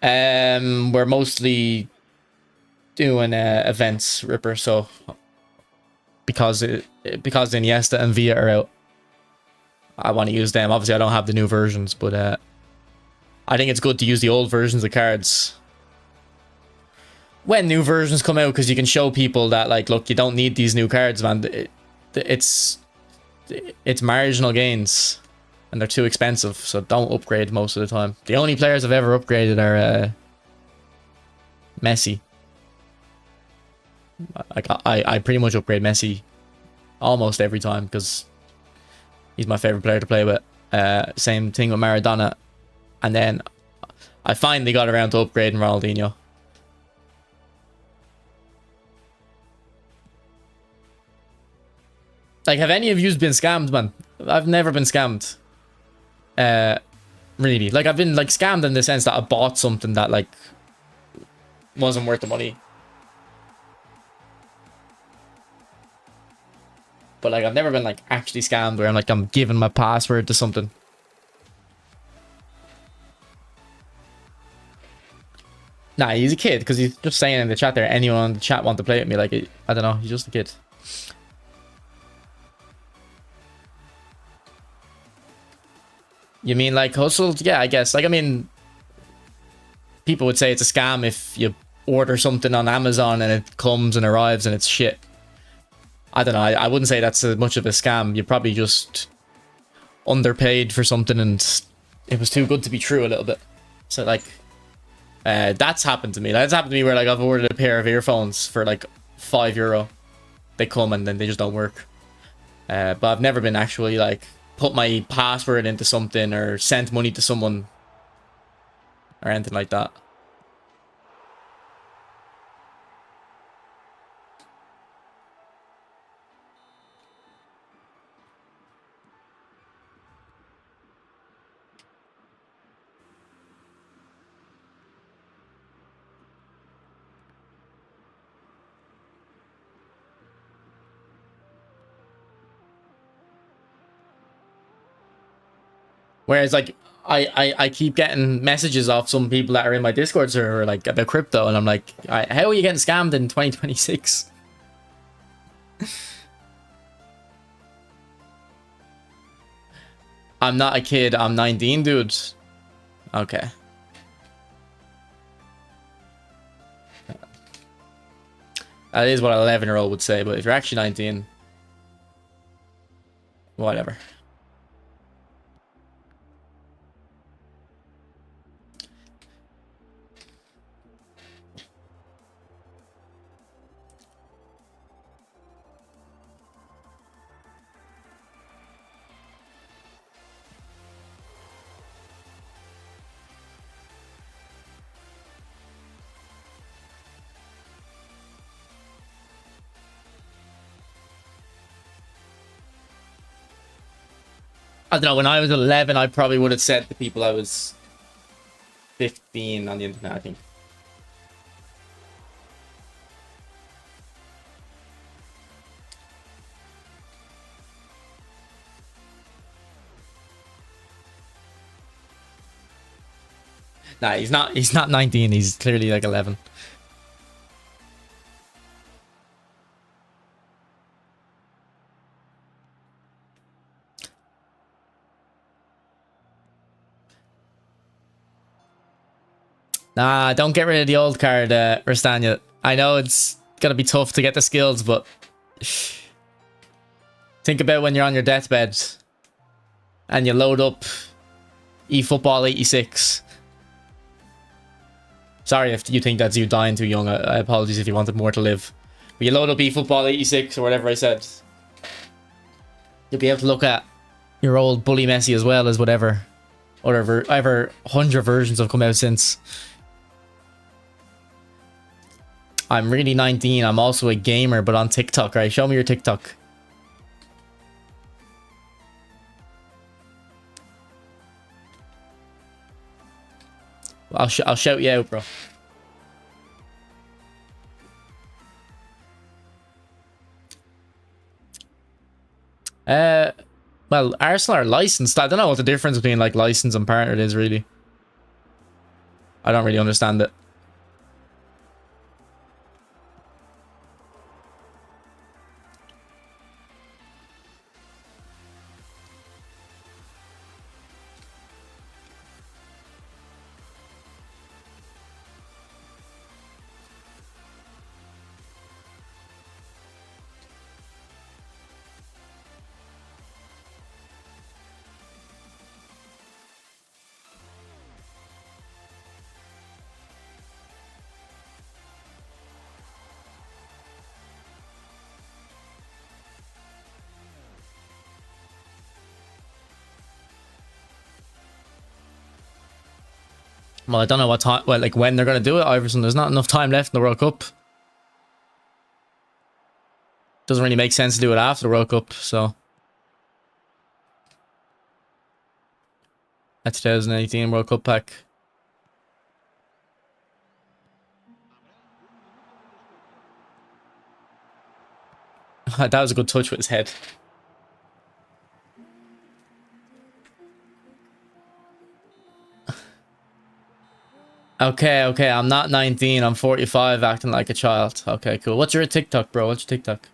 We're mostly doing events, Ripper. So because Iniesta and Villa are out, I want to use them. Obviously, I don't have the new versions, but I think it's good to use the old versions of cards when new versions come out, because you can show people that, like, look, you don't need these new cards, man. It's marginal gains, and they're too expensive, so don't upgrade most of the time. The only players I've ever upgraded are Messi. Like, I pretty much upgrade Messi almost every time because he's my favorite player to play with. Same thing with Maradona, and then I finally got around to upgrading Ronaldinho. Like, have any of you been scammed, man? I've never been scammed. Really. Like, I've been, like, scammed in the sense that I bought something that, like, wasn't worth the money. But, like, I've never been, like, actually scammed where I'm giving my password to something. Nah, he's a kid, because he's just saying in the chat there, anyone in the chat want to play with me. Like, I don't know, he's just a kid. You mean, like, hustled? Yeah, I guess. Like, I mean, people would say it's a scam if you order something on Amazon and it comes and arrives and it's shit. I don't know. I wouldn't say that's as much of a scam. You probably just underpaid for something and it was too good to be true a little bit. So, like, that's happened to me. That's happened to me where, like, I've ordered a pair of earphones for, like, €5. They come and then they just don't work. But I've never been actually, like, put my password into something or sent money to someone or anything like that. Whereas, like, I keep getting messages off some people that are in my Discord server, like, about crypto, and I'm like, how are you getting scammed in 2026? I'm not a kid, I'm 19, dude. Okay. That is what an 11-year-old would say, but if you're actually 19, whatever. I don't know, when I was 11, I probably would have said to people I was 15 on the internet, I think. Nah, he's not 19, he's clearly like 11. Nah, don't get rid of the old card, Rastanya. I know it's gonna be tough to get the skills, but think about when you're on your deathbed and you load up eFootball 86. Sorry if you think that's you dying too young. I apologize if you wanted more to live. But you load up eFootball 86 or whatever I said. You'll be able to look at your old Bully Messi as well as whatever 100 versions have come out since. I'm really 19. I'm also a gamer, but on TikTok. Right, show me your TikTok. I'll shout you out, bro. Well, Arsenal are licensed. I don't know what the difference between like licensed and partnered is really. I don't really understand it. Well, I don't know what time, well, like when they're going to do it, Iverson. There's not enough time left in the World Cup. Doesn't really make sense to do it after the World Cup, so. That 2018 World Cup pack. That was a good touch with his head. Okay, I'm not 19. I'm 45, acting like a child. Okay, cool. What's your TikTok, bro? What's your TikTok?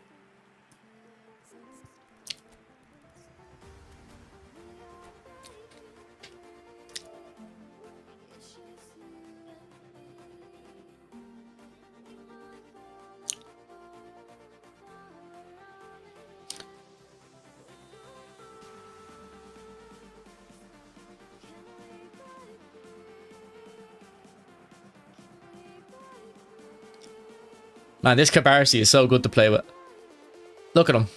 Man, this Cabarsi is so good to play with. Look at him.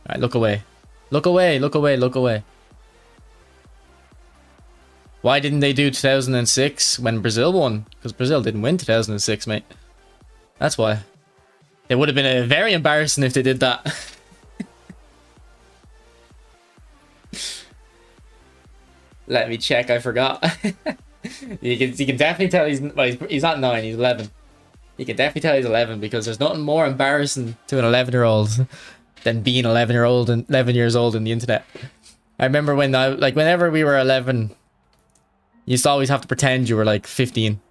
Alright, look away. Look away, look away, look away. Why didn't they do 2006 when Brazil won? Because Brazil didn't win 2006, mate. That's why. It would have been very embarrassing if they did that. Let me check, I forgot. You can definitely tell he's not 9, he's 11. You can definitely tell he's 11 because there's nothing more embarrassing to an 11-year-old than being 11 years old in the internet. I remember when whenever we were 11, you used to always have to pretend you were like 15.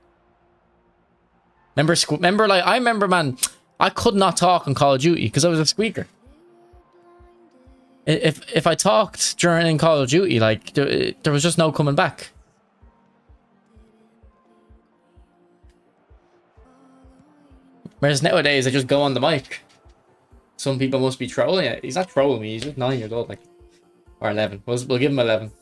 Remember like I remember, man, I could not talk on Call of Duty because I was a squeaker. If I talked during Call of Duty, like there was just no coming back. Whereas nowadays, I just go on the mic. Some people must be trolling it. He's not trolling me. He's just 9 years old, like, or 11. We'll give him 11.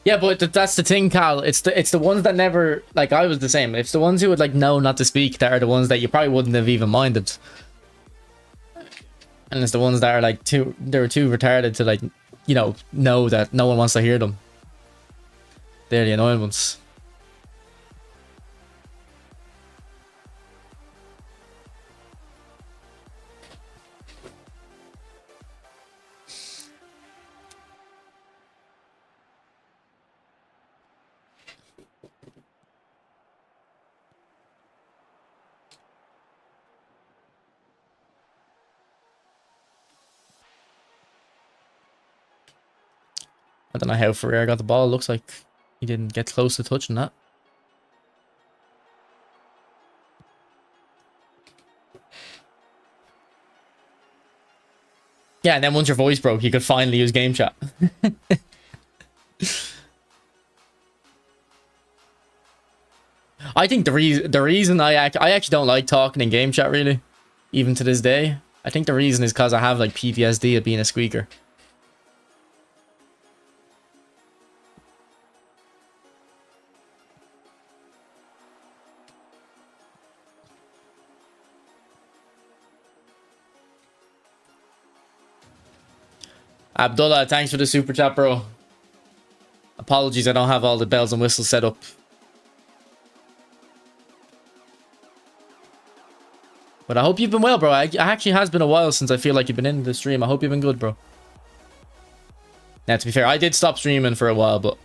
Yeah, but that's the thing, Cal. It's the ones that never, like, I was the same. It's the ones who would like know not to speak that are the ones that you probably wouldn't have even minded. And it's the ones that are like they were too retarded to like, know that no one wants to hear them. They're the annoying ones. I don't know how Ferrer got the ball. Looks like he didn't get close to touching that. Yeah, and then once your voice broke, you could finally use game chat. I think the reason I actually don't like talking in game chat really, even to this day. I think the reason is because I have like PTSD of being a squeaker. Abdullah, thanks for the super chat, bro. Apologies, I don't have all the bells and whistles set up. But I hope you've been well, bro. It actually has been a while since I feel like you've been in the stream. I hope you've been good, bro. Now, to be fair, I did stop streaming for a while, but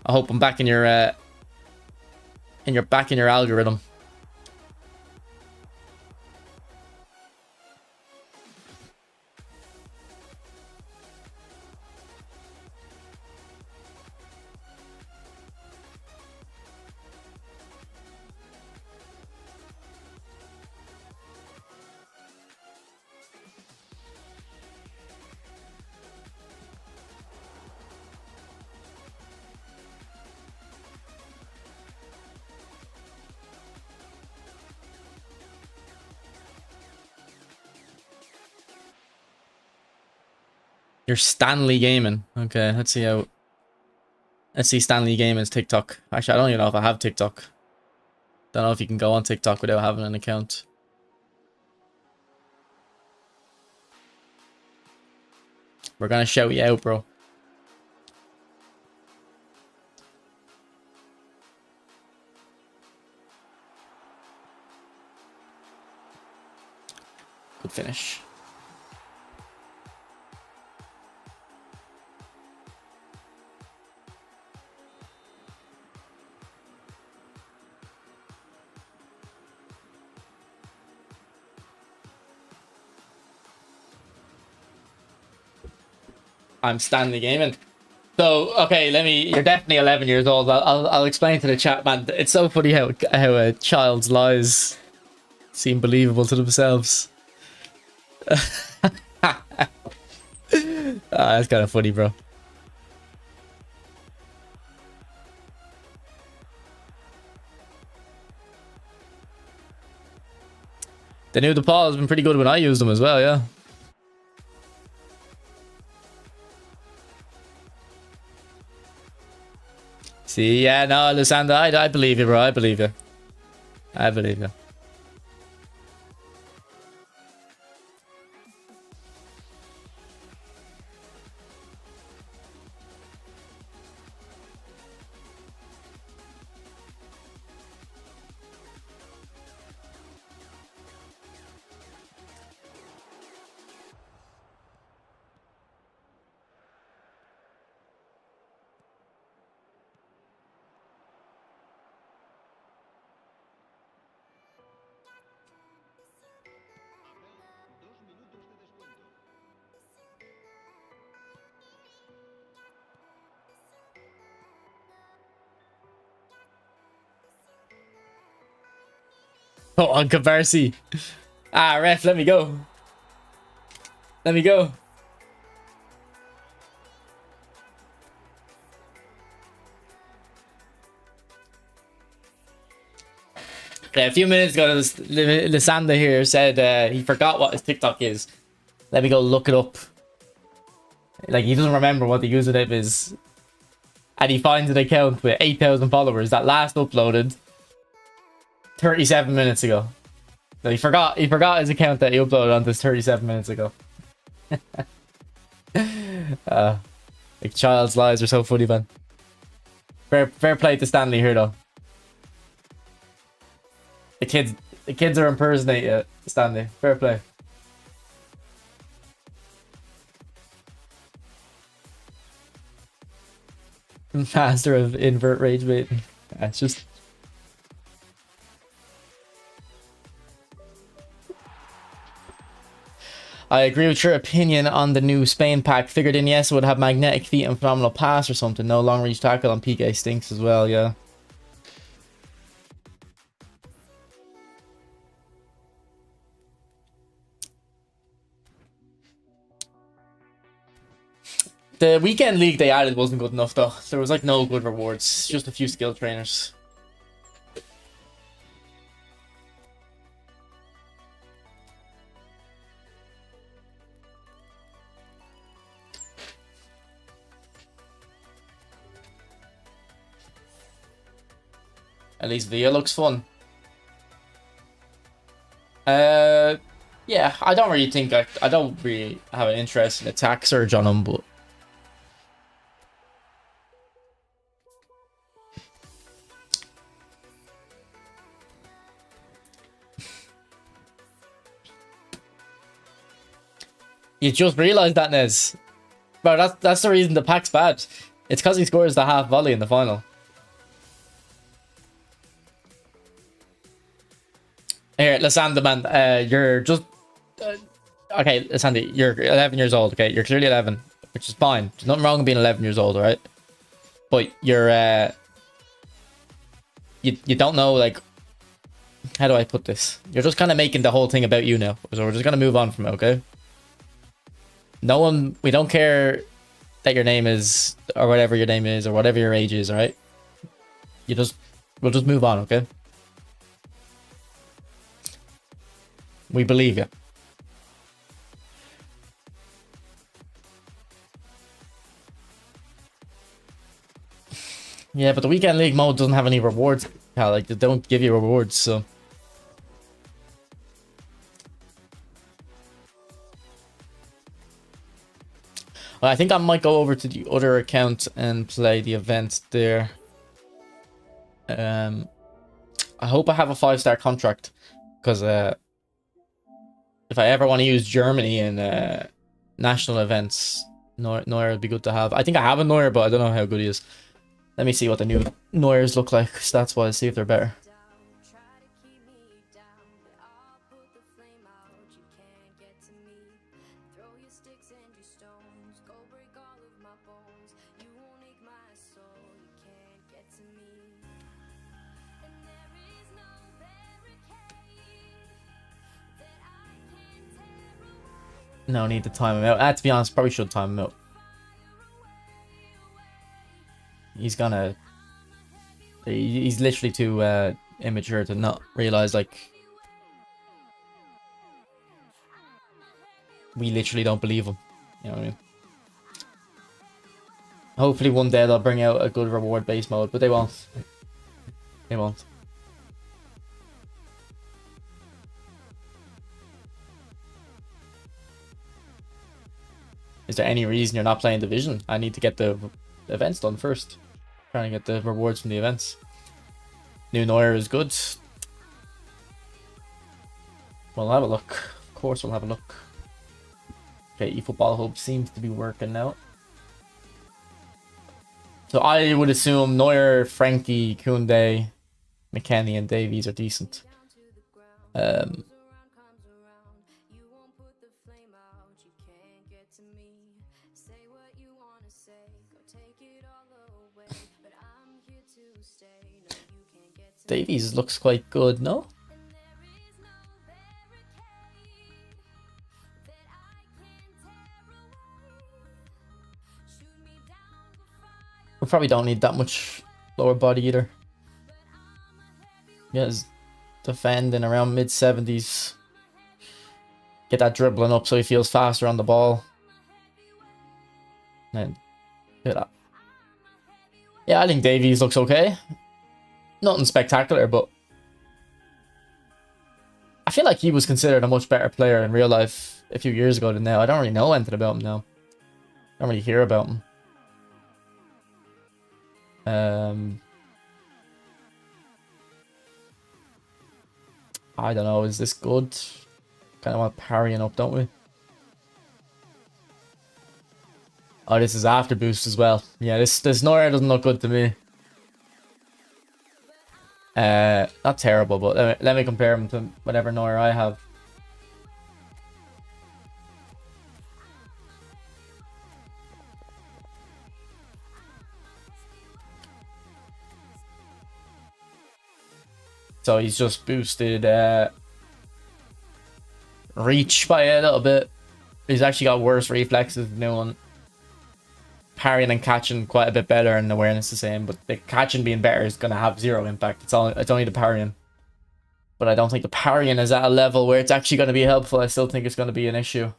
I hope I'm back in your algorithm. You're Stanley Gaming. Okay, let's see how. Let's see Stanley Gaming's TikTok. Actually, I don't even know if I have TikTok. Don't know if you can go on TikTok without having an account. We're gonna shout you out, bro. Good finish. I'm Stanley Gaming. So, okay, you're definitely 11 years old. I'll explain to the chat, man. It's so funny how a child's lies seem believable to themselves. That's kind of funny, bro. The new DePaul has been pretty good when I used them as well, yeah. See, yeah, no, Lysander, I believe you, bro. I believe you. I believe you. Oh, on Cavarsi. Ah, ref, let me go. Let me go. Yeah, a few minutes ago, Lysander here said he forgot what his TikTok is. Let me go look it up. Like, he doesn't remember what the username is. And he finds an account with 8,000 followers that last uploaded 37 minutes ago. So he forgot his account that he uploaded on this 37 minutes ago. Like, child's lies are so funny, man. Fair play to Stanley here, though. The kids are impersonating Stanley. Fair play. Master of invert rage baiting. It's just. I agree with your opinion on the new Spain pack. Figured Iniesta would have magnetic feet and phenomenal pass or something. No long reach tackle on PK stinks as well, yeah. The weekend league they added wasn't good enough though. There was like no good rewards, just a few skill trainers. At least Villa looks fun. Yeah, I don't really think I don't really have an interest in attack surge on him, but you just realised that, Nez. Bro, that's the reason the pack's bad. It's because he scores the half volley in the final. Here, Lysander, man, you're just... okay, Lysander, you're 11 years old, okay? You're clearly 11, which is fine. There's nothing wrong with being 11 years old, alright? But you're, you don't know, like... How do I put this? You're just kind of making the whole thing about you now. So we're just going to move on from it, okay? No one... We don't care that your name is... Or whatever your name is, or whatever your age is, alright? We'll just move on, okay? We believe you. Yeah, but the weekend league mode doesn't have any rewards. Like, they don't give you rewards, so... Well, I think I might go over to the other account and play the event there. I hope I have a 5-star contract, because if I ever want to use Germany in national events, Neuer would be good to have. I think I have a Neuer, but I don't know how good he is. Let me see what the new Neuers look like, stats-wise, see if they're better. No need to time him out. To be honest, probably should time him out. He's gonna... He's literally too immature to not realize, like... We literally don't believe him. You know what I mean? Hopefully one day they'll bring out a good reward-based mode, but they won't. They won't. Is there any reason you're not playing Division? I need to get the events done first. Trying to get the rewards from the events. New Neuer is good. We'll have a look. Of course we'll have a look. Okay, eFootball Hub seems to be working now. So I would assume Neuer, Frankie, Koundé, McKennie and Davies are decent. Davies looks quite good, no? We probably don't need that much lower body either. Yeah, he's defending around mid-70s. Get that dribbling up so he feels faster on the ball. And look at that. Yeah, I think Davies looks okay. Nothing spectacular, but I feel like he was considered a much better player in real life a few years ago than now. I don't really know anything about him now. I don't really hear about him. I don't know, is this good? Kind of want parrying up, don't we? Oh, this is after boost as well. Yeah, this Neuer doesn't look good to me. Not terrible, but let me compare him to whatever Neuer I have. So he's just boosted reach by a little bit. He's actually got worse reflexes than the new one. Parrying and catching quite a bit better, and awareness the same, but the catching being better is going to have zero impact. It's only the parrying. But I don't think the parrying is at a level where it's actually going to be helpful. I still think it's going to be an issue.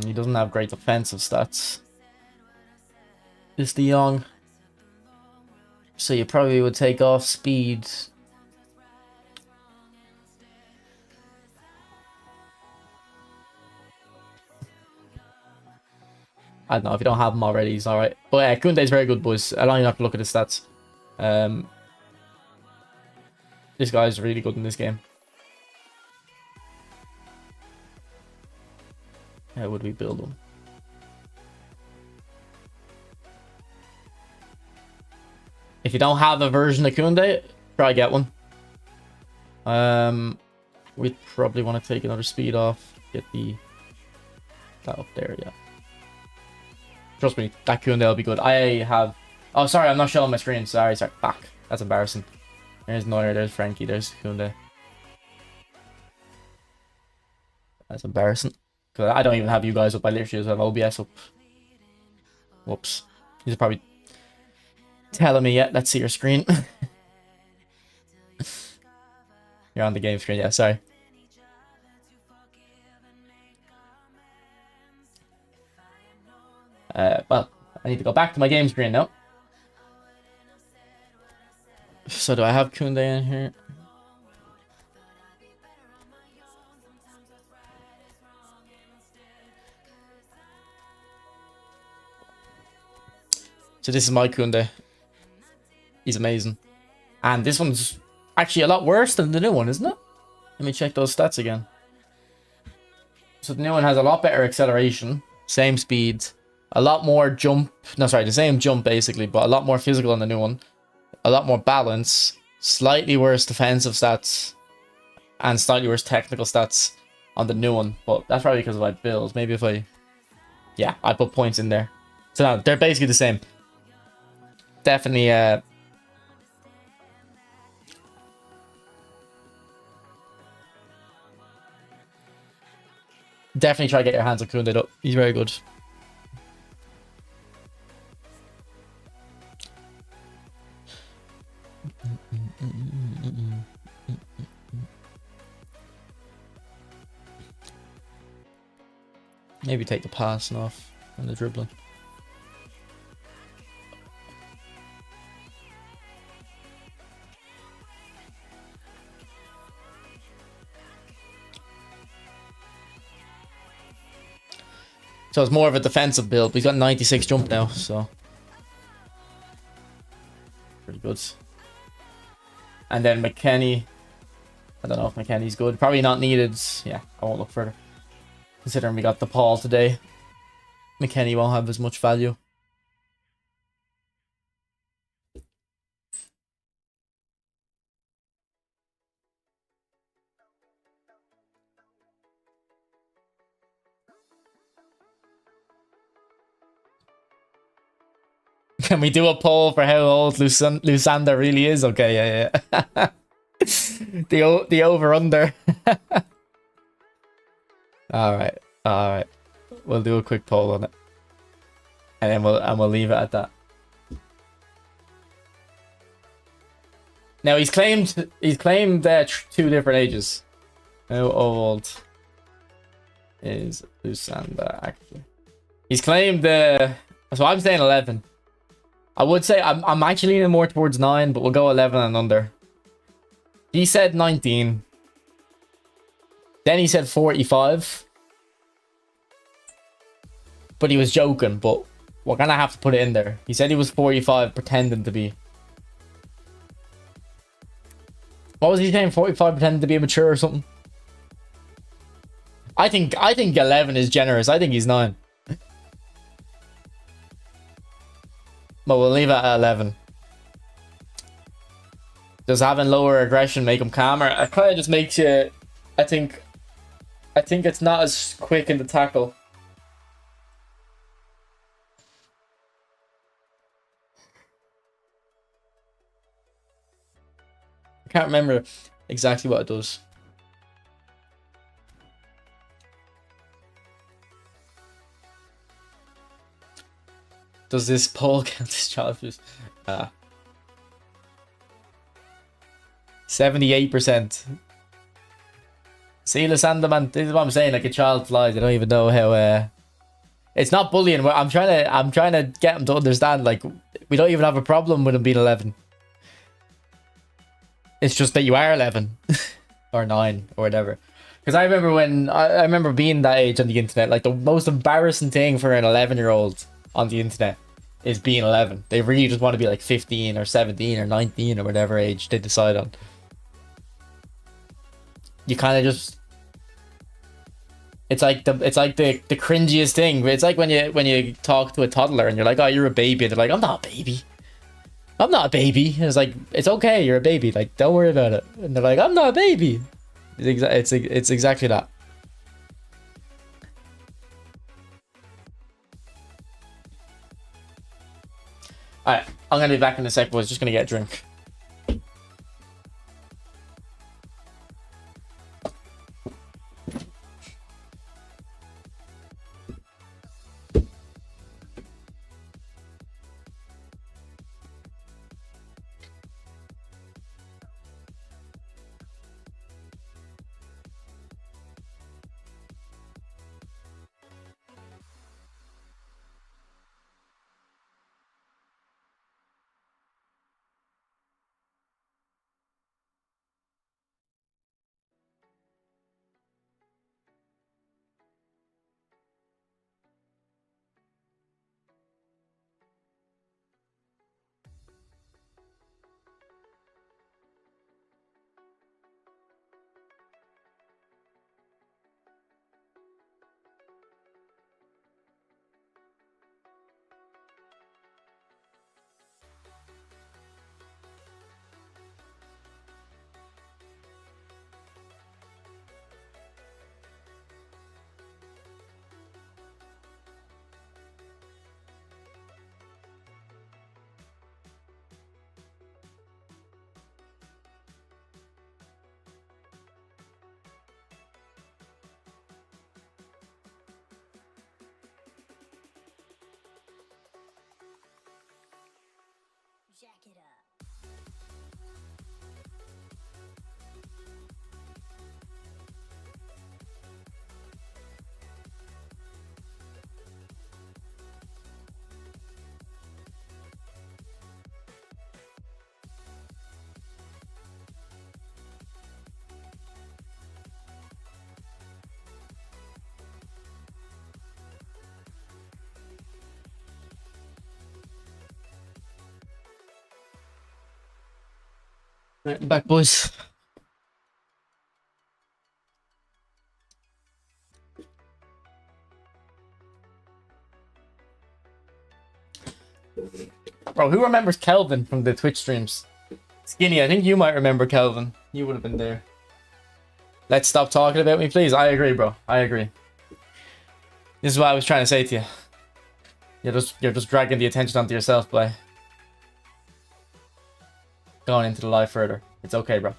He doesn't have great defensive stats. Is De Jong. So you probably would take off speed. I don't know, if you don't have him already, he's alright. But yeah, Koundé's very good, boys. I don't even have to look at his stats. This guy's really good in this game. How would we build him? If you don't have a version of Koundé, try get one. We'd probably want to take another speed off. Get that up there, yeah. Trust me, that Koundé will be good. I have... Oh, sorry, I'm not showing my screen. Sorry. Fuck. That's embarrassing. There's Neuer, there's Frankie, there's Koundé. That's embarrassing. Because I don't even have you guys up. I literally just have OBS up. Whoops. He's probably telling me, yeah, let's see your screen. You're on the game screen, yeah, sorry. Well, I need to go back to my game screen now. So do I have Koundé in here? So this is my Koundé. He's amazing. And this one's actually a lot worse than the new one, isn't it? Let me check those stats again. So the new one has a lot better acceleration, same speed, a lot more jump. No, sorry, the same jump basically, but a lot more physical on the new one. A lot more balance, slightly worse defensive stats, and slightly worse technical stats on the new one. But that's probably because of my build. Maybe if I... Yeah, I put points in there. So now, they're basically the same. Definitely, definitely try to get your hands on Koundé up. He's very good. Maybe take the passing off and the dribbling. So it's more of a defensive build. He's got 96 jump now, so pretty good. And then McKennie. I don't know if McKennie's good. Probably not needed. Yeah, I won't look further. Considering we got the Paul today, McKennie won't have as much value. Can we do a poll for how old Lusanda really is? Okay, yeah. the over-under. Alright. We'll do a quick poll on it. And then we'll leave it at that. Now he's claimed 2 different ages. How old is Lusanda actually? He's claimed so I'm saying 11. I would say I'm actually leaning more towards 9, but we'll go 11 and under. He said 19. Then he said 45. But he was joking, but we're gonna have to put it in there. He said he was 45 pretending to be. What was he saying? 45 pretending to be mature or something? I think 11 is generous. I think he's 9. But we'll leave it at 11. Does having lower aggression make him calmer? It kind of just makes you... I think it's not as quick in the tackle. I can't remember exactly what it does. Does this poll count as child abuse? 78%. See, Lysander, man, this is what I'm saying. Like, a child flies. I don't even know how. It's not bullying. I'm trying to get him to understand. Like, we don't even have a problem with him being 11. It's just that you are 11 or 9 or whatever. Because I remember when I remember being that age on the internet. Like, the most embarrassing thing for an 11-year-old on the internet is being 11. They really just want to be like 15 or 17 or 19 or whatever age they decide on. You kind of just... It's like the cringiest thing. It's like when you talk to a toddler and you're like, "Oh, you're a baby." And they're like, "I'm not a baby. I'm not a baby." And it's like, it's okay, you're a baby. Like, don't worry about it. And they're like, "I'm not a baby." It's exactly that. Alright, I'm gonna be back in a sec, boys. Just gonna get a drink. Jack it up. Right, back, boys. Bro, who remembers Kelvin from the Twitch streams? Skinny, I think you might remember Kelvin. You would have been there. Let's stop talking about me, please. I agree, bro. I agree. This is what I was trying to say to you. You're just dragging the attention onto yourself by going into the live further. It's okay, bro.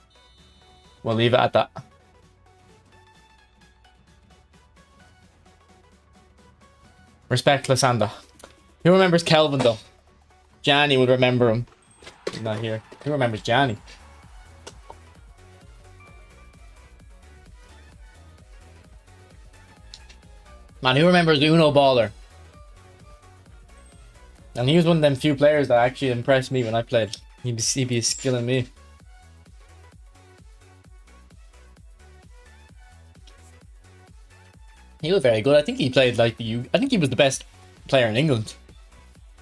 We'll leave it at that. Respect Lysander. Who remembers Kelvin, though? Johnny would remember him. He's not here. Who remembers Johnny? Man, who remembers Uno Baller? And he was one of them few players that actually impressed me when I played. He'd be skilling me. He was very good. I think he played like I think he was the best player in England.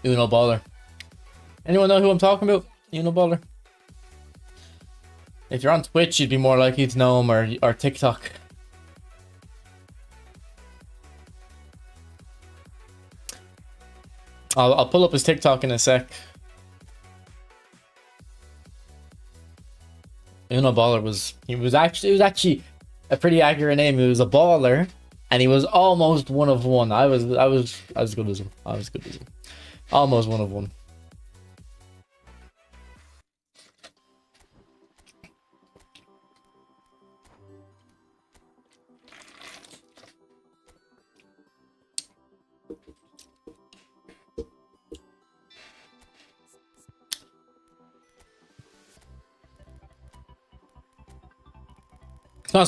Uno Baller. Anyone know who I'm talking about? Uno Baller? If you're on Twitch, you'd be more likely to know him, or TikTok. I'll pull up his TikTok in a sec. Uno Baller was actually a pretty accurate name. He was a baller, and he was almost one of one. I was good as him. I was good as him. Almost one of one.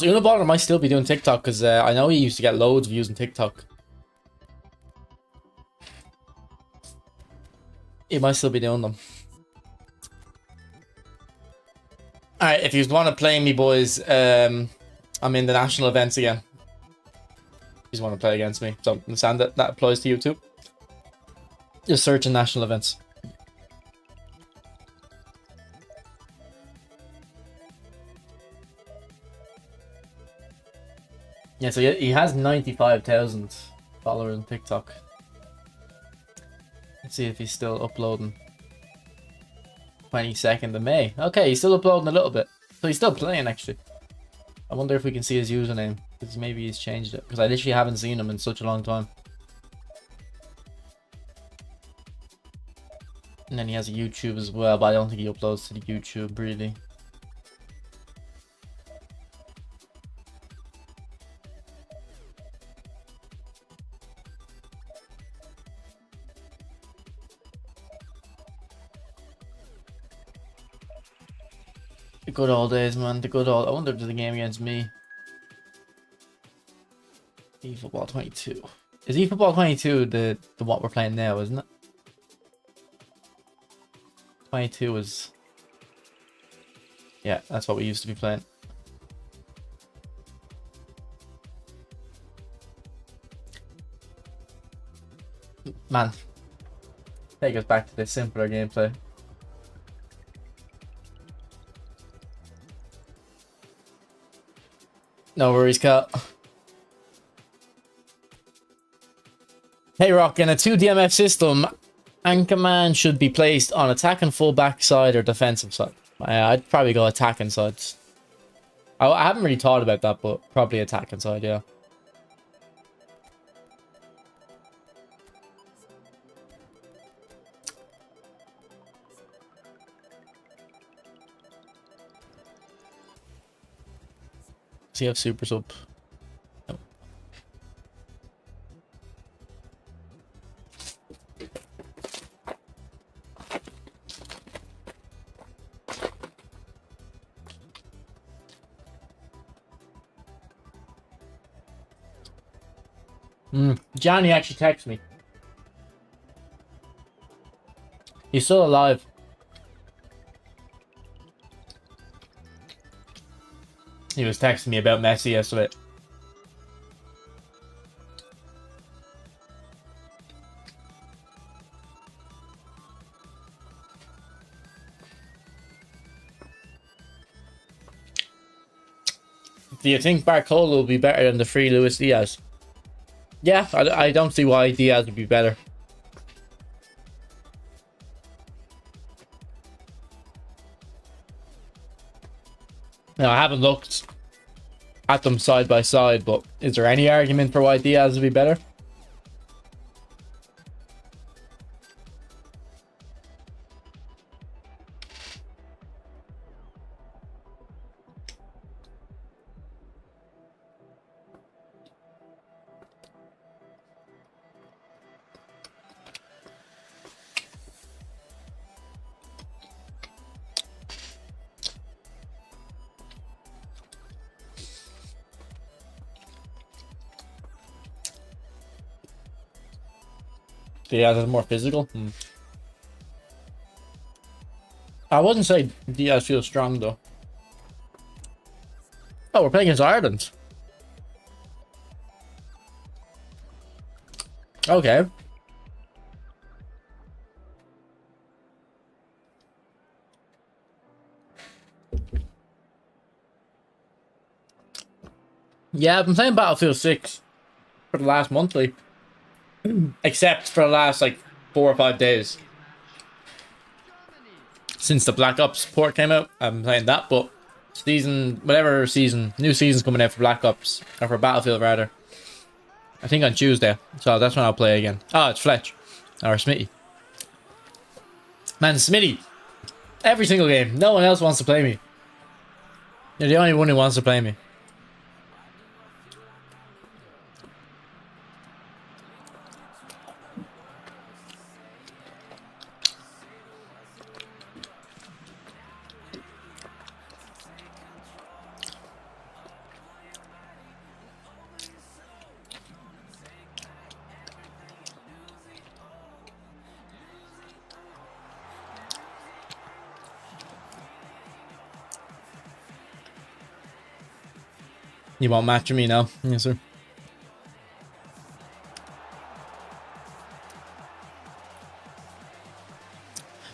Uno Baller might still be doing TikTok because I know he used to get loads of views on TikTok. He might still be doing them. Alright, if you want to play me, boys, I'm in the national events again. If you want to play against me. So, understand that applies to you too. Just search in national events. Yeah, so he has 95,000 followers on TikTok. Let's see if he's still uploading. 22nd of May. Okay, he's still uploading a little bit. So he's still playing, actually. I wonder if we can see his username. Because maybe he's changed it. Because I literally haven't seen him in such a long time. And then he has a YouTube as well, but I don't think he uploads to the YouTube, really. The good old days, man. The good old... I wonder if there's a game against me. eFootball 22. Is eFootball 22 the what we're playing now, isn't it? 22 is... Yeah, that's what we used to be playing. Man. Take us back to this simpler gameplay. No worries, Cal. Hey Rock, in a 2DMF system, Anchorman should be placed on attack and fullback side or defensive side. I'd probably go attacking side. I haven't really thought about that, but probably attacking side, yeah. Does he have super sub? No. Johnny actually texted me. He's still alive. He was texting me about Messi yesterday. Do you think Barcola will be better than the free Luis Diaz? Yeah, I don't see why Diaz would be better. Now, I haven't looked at them side by side, but is there any argument for why Diaz would be better? Diaz is more physical. I wouldn't say Diaz feels strong though. Oh, we're playing against Ireland. Okay. Yeah, I've been playing Battlefield 6 for the last monthly. Except for the last, like, 4 or 5 days since the Black Ops port came out. I've been playing that, but new season's coming out for Black Ops, or for Battlefield rather. I think on Tuesday, so that's when I'll play again. Oh, it's Fletch. Or Smitty. Man, Smitty. Every single game. No one else wants to play me. You're the only one who wants to play me. You won't match me now? Yes, sir.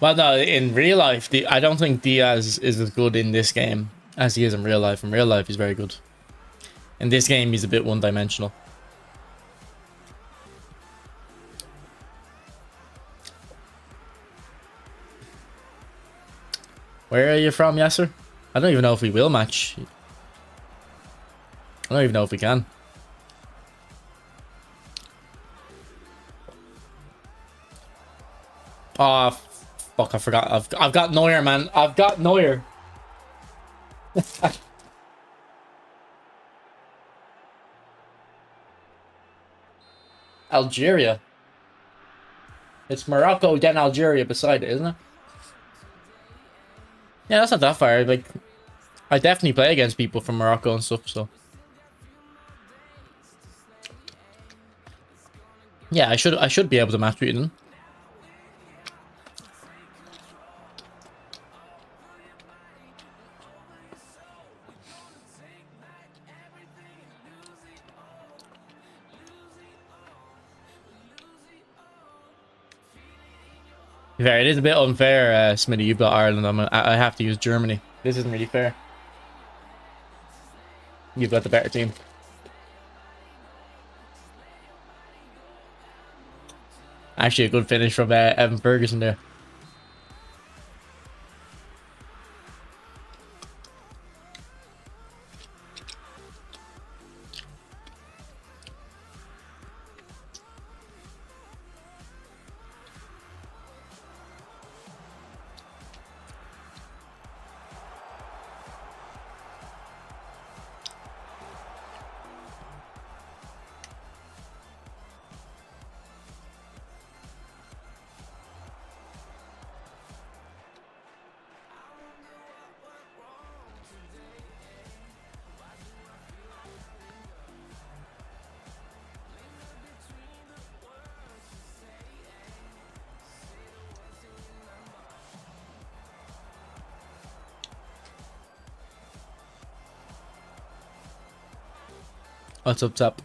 Well, no, in real life, I don't think Diaz is as good in this game as he is in real life. In real life, he's very good. In this game, he's a bit one-dimensional. Where are you from, Yasser? I don't even know if we will match. I don't even know if we can. Oh, fuck, I forgot. I've got Neuer, man. I've got Neuer. Algeria. It's Morocco, then Algeria beside it, isn't it? Yeah, that's not that far. Like, I definitely play against people from Morocco and stuff, so. Yeah, I should be able to match with them. Fair, it is a bit unfair, Smitty. You've got Ireland. I have to use Germany. This isn't really fair. You've got the better team. Actually, a good finish from Evan Ferguson there. What's up, top?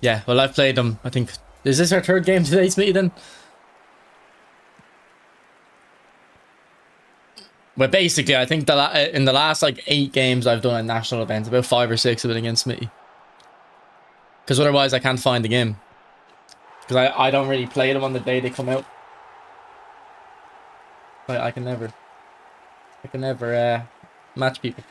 Yeah, well, I've played them. I think, is this our third game today, Smitty, then? But basically, I think in the last like 8 games I've done at national events, about 5 or 6 of it against Smitty. Because otherwise I can't find the game. Because I don't really play them on the day they come out. I can never match people.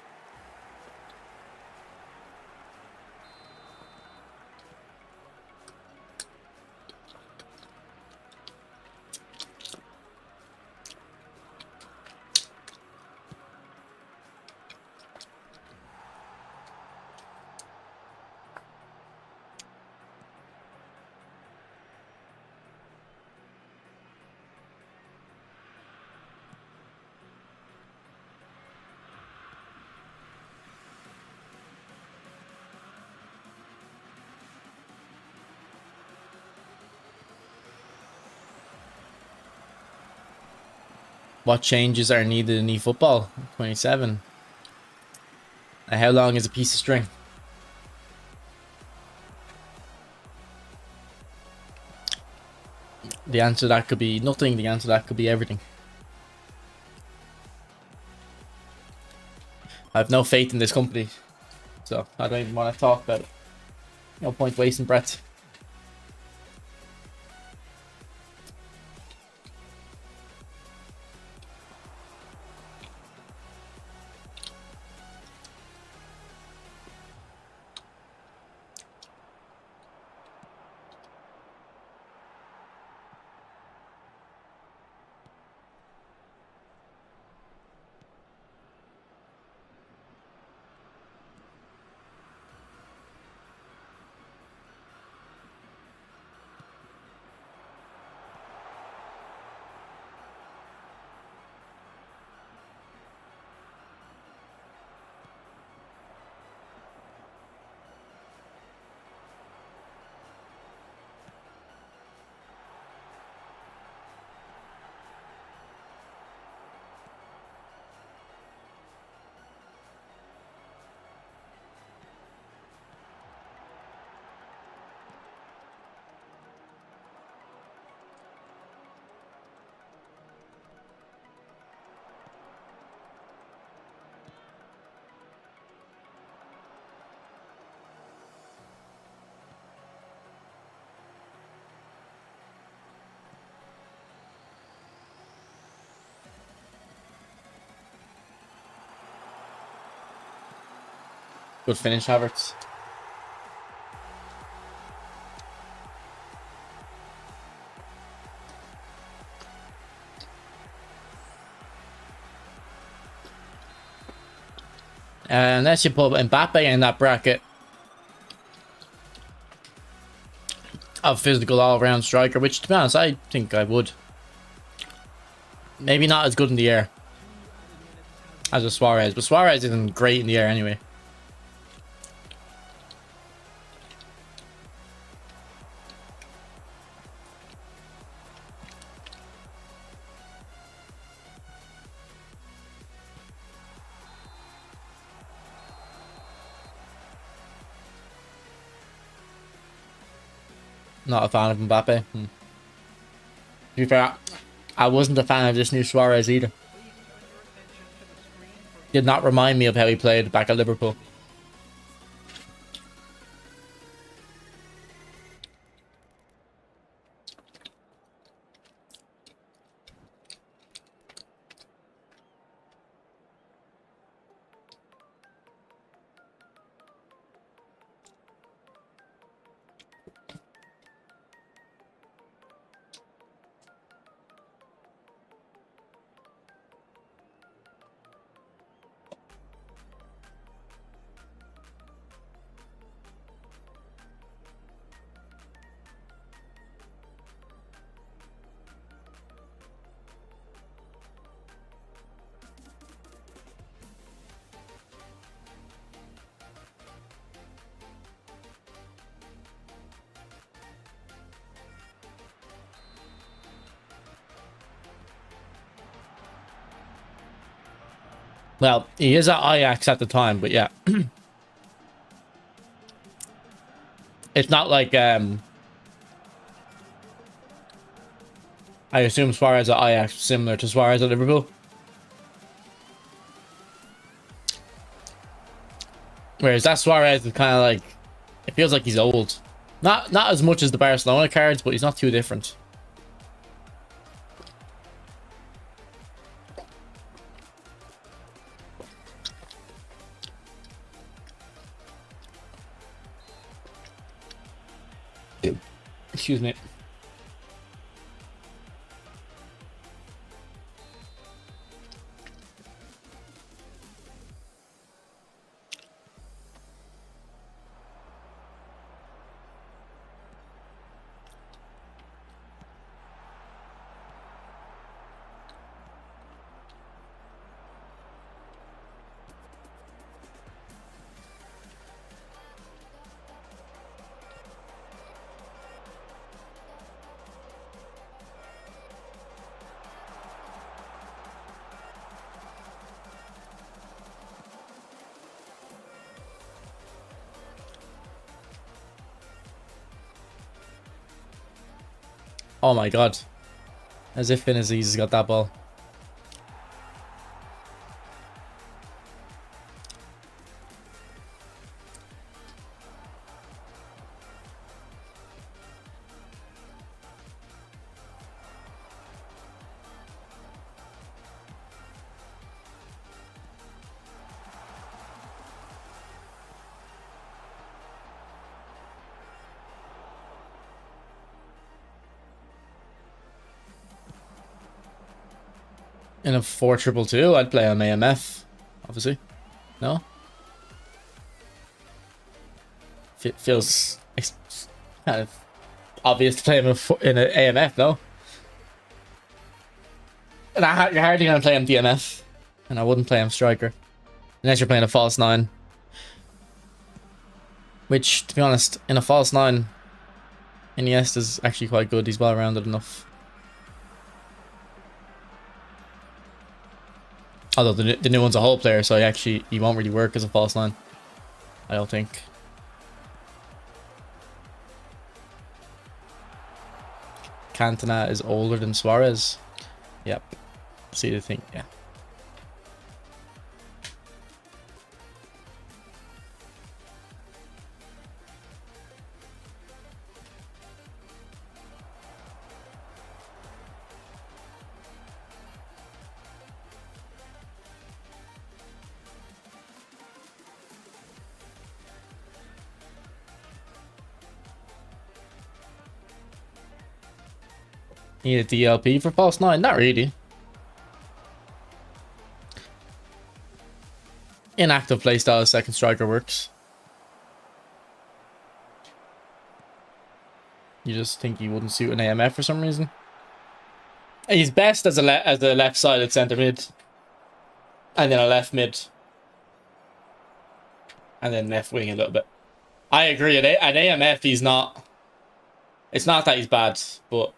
What changes are needed in eFootball 27? How long is a piece of string? The answer to that could be nothing. The answer to that could be everything. I have no faith in this company, so I don't even want to talk about it. No point wasting breath. Good finish, Havertz. Unless you put Mbappe in that bracket of physical all-round striker, which, to be honest, I think I would. Maybe not as good in the air as a Suarez, but Suarez isn't great in the air anyway. Not a fan of Mbappe. To be fair, I wasn't a fan of this new Suarez either. Did not remind me of how he played back at Liverpool. Well, he is at Ajax at the time, but yeah. It's not like, I assume Suarez at Ajax similar to Suarez at Liverpool. Whereas that Suarez is kind of like, it feels like he's old. Not as much as the Barcelona cards, but he's not too different. Excuse me. Oh my god. As if Aziz has got that ball. In a 4-2-2, I'd play on AMF, obviously. No? Feels kind of obvious to play him in an AMF, no? And you're hardly going to play him DMF. And I wouldn't play him striker. Unless you're playing a false 9. Which, to be honest, in a false 9, Iniesta's actually quite good. He's well-rounded enough. Although the new one's a whole player, so he won't really work as a false 9. I don't think. Cantona is older than Suarez. Yep. See the thing, yeah. Need a DLP for false 9? Not really. Inactive playstyle second striker works. You just think he wouldn't suit an AMF for some reason? He's best as a left-sided centre mid, and then a left mid, and then left wing a little bit. I agree. At AMF, he's not. It's not that he's bad, but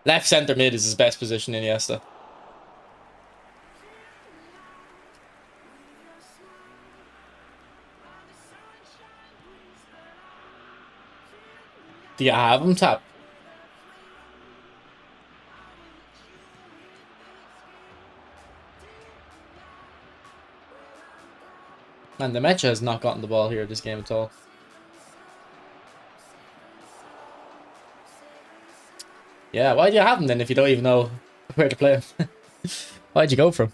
left centre mid is his best position in Iniesta. Do you have him tap? Man, the Mecha has not gotten the ball here this game at all. Yeah, why do you have him then if you don't even know where to play him? Why'd you go for him?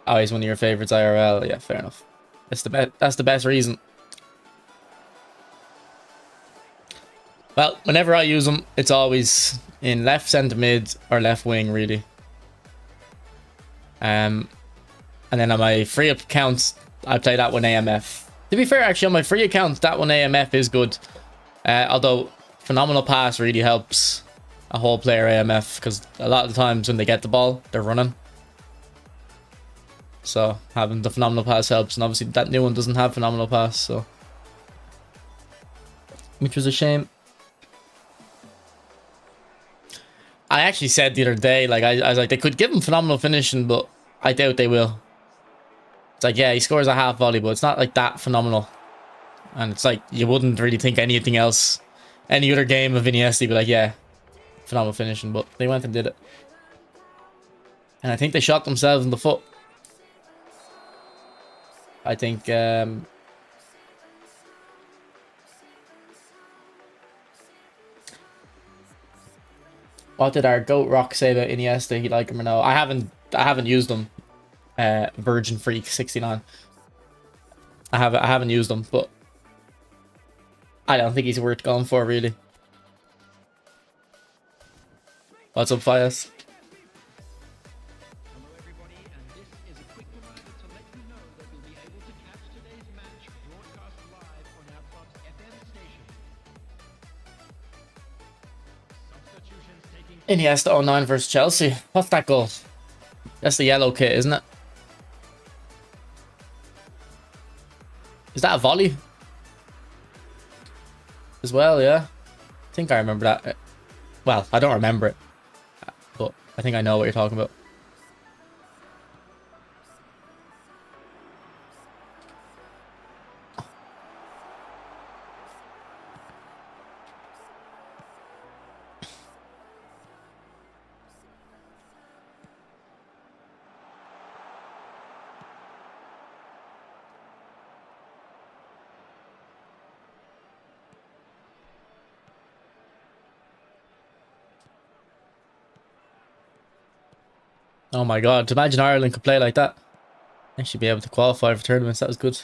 Oh, he's one of your favorites IRL. Yeah, fair enough. That's the best reason. Well, whenever I use him, it's always in left centre mid or left wing, really. And then on my free account, I play that one AMF. To be fair, actually, on my free account, that one AMF is good. Although, phenomenal pass really helps a whole player AMF, because a lot of the times when they get the ball, they're running. So, having the phenomenal pass helps, and obviously that new one doesn't have phenomenal pass, so. Which was a shame. I actually said the other day, like, I was like, they could give him phenomenal finishing, but I doubt they will. It's like, yeah, he scores a half volley, but it's not like that phenomenal. And it's like, you wouldn't really think anything else. Any other game of Iniesta, you'd be like, yeah, phenomenal finishing, but they went and did it. And I think they shot themselves in the foot. I think, what did our GOAT Rock say about Iniesta? He like him or no? I haven't used them. Virgin Freak 69. I haven't used them, but I don't think he's worth going for, really. What's up, Fias? Hello everybody, and this is a quick reminder to let you know that you'll be able to catch today's match broadcast live on our club's FM station. Substitutions taking Iniesta 09 versus Chelsea. What's that goal? That's the yellow kit, isn't it? Is that a volley? As well, yeah. I think I remember that. Well, I don't remember it, but I think I know what you're talking about. Oh my god, to imagine Ireland could play like that. They should be able to qualify for tournaments. That was good.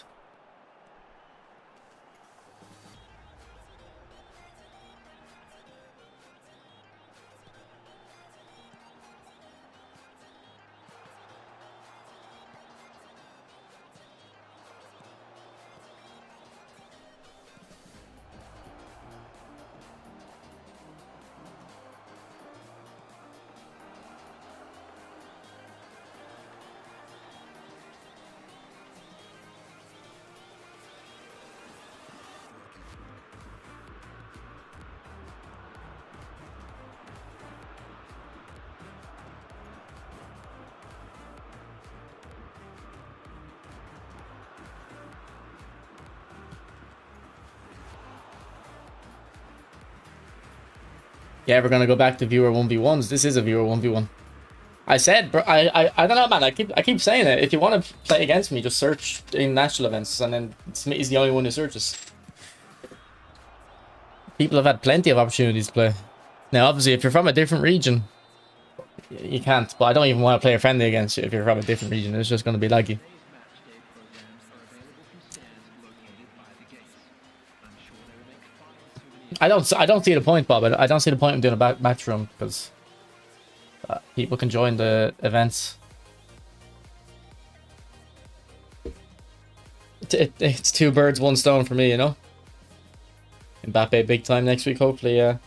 Yeah, we're gonna go back to viewer 1v1s. This is a viewer 1v1. I said, bro, I don't know, man. I keep saying it. If you want to play against me, just search in national events, and then he's the only one who searches. People have had plenty of opportunities to play. Now, obviously, if you're from a different region, you can't. But I don't even want to play a friendly against you if you're from a different region. It's just going to be laggy. I don't see the point, Bob. I don't see the point in doing a match room because people can join the events. It's two birds, one stone for me, you know. Mbappe big time next week, hopefully. Yeah.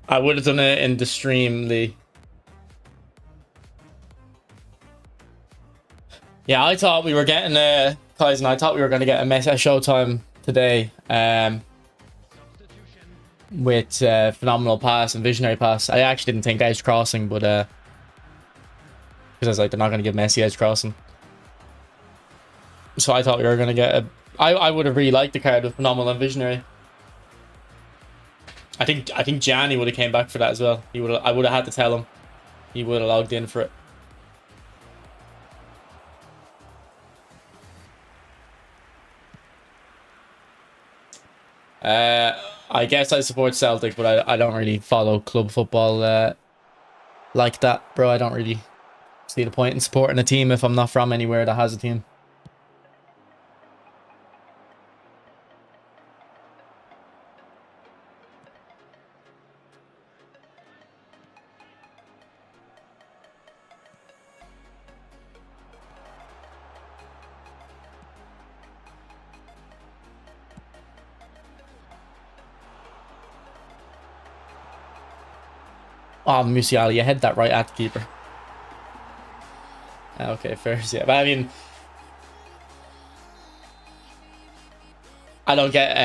I would have done it in the stream, Lee. Yeah, I thought we were getting Kaizen. I thought we were going to get a Showtime today. With phenomenal pass and visionary pass. I actually didn't think edge crossing, but because I was like, they're not going to give Messi edge crossing. So I thought we were going to get a. I would have really liked the card with phenomenal and visionary. I think Gianni would have came back for that as well. I would have had to tell him. He would have logged in for it. I guess I support Celtic, but I don't really follow club football like that, bro. I don't really see the point in supporting a team if I'm not from anywhere that has a team. Oh, Musiala, you had that right at the keeper. Okay, fair. Yeah, but I mean, I don't get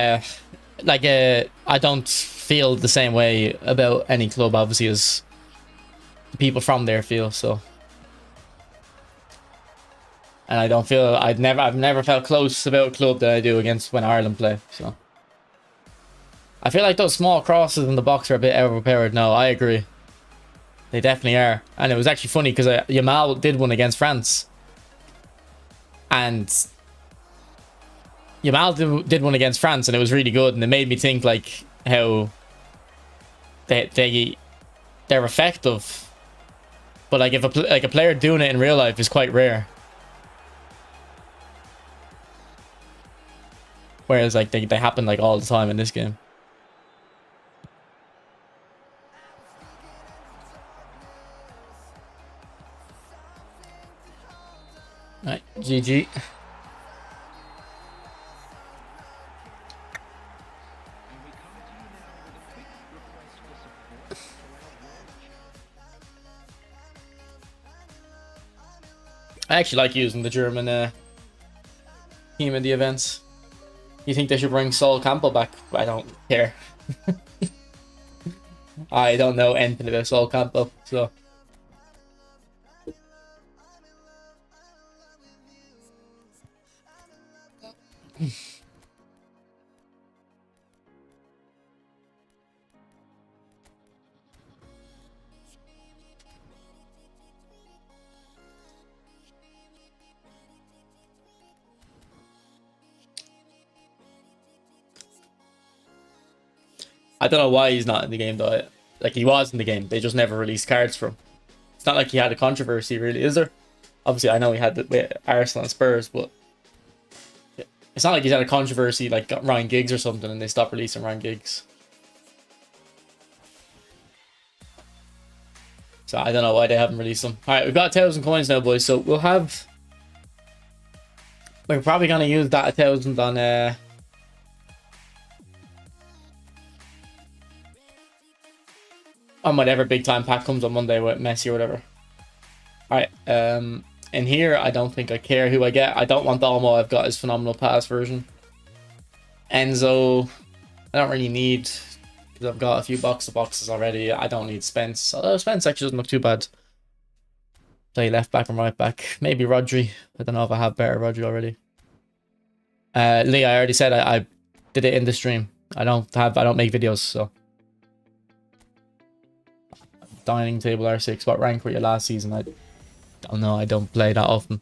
I don't feel the same way about any club, obviously, as people from there feel. So, and I don't feel I've never felt close about a club that I do against when Ireland play. So, I feel like those small crosses in the box are a bit overpowered. No, I agree. They definitely are. And it was actually funny because Yamal did one against France. And Yamal did one against France and it was really good. And it made me think like how they're effective. But like if a player doing it in real life is quite rare. Whereas like they happen like all the time in this game. Right, GG. I actually like using the German team in the events. You think they should bring Sol Campbell back? I don't care. I don't know anything about Sol Campbell, so. I don't know why he's not in the game though. Like he was in the game, they just never released cards for him. It's not like he had a controversy, really, is there? Obviously, I know he had the with Arsenal and Spurs, but it's not like he's had a controversy like Ryan Giggs or something, and they stopped releasing Ryan Giggs. So I don't know why they haven't released them. All right, we've got 1,000 coins now, boys. So we'll have. We're probably gonna use that 1,000 on whatever big time pack comes on Monday with Messi or whatever. Alright, in here, I don't think I care who I get. I don't want the Olmo. I've got his phenomenal pass version. Enzo, I don't really need, because I've got a few boxes already. I don't need Spence. Although Spence actually doesn't look too bad. Play left back and right back. Maybe Rodri. I don't know if I have better Rodri already. Lee, I already said I did it in the stream. I don't make videos, so. Dining table R6. What rank were you last season? I don't know. I don't play that often.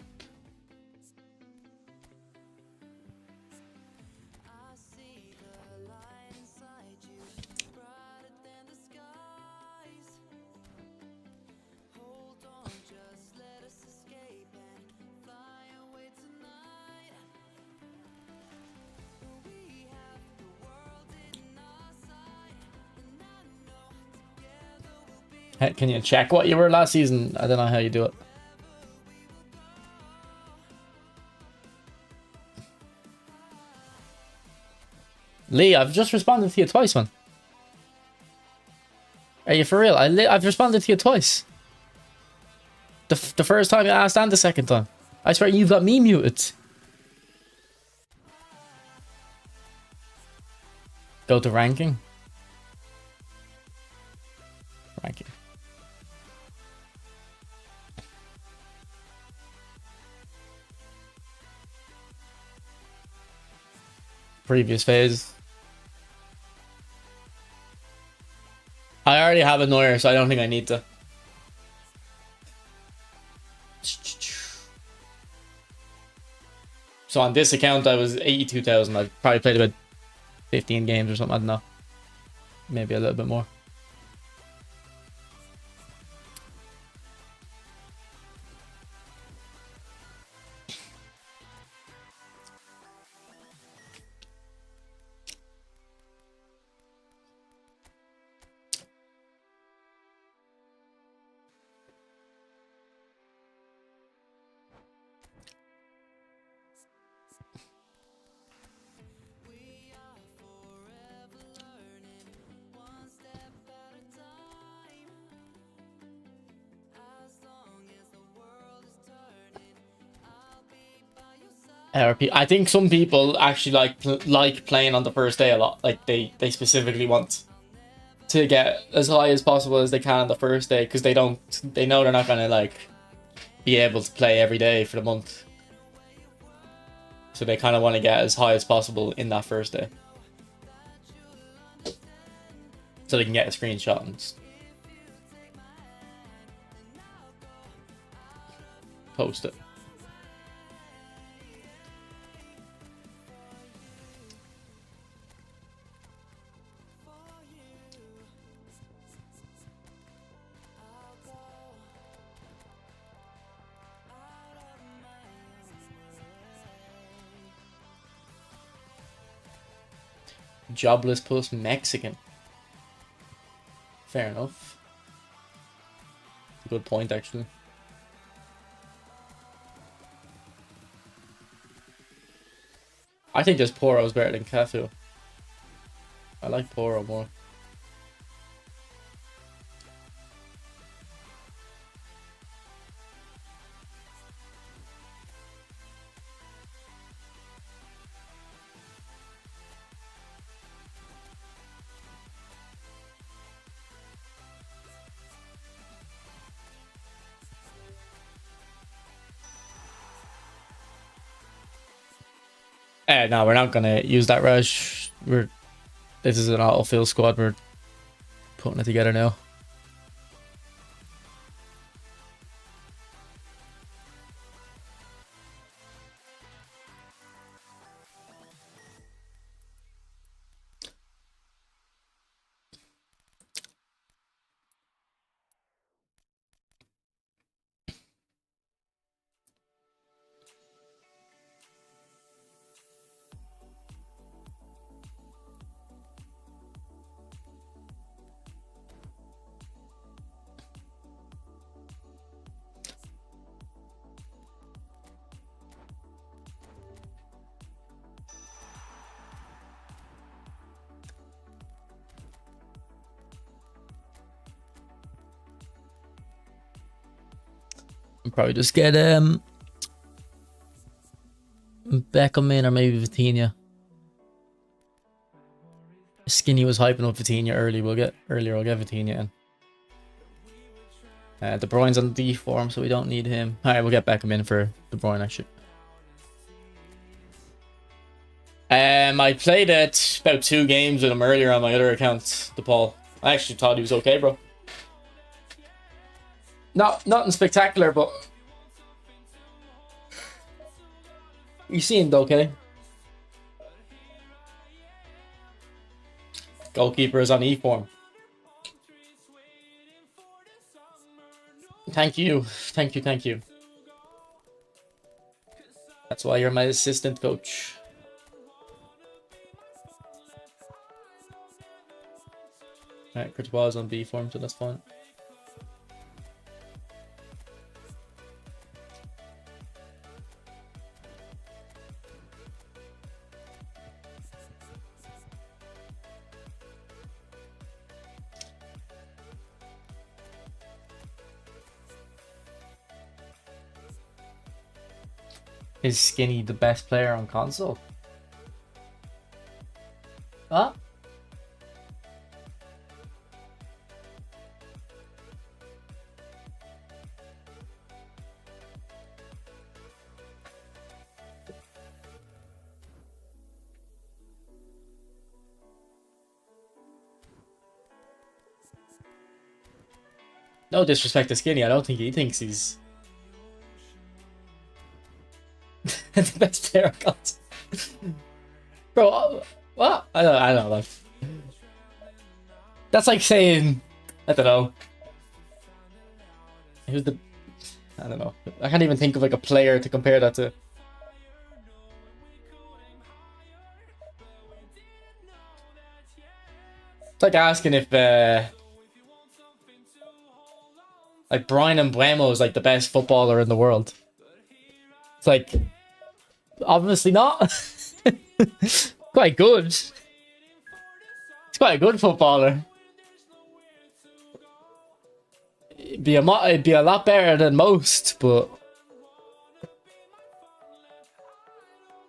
Hey, can you check what you were last season? I don't know how you do it. Lee, I've just responded to you twice, man. Are you for real? I've responded to you twice. The first time you asked and the second time. I swear you've got me muted. Go to ranking. Ranking. Previous phase. I already have a Neuer, so I don't think I need to. So on this account, I was 82,000. I probably played about 15 games or something. I don't know. Maybe a little bit more. RP. I think some people actually like playing on the first day a lot. Like they specifically want to get as high as possible as they can on the first day because they know they're not gonna like be able to play every day for the month. So they kind of want to get as high as possible in that first day, so they can get a screenshot and post it. Jobless plus Mexican. Fair enough. Good point, actually. I think this Poro is better than Cafu. I like Poro more. No, we're not gonna use that rush. This is an auto-fill squad. We're putting it together now. Probably just get Beckham in, or maybe Vitinha. Skinny was hyping up Vitinha early. We'll get Vitinha in. De Bruyne's on D form, so we don't need him. Alright, we'll get Beckham in for De Bruyne actually. I played it about 2 games with him earlier on my other account, DePaul. I actually thought he was okay, bro. Nothing spectacular, but he seemed okay. Goalkeeper is on E form. Thank you. That's why you're my assistant coach. Alright, Courtois is on B form, so that's fine. Is Skinny the best player on console? What? No disrespect to Skinny, I don't think he thinks he's the best player on console. Bro, what? I don't know. That's like saying, I don't know. Who's the... I don't know. I can't even think of like a player to compare that to. It's like asking if like Brian Mbeumo is like the best footballer in the world. It's like, obviously not. Quite good. He's quite a good footballer. It'd be a lot better than most, but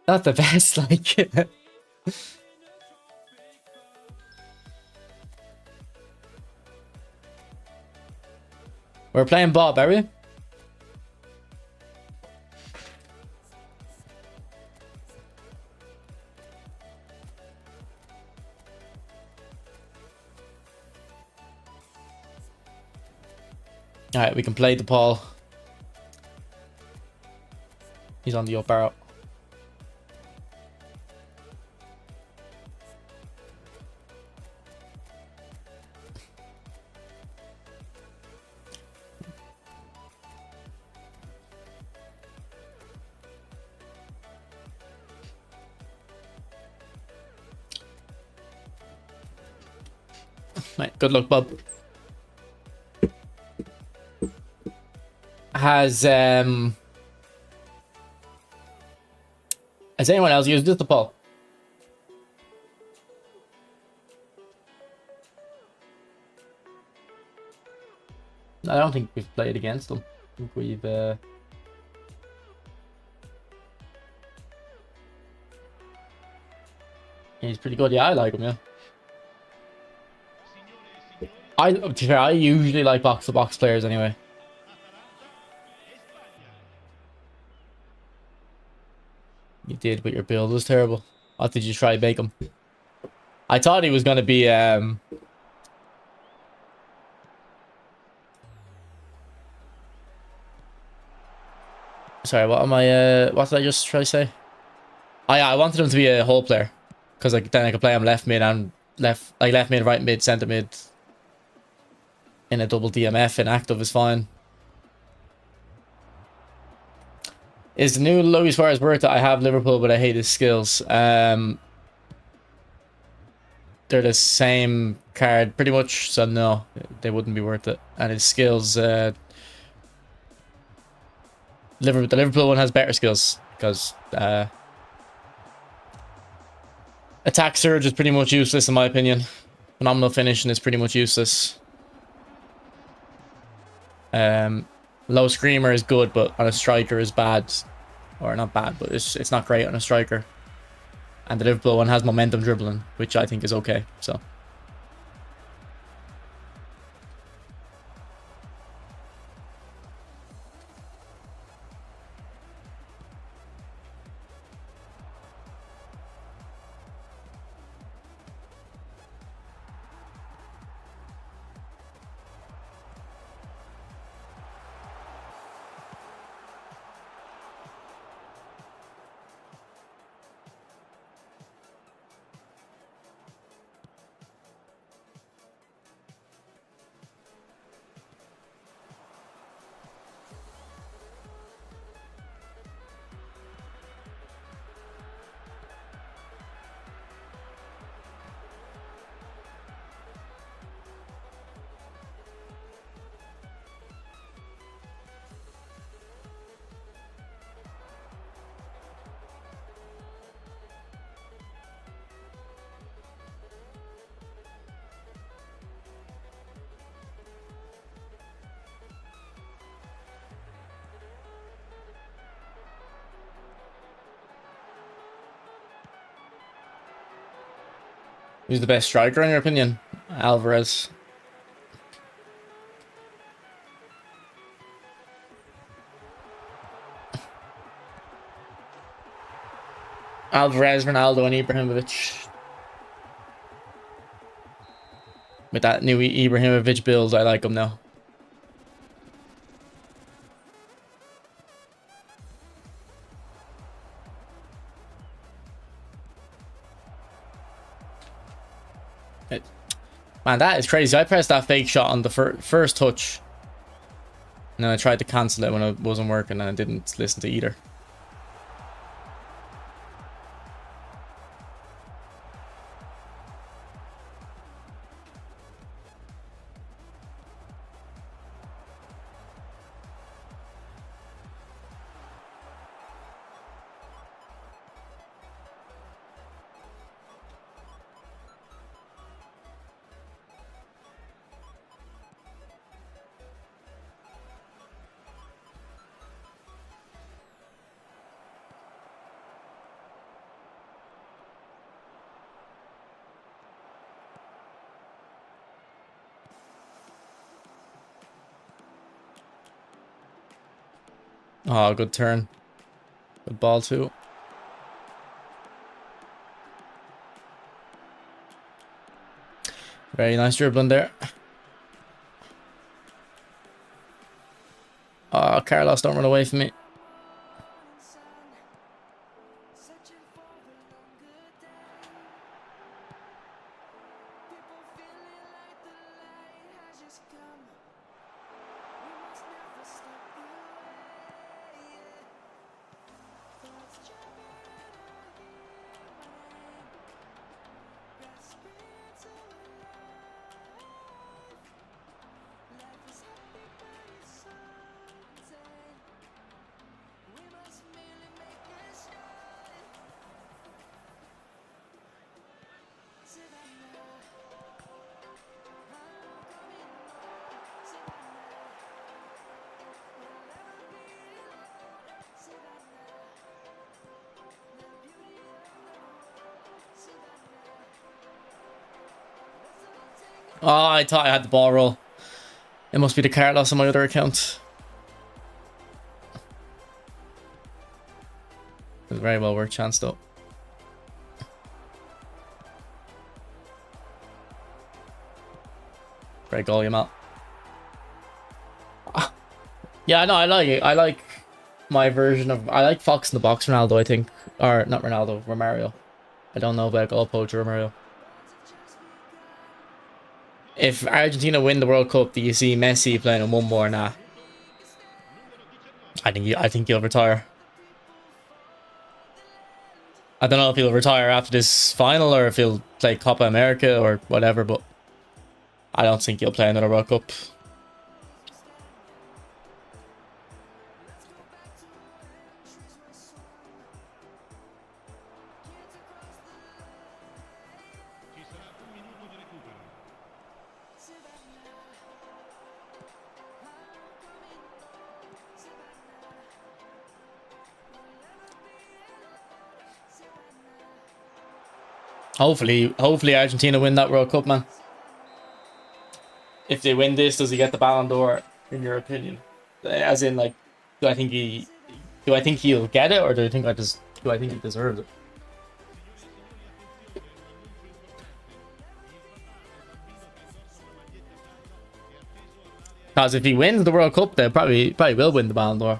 not the best. Like, we're playing Bob, are we? Alright, we can play DePaul. He's on the up arrow. Right, good luck, Bob. Has anyone else used this DePaul? I don't think we've played against them. I think we've he's pretty good. Yeah, I like him. Yeah. To be fair, I usually like box-to-box players anyway. You did, but your build was terrible. What did you try to make him? I thought he was going to be sorry, what am I what did I just try to say? Oh yeah, I wanted him to be a whole player, because like then I could play him left mid and left mid, right mid, centre mid in a double DMF, and active is fine. Is the new Luis Suarez worth it? I have Liverpool, but I hate his skills. They're the same card, pretty much, so no, they wouldn't be worth it. And his skills, the Liverpool one has better skills, because attack surge is pretty much useless in my opinion. Phenomenal finishing is pretty much useless. Low screamer is good, but on a striker is bad. Or not bad, but it's not great on a striker. And the Liverpool one has momentum dribbling, which I think is okay. So. Who's the best striker in your opinion? Alvarez. Alvarez, Ronaldo, and Ibrahimovic. With that new Ibrahimovic build, I like him now. Man, that is crazy. I pressed that fake shot on the first touch. And then I tried to cancel it when it wasn't working and I didn't listen to either. Oh, good turn. Good ball too. Very nice dribbling there. Oh, Carlos, don't run away from me. Oh, I thought I had the ball roll. It must be the Carlos on my other account. It was a very well worked chance though. Great goal, Yamal. Yeah, no, I like it. I like my version of... I like Fox in the box Ronaldo, I think. Or, not Ronaldo, Romario. I don't know about goal poacher Romario. If Argentina win the World Cup, do you see Messi playing in one more? Nah. I think he'll retire. I don't know if he'll retire after this final or if he'll play Copa America or whatever, but I don't think he'll play another World Cup. Hopefully Argentina win that World Cup, man. If they win this, does he get the Ballon d'Or? In your opinion, as in, like, do I think he'll get it, or do I think he deserves it? Because if he wins the World Cup, they probably will win the Ballon d'Or.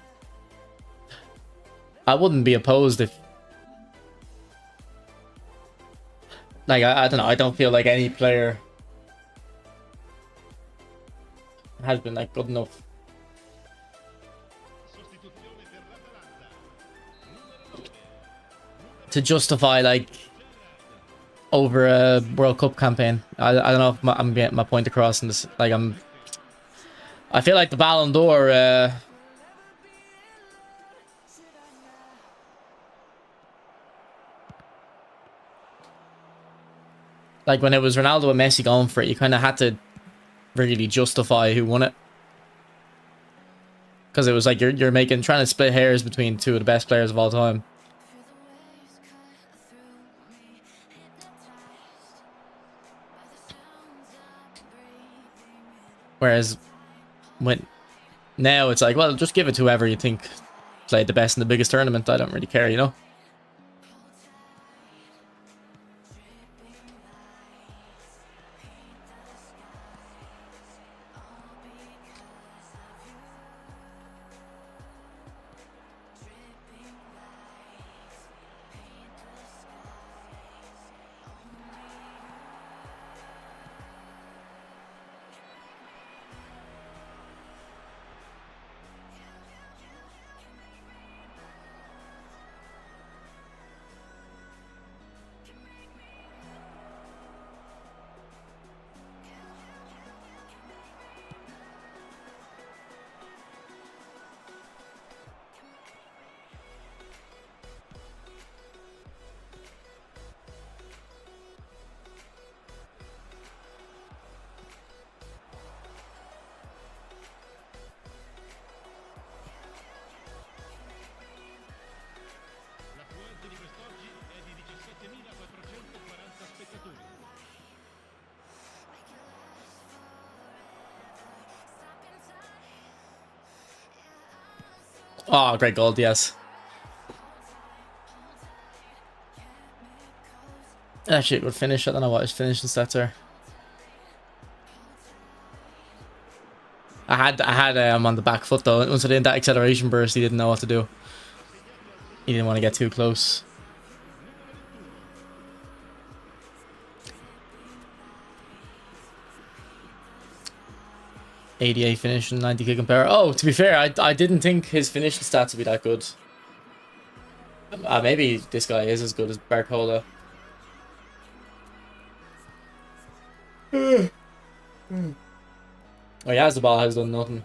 I wouldn't be opposed if, like, I don't know. I don't feel like any player has been, like, good enough to justify, like, over a World Cup campaign. I don't know if I'm getting my point across in this. Like, I feel like the Ballon d'Or, like, when it was Ronaldo and Messi going for it, you kind of had to really justify who won it, because it was like you're trying to split hairs between two of the best players of all time. Whereas now it's like, well, just give it to whoever you think played the best in the biggest tournament. I don't really care, you know. Oh, great goal, yes. Actually, it would finish. I don't know what his finishing stats are. I had him on the back foot though. Once I did that acceleration burst, he didn't know what to do. He didn't want to get too close. .88 finish and 90 kick and power. Oh, to be fair, I didn't think his finishing stats would be that good. Maybe this guy is as good as Barcola. Oh, he has the ball, has done nothing.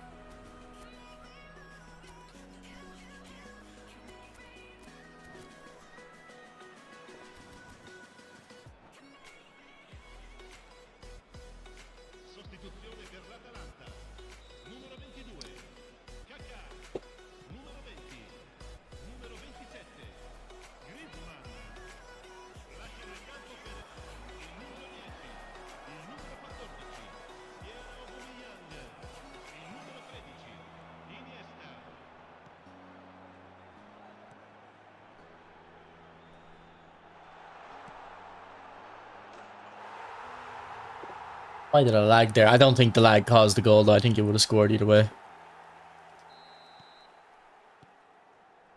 Why did I lag there? I don't think the lag caused the goal though. I think it would have scored either way.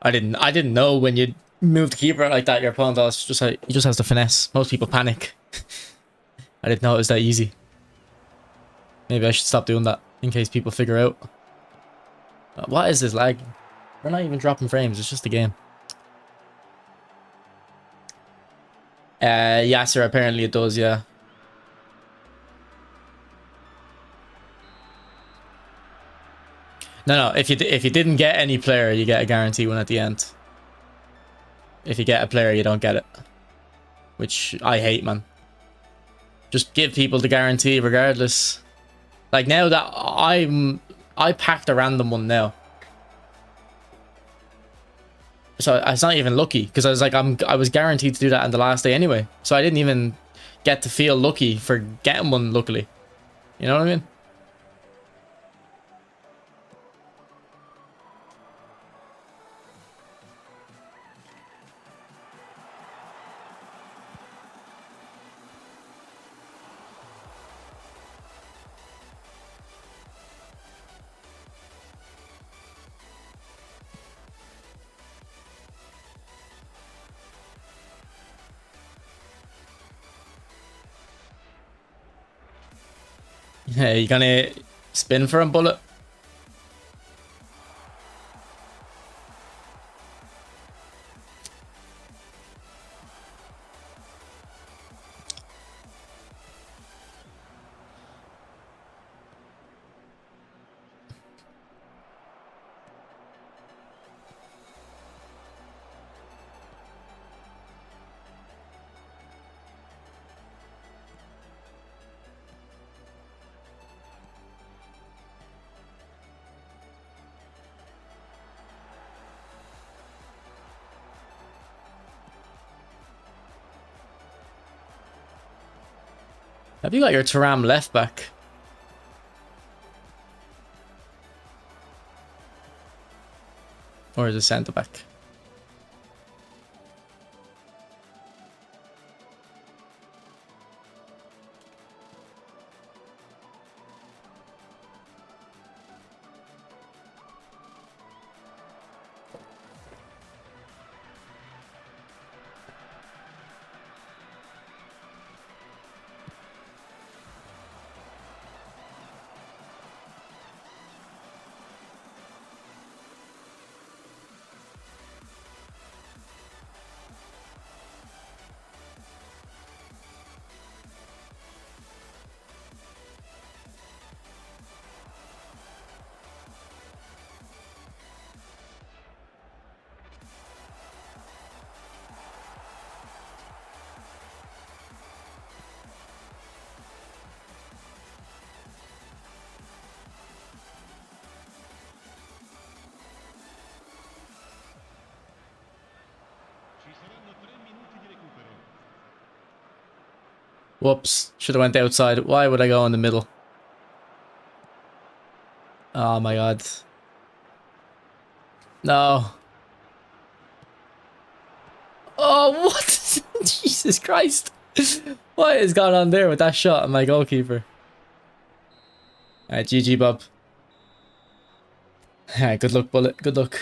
I didn't know when you move the keeper like that, your opponent he just has to finesse. Most people panic. I didn't know it was that easy. Maybe I should stop doing that in case people figure out. What is this lag? We're not even dropping frames, it's just a game. Yasser, apparently it does, yeah. No, if you didn't get any player, you get a guarantee one at the end. If you get a player, you don't get it. Which I hate, man. Just give people the guarantee regardless. Like now that I packed a random one now. So it's not even lucky because I was like, I was guaranteed to do that on the last day anyway. So I didn't even get to feel lucky for getting one. Luckily, you know what I mean? Yeah, you gonna spin for him, bullet? Have you got your Taram left back? Or is it centre back? Whoops. Should have went outside. Why would I go in the middle? Oh my god. No. Oh, what? Jesus Christ. What has gone on there with that shot at my goalkeeper? Alright, GG, Bob. Alright, good luck, Bullet. Good luck.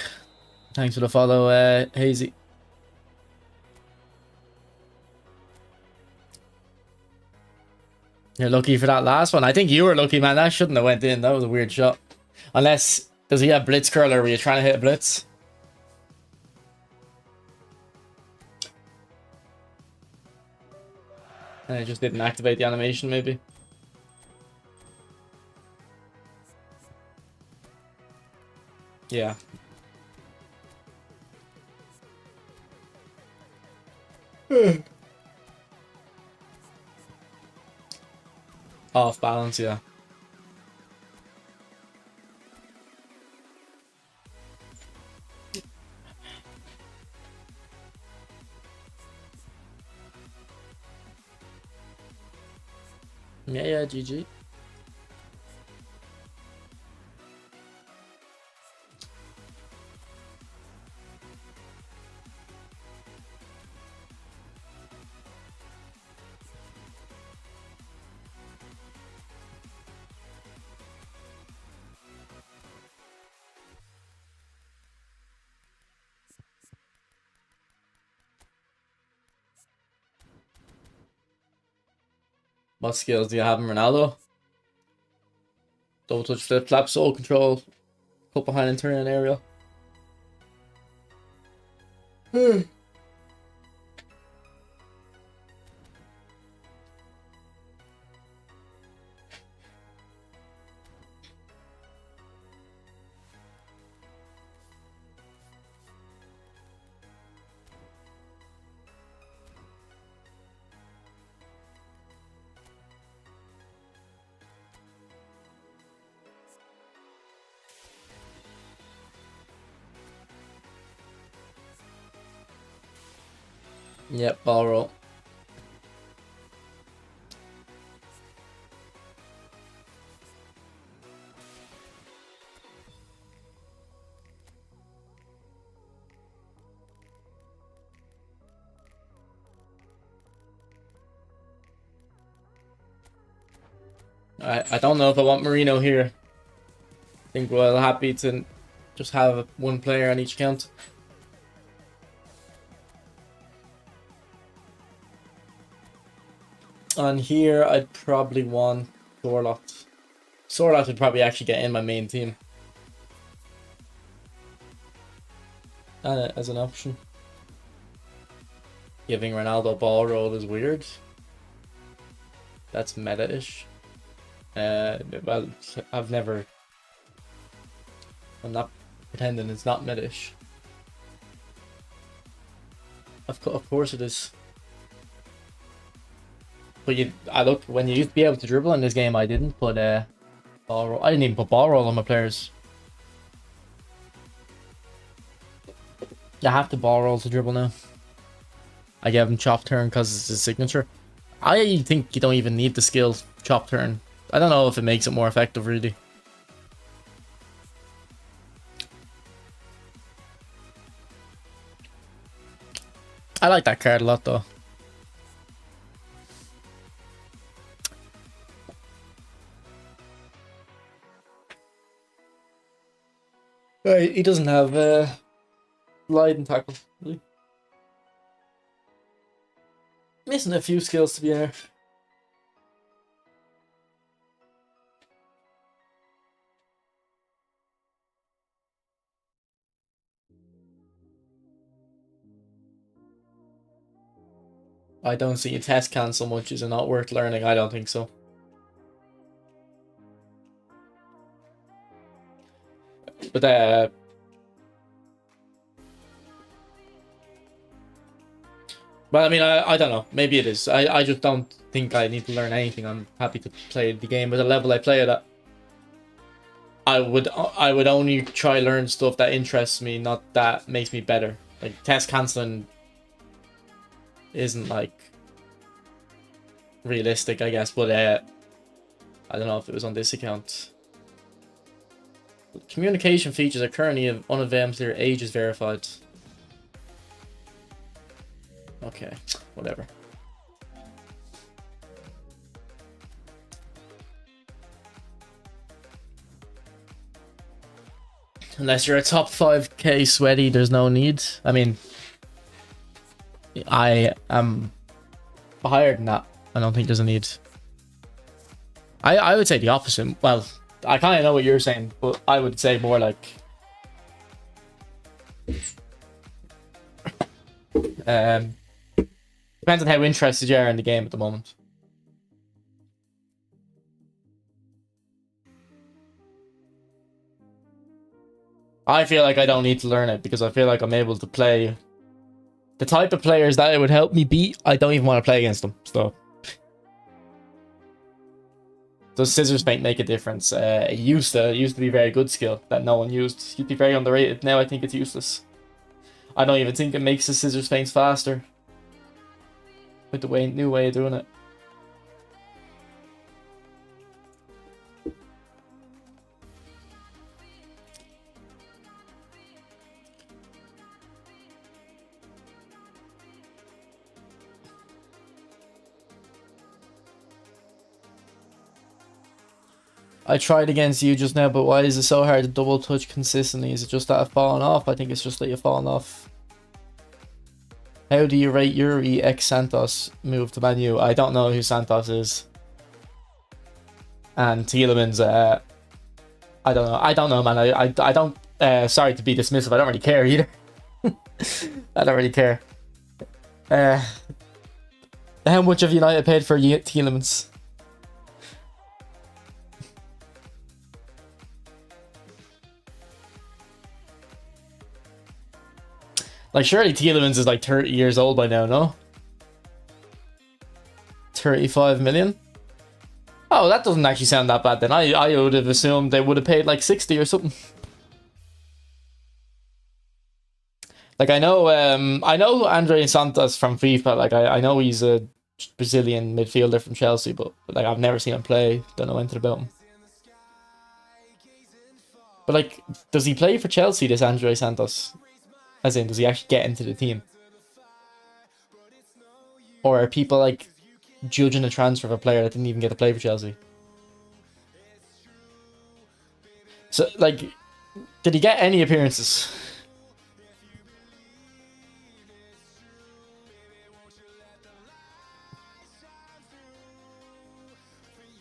Thanks for the follow, Hazy. You're lucky for that last one. I think you were lucky, man. That shouldn't have went in. That was a weird shot. Unless, does he have blitz curler? Were you trying to hit a blitz? And it just didn't activate the animation, maybe. Yeah. Off balance, yeah. Yeah, GG. What skills do you have in Ronaldo? Double touch flip flap, soul control, cut behind and turn an aerial. Yep, ball roll. I don't know if I want Marino here. I think we're happy to just have one player on each account. On here, I'd probably want Sorlot. Sorlot would probably actually get in my main team. As an option. Giving Ronaldo ball roll is weird. That's meta-ish. Well, I'm not pretending it's not meta-ish. Of course it is. But when you used to be able to dribble in this game, I didn't put ball roll. I didn't even put ball roll on my players. You have to ball roll to dribble now. I gave him chop turn because it's his signature. I think you don't even need the skill chop turn. I don't know if it makes it more effective, really. I like that card a lot, though. Right, he doesn't have glide and tackle, really. Missing a few skills to be there. I don't see a test cancel much. Is it not worth learning? I don't think so. But well, I mean, I don't know. Maybe it is. I just don't think I need to learn anything. I'm happy to play the game at the level I play it at. I would only try learn stuff that interests me, not that makes me better. Like test canceling isn't like realistic, I guess, but I don't know if it was on this account. Communication features are currently unavailable. Their age is verified. Okay, whatever. Unless you're a top 5k sweaty, there's no need. I mean, I am higher than that. I don't think there's a need. I would say the opposite. Well, I kind of know what you're saying, but I would say more like depends on how interested you are in the game at the moment. I feel like I don't need to learn it because I feel like I'm able to play the type of players that it would help me beat. I don't even want to play against them. So does scissors paint make a difference? It used to be a very good skill that no one used. It used to be very underrated. Now I think it's useless. I don't even think it makes the scissors paints faster with the new way of doing it. I tried against you just now, but why is it so hard to double touch consistently? Is it just that I've fallen off? I think it's just that you've fallen off. How do you rate Yuri X Santos move to Man U? I don't know who Santos is. And Tielemans, I don't know. I don't know, man. I don't, sorry to be dismissive. I don't really care either. I don't really care. How much have United paid for Tielemans? Like, surely Tielemans is like 30 years old by now, no? 35 million? Oh, that doesn't actually sound that bad then. I would have assumed they would have paid like 60 or something. Like I know Andre Santos from FIFA. Like I know he's a Brazilian midfielder from Chelsea, but like I've never seen him play. Don't know anything about him. But like, does he play for Chelsea? This Andre Santos, as in, does he actually get into the team, or are people like judging the transfer of a player that didn't even get to play for Chelsea? So like, did he get any appearances?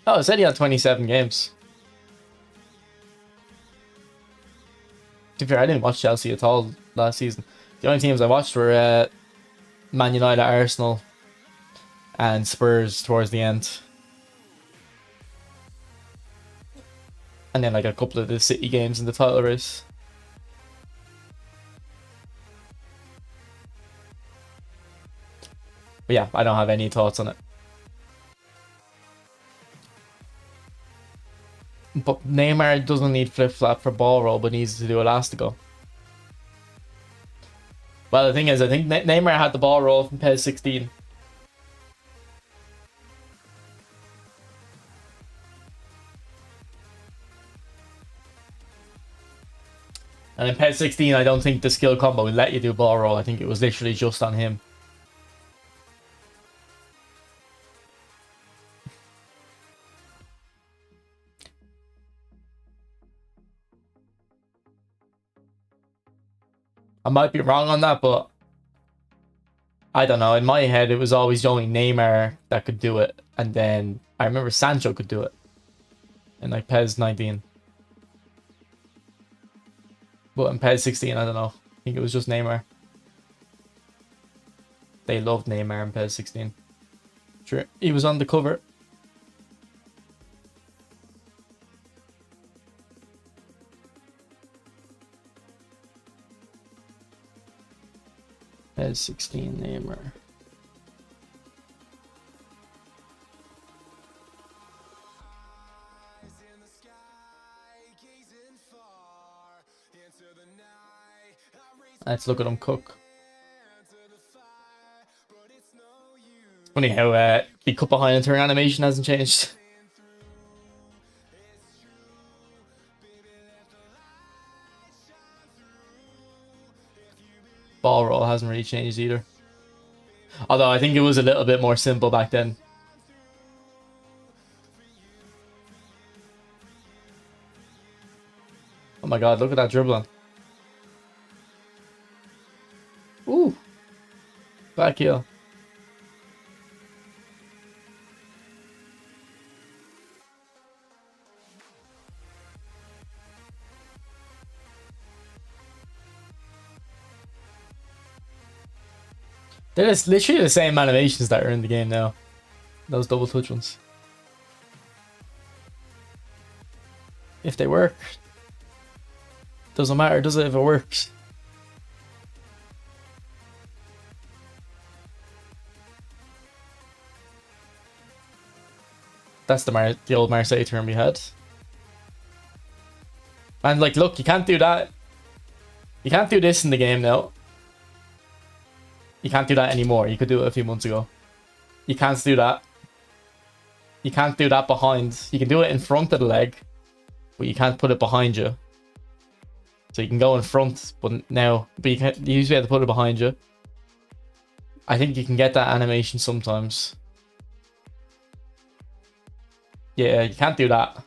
Oh, it said he had 27 games. To be fair, I didn't watch Chelsea at all last season. The only teams I watched were Man United, Arsenal, and Spurs towards the end. And then like a couple of the City games in the title race. But yeah, I don't have any thoughts on it. But Neymar doesn't need flip-flop for ball roll, but needs to do Elastico. Well, the thing is, I think Neymar had the ball roll from PES 16. And in PES 16, I don't think the skill combo will let you do ball roll. I think it was literally just on him. I might be wrong on that, but I don't know. In my head, it was always only Neymar that could do it. And then I remember Sancho could do it in like PES 19. But in PES 16, I don't know. I think it was just Neymar. They loved Neymar in PES 16. Sure, he was on the cover. PES 16 Neymar. Let's look at him cook. Funny how the cut behind and turn animation hasn't changed. Ball roll hasn't really changed either. Although I think it was a little bit more simple back then. Oh my god, look at that dribbling. Ooh. Back heel. They're just literally the same animations that are in the game now. Those double touch ones. If they work. Doesn't matter, does it, if it works? That's the old Marseille term we had. And like, look, you can't do that. You can't do this in the game now. You can't do that anymore. You could do it a few months ago. You can't do that. You can't do that behind. You can do it in front of the leg, but you can't put it behind you. So you can go in front, but you used to be able to put it behind you. I think you can get that animation sometimes. Yeah, you can't do that.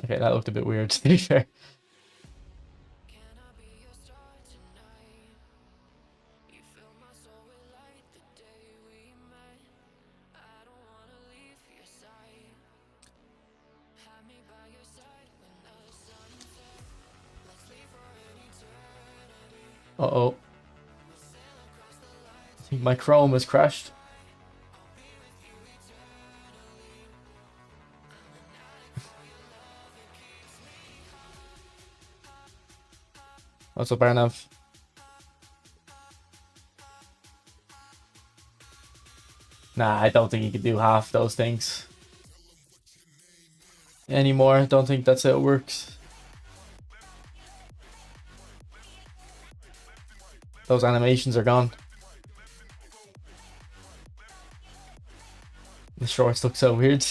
Okay, that looked a bit weird, to be fair. Uh-oh. I think my Chrome has crashed. What's up, Arnav? Nah, I don't think he can do half those things anymore. I don't think that's how it works. Those animations are gone. The shorts look so weird.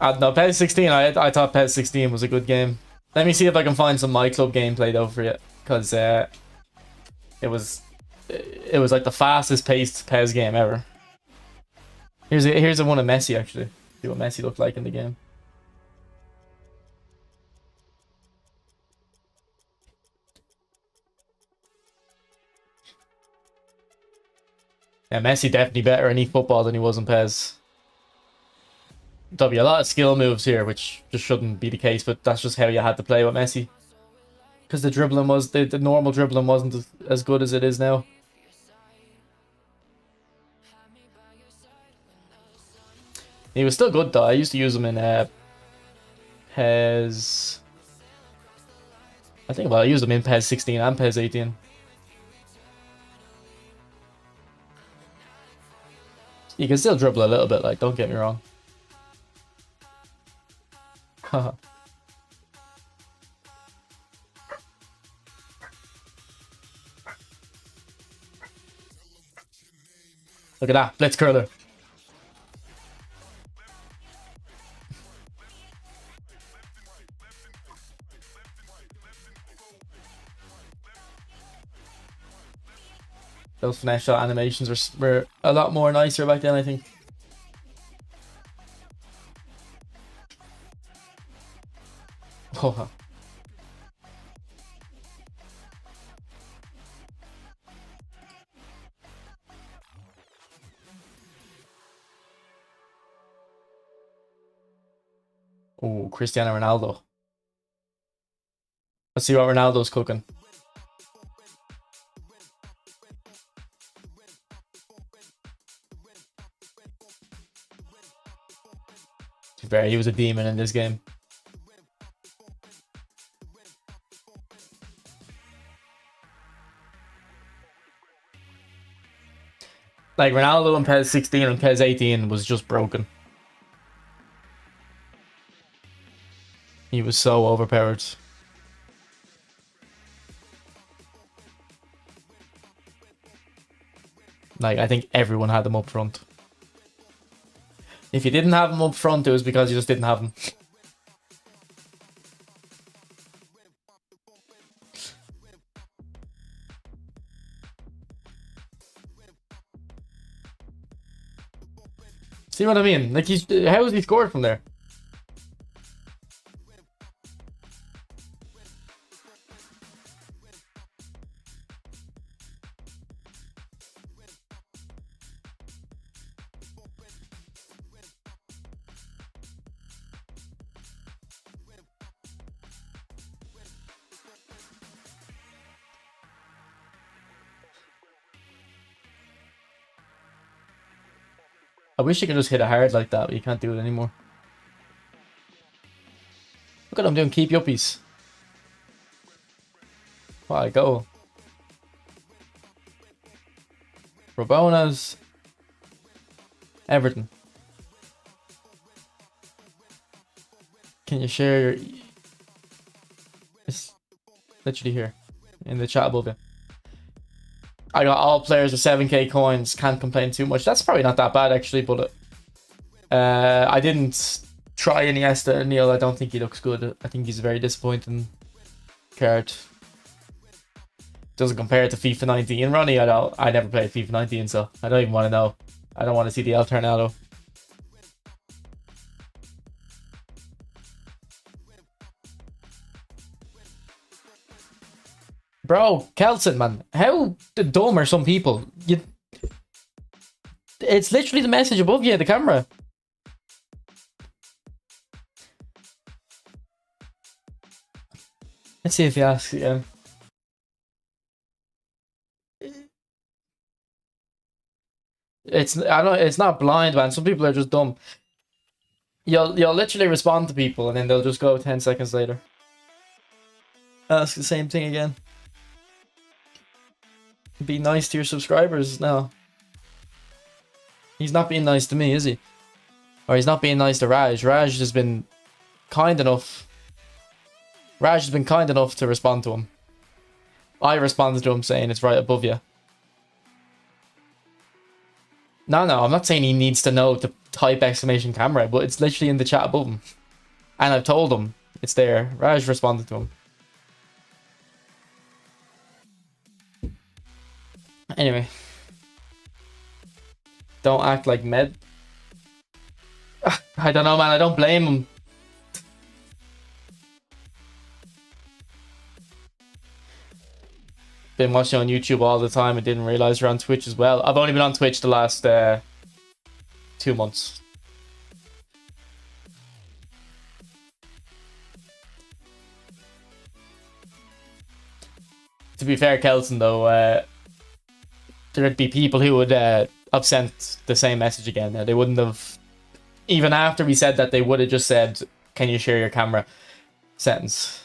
No, PES 16, I thought PES 16 was a good game. Let me see if I can find some My Club gameplay though for you. Because it was like the fastest paced PES game ever. Here's a one of Messi actually. See what Messi looked like in the game. Yeah, Messi definitely better in eFootball than he was in PES. There'll be a lot of skill moves here, which just shouldn't be the case, but that's just how you had to play with Messi. Because the dribbling was, the normal dribbling wasn't as good as it is now. He was still good though. I used to use him in PES. I think I used him in PES 16 and PES 18. You can still dribble a little bit, like, don't get me wrong. Haha. Look at that, blitz curler. Those finesse shot animations were a lot more nicer back then, I think. Oh. Oh, Cristiano Ronaldo. Let's see what Ronaldo's cooking. To be fair, he was a demon in this game. Like, Ronaldo in PES 16 and PES 18 was just broken. He was so overpowered. Like, I think everyone had him up front. If you didn't have him up front, it was because you just didn't have him. See what I mean? Like, how has he scored from there? I wish you could just hit it hard like that, but you can't do it anymore. Look at him doing keep yuppies. What a goal. Rabonas. Everton. Can you share your... It's literally here. In the chat above it. I got all players with 7k coins. Can't complain too much. That's probably not that bad actually, but I didn't try Iniesta. Neil, I don't think he looks good. I think he's a very disappointing card. Doesn't compare to FIFA 19. Ronnie, I never played FIFA 19, so I don't even want to know. I don't want to see the El Tornado. Bro, Kelson, man, how dumb are some people? It's literally the message above you, the camera. Let's see if he asks again. It's not blind, man. Some people are just dumb. You'll literally respond to people and then they'll just go 10 seconds later. Ask the same thing again. be nice to your subscribers now. He's not being nice to me, is he? Or he's not being nice to Raj. Raj has been kind enough. Raj has been kind enough to respond to him. I responded to him saying it's right above you. No, I'm not saying he needs to know to type exclamation camera, but it's literally in the chat above him. And I've told him it's there. Raj responded to him. Anyway. Don't act like med. I don't know, man. I don't blame him. Been watching on YouTube all the time and didn't realize you're on Twitch as well. I've only been on Twitch the last 2 months. To be fair, Kelson, though, there'd be people who would have sent the same message again. They wouldn't have, even after we said that, they would have just said, "Can you share your camera?" Sentence.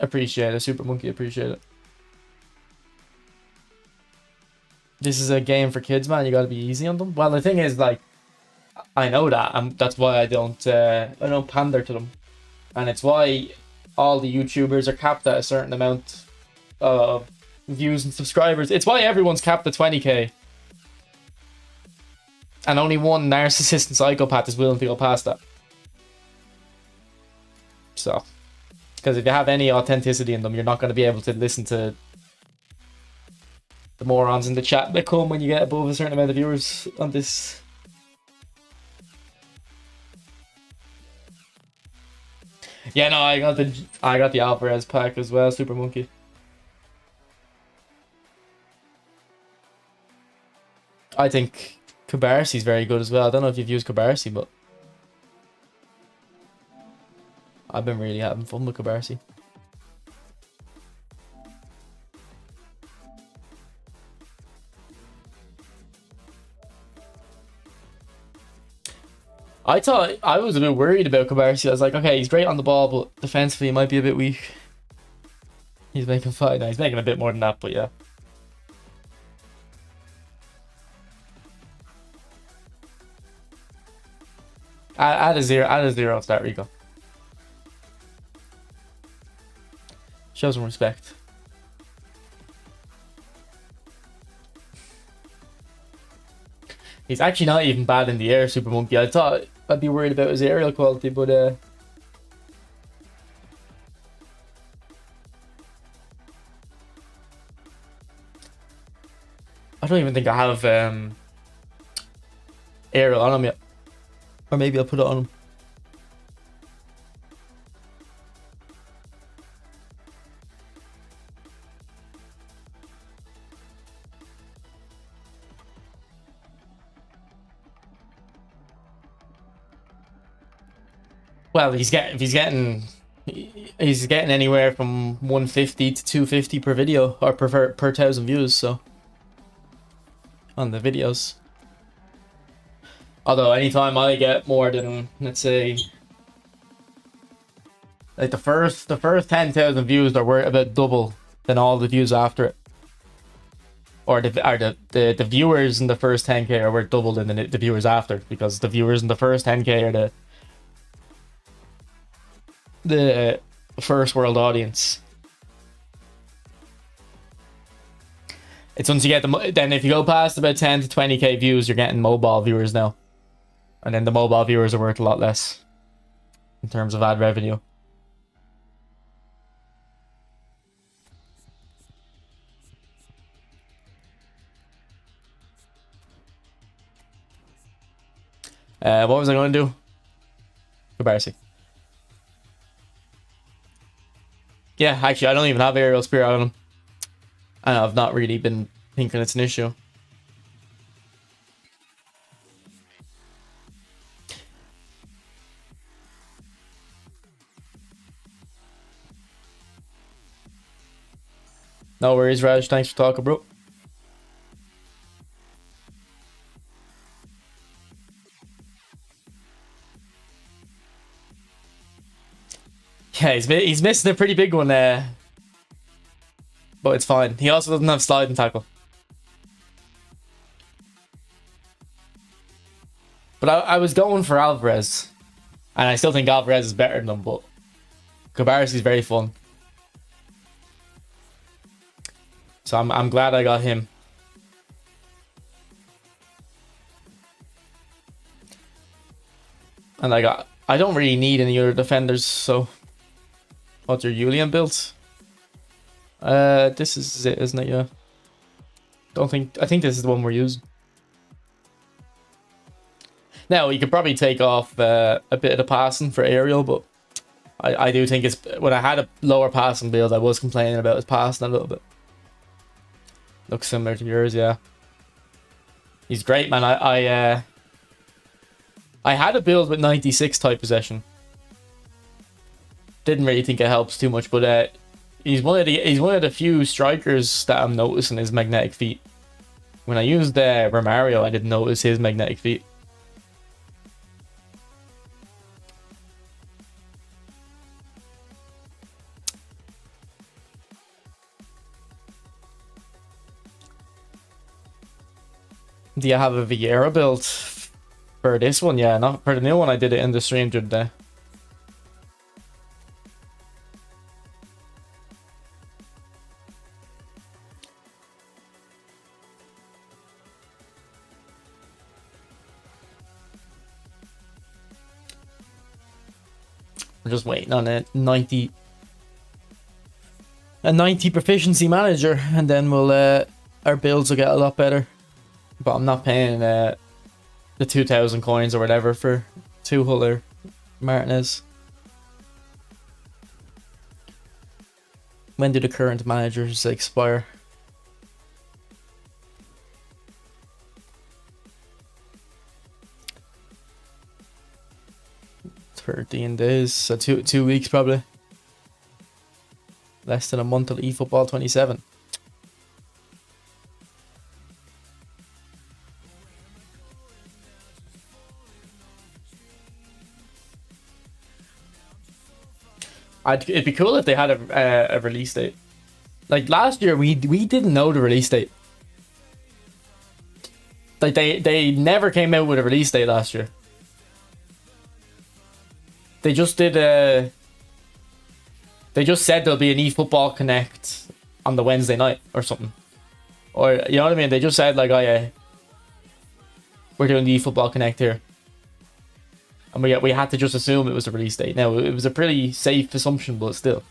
Appreciate it, Super Monkey. Appreciate it. This is a game for kids, man. You got to be easy on them. Well, the thing is, like, I know that. That's why I don't pander to them, and it's why all the YouTubers are capped at a certain amount of views and subscribers. It's why everyone's capped at 20k, and only one narcissist and psychopath is willing to go past that. So. Because if you have any authenticity in them, you're not going to be able to listen to the morons in the chat that come when you get above a certain amount of viewers on this. Yeah, no, I got the Alvarez pack as well, Super Monkey. I think Kubarsi's very good as well. I don't know if you've used Kubarsi, but I've been really having fun with Kubarsi. I thought I was a bit worried about Kubarsi. I was like, okay, he's great on the ball, but defensively he might be a bit weak. He's making 5. No, he's making a bit more than that, but yeah. Add a zero to that, Rico. Show some respect. He's actually not even bad in the air, Super Monkey. I thought I'd be worried about his aerial quality, but I don't even think I have aerial on him yet. Or maybe I'll put it on him. Well, he's getting anywhere from 150 to 250 per video, or per 1,000 views, so on the videos. Although anytime I get more than, let's say, like the first 10,000 views are worth about double than all the views after it. Or the viewers in the first 10k are worth double than the viewers after, because the viewers in the first 10k are the first world audience. It's once you get then if you go past about 10 to 20k views, you're getting mobile viewers now, and then the mobile viewers are worth a lot less in terms of ad revenue. What was I going to do? Kubarsi. Yeah, actually, I don't even have aerial spear on him. And I've not really been thinking it's an issue. No worries, Raj. Thanks for talking, bro. Yeah, he's missing a pretty big one there. but it's fine. He also doesn't have sliding tackle. But I was going for Alvarez, and I still think Alvarez is better than him, but Kubarsi is very fun. So I'm glad I got him. And I don't really need any other defenders, so what's your Julian build? This is it, isn't it? Yeah. I think this is the one we're using. Now you could probably take off a bit of the passing for aerial, but I do think it's when I had a lower passing build, I was complaining about his passing a little bit. Looks similar to yours, yeah. He's great, man. I had a build with 96 type possession. Didn't really think it helps too much, but he's one of the few strikers that I'm noticing his magnetic feet. When I used Romario, I didn't notice his magnetic feet. Do you have a Vieira build for this one? Yeah, not for the new one. I did it in the stream the other day. We're just waiting on a 90 proficiency manager, and then we'll our builds will get a lot better. But I'm not paying the 2,000 coins or whatever for Tuchel or Martinez. When do the current managers expire? "13 days, so two weeks probably. Less than a month till eFootball 27. It'd be cool if they had a release date. Like last year, we didn't know the release date. Like they never came out with a release date last year. They just did they just said there'll be an eFootball Connect on the Wednesday night or something. Or you know what I mean? They just said like, "Oh yeah, we're doing the eFootball Connect here." And we had to just assume it was a release date. Now, it was a pretty safe assumption, but still.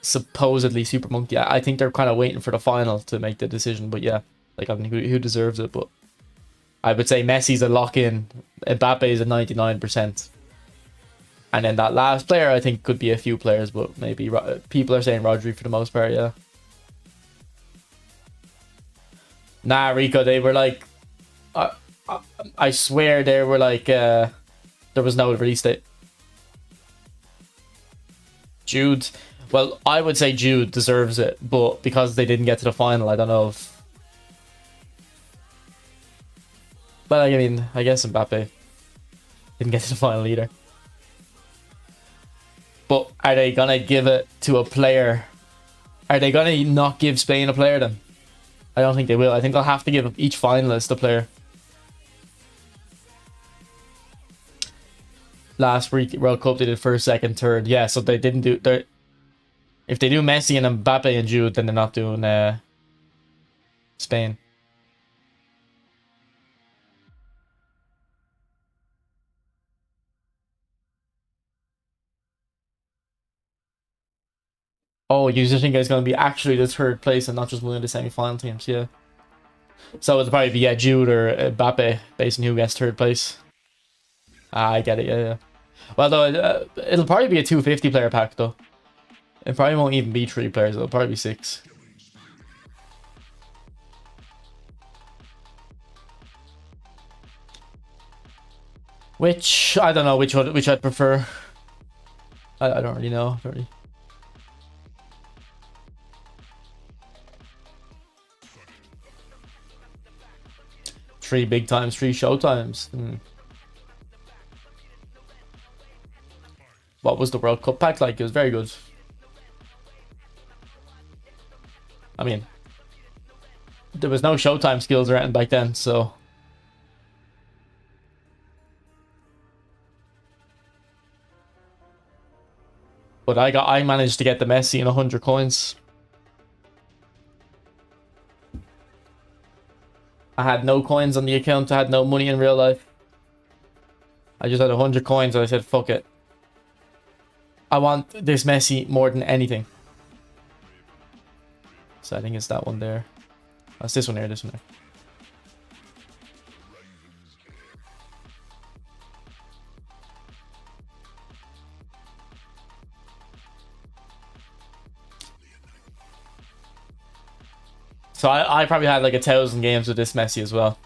Supposedly Super Monkey. I think they're kind of waiting for the final to make the decision. But yeah, like I mean, who deserves it? But I would say Messi's a lock-in. Mbappe is a 99%. And then that last player, I think, could be a few players, but maybe people are saying Rodri for the most part, yeah. Nah, Rico, they were like... I swear they were like... there was no release date. Jude... Well, I would say Jude deserves it, but because they didn't get to the final, I don't know if... But I mean, I guess Mbappe didn't get to the final either. But are they gonna give it to a player? Are they gonna not give Spain a player then? I don't think they will. I think they'll have to give each finalist a player. Last week World Cup they did first, second, third. Yeah, so they didn't do. If they do Messi and Mbappe and Jude, then they're not doing Spain. Oh, you just think it's going to be actually the third place and not just one of the semi-final teams, yeah. So it'll probably be Jude or Mbappe based on who gets third place. I get it, yeah. Well, though, it'll probably be a 250 player pack, though. It probably won't even be 3 players, it'll probably be 6. Which, I don't know which I'd prefer. I don't really know, really. Three big times, 3 show times. what was the World Cup pack like? It was very good. I mean, there was no Showtime skills or anything back then, so. But I managed to get the Messi in 100 coins. I had no coins on the account. I had no money in real life. I just had 100 coins and I said, fuck it. I want this Messi more than anything. So I think it's that one there. That's this one here, this one here. So I probably had like 1,000 games with this Messi as well.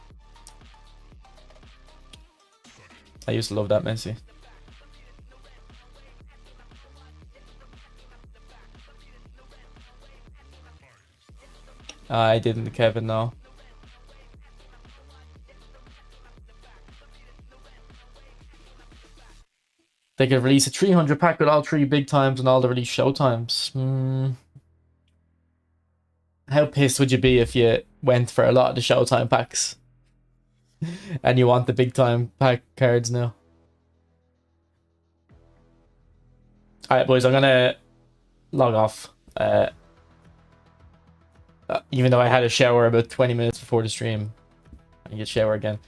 I used to love that Messi. I didn't, Kevin, no. They could release a 300 pack with all 3 big times and all the release show times. How pissed would you be if you went for a lot of the Showtime packs and you want the big time pack cards now? Alright, boys, I'm gonna log off. Even though I had a shower about 20 minutes before the stream, I get shower again.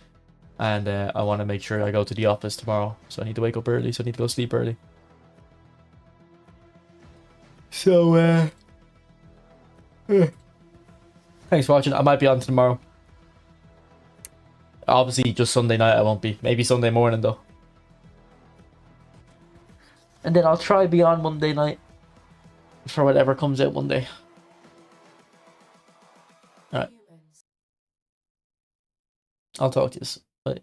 And I want to make sure I go to the office tomorrow. So I need to wake up early, so I need to go sleep early. So, thanks for watching. I might be on tomorrow. Obviously, just Sunday night I won't be. Maybe Sunday morning, though. And then I'll try be on Monday night for whatever comes out Monday. Alright. I'll talk to you. Bye.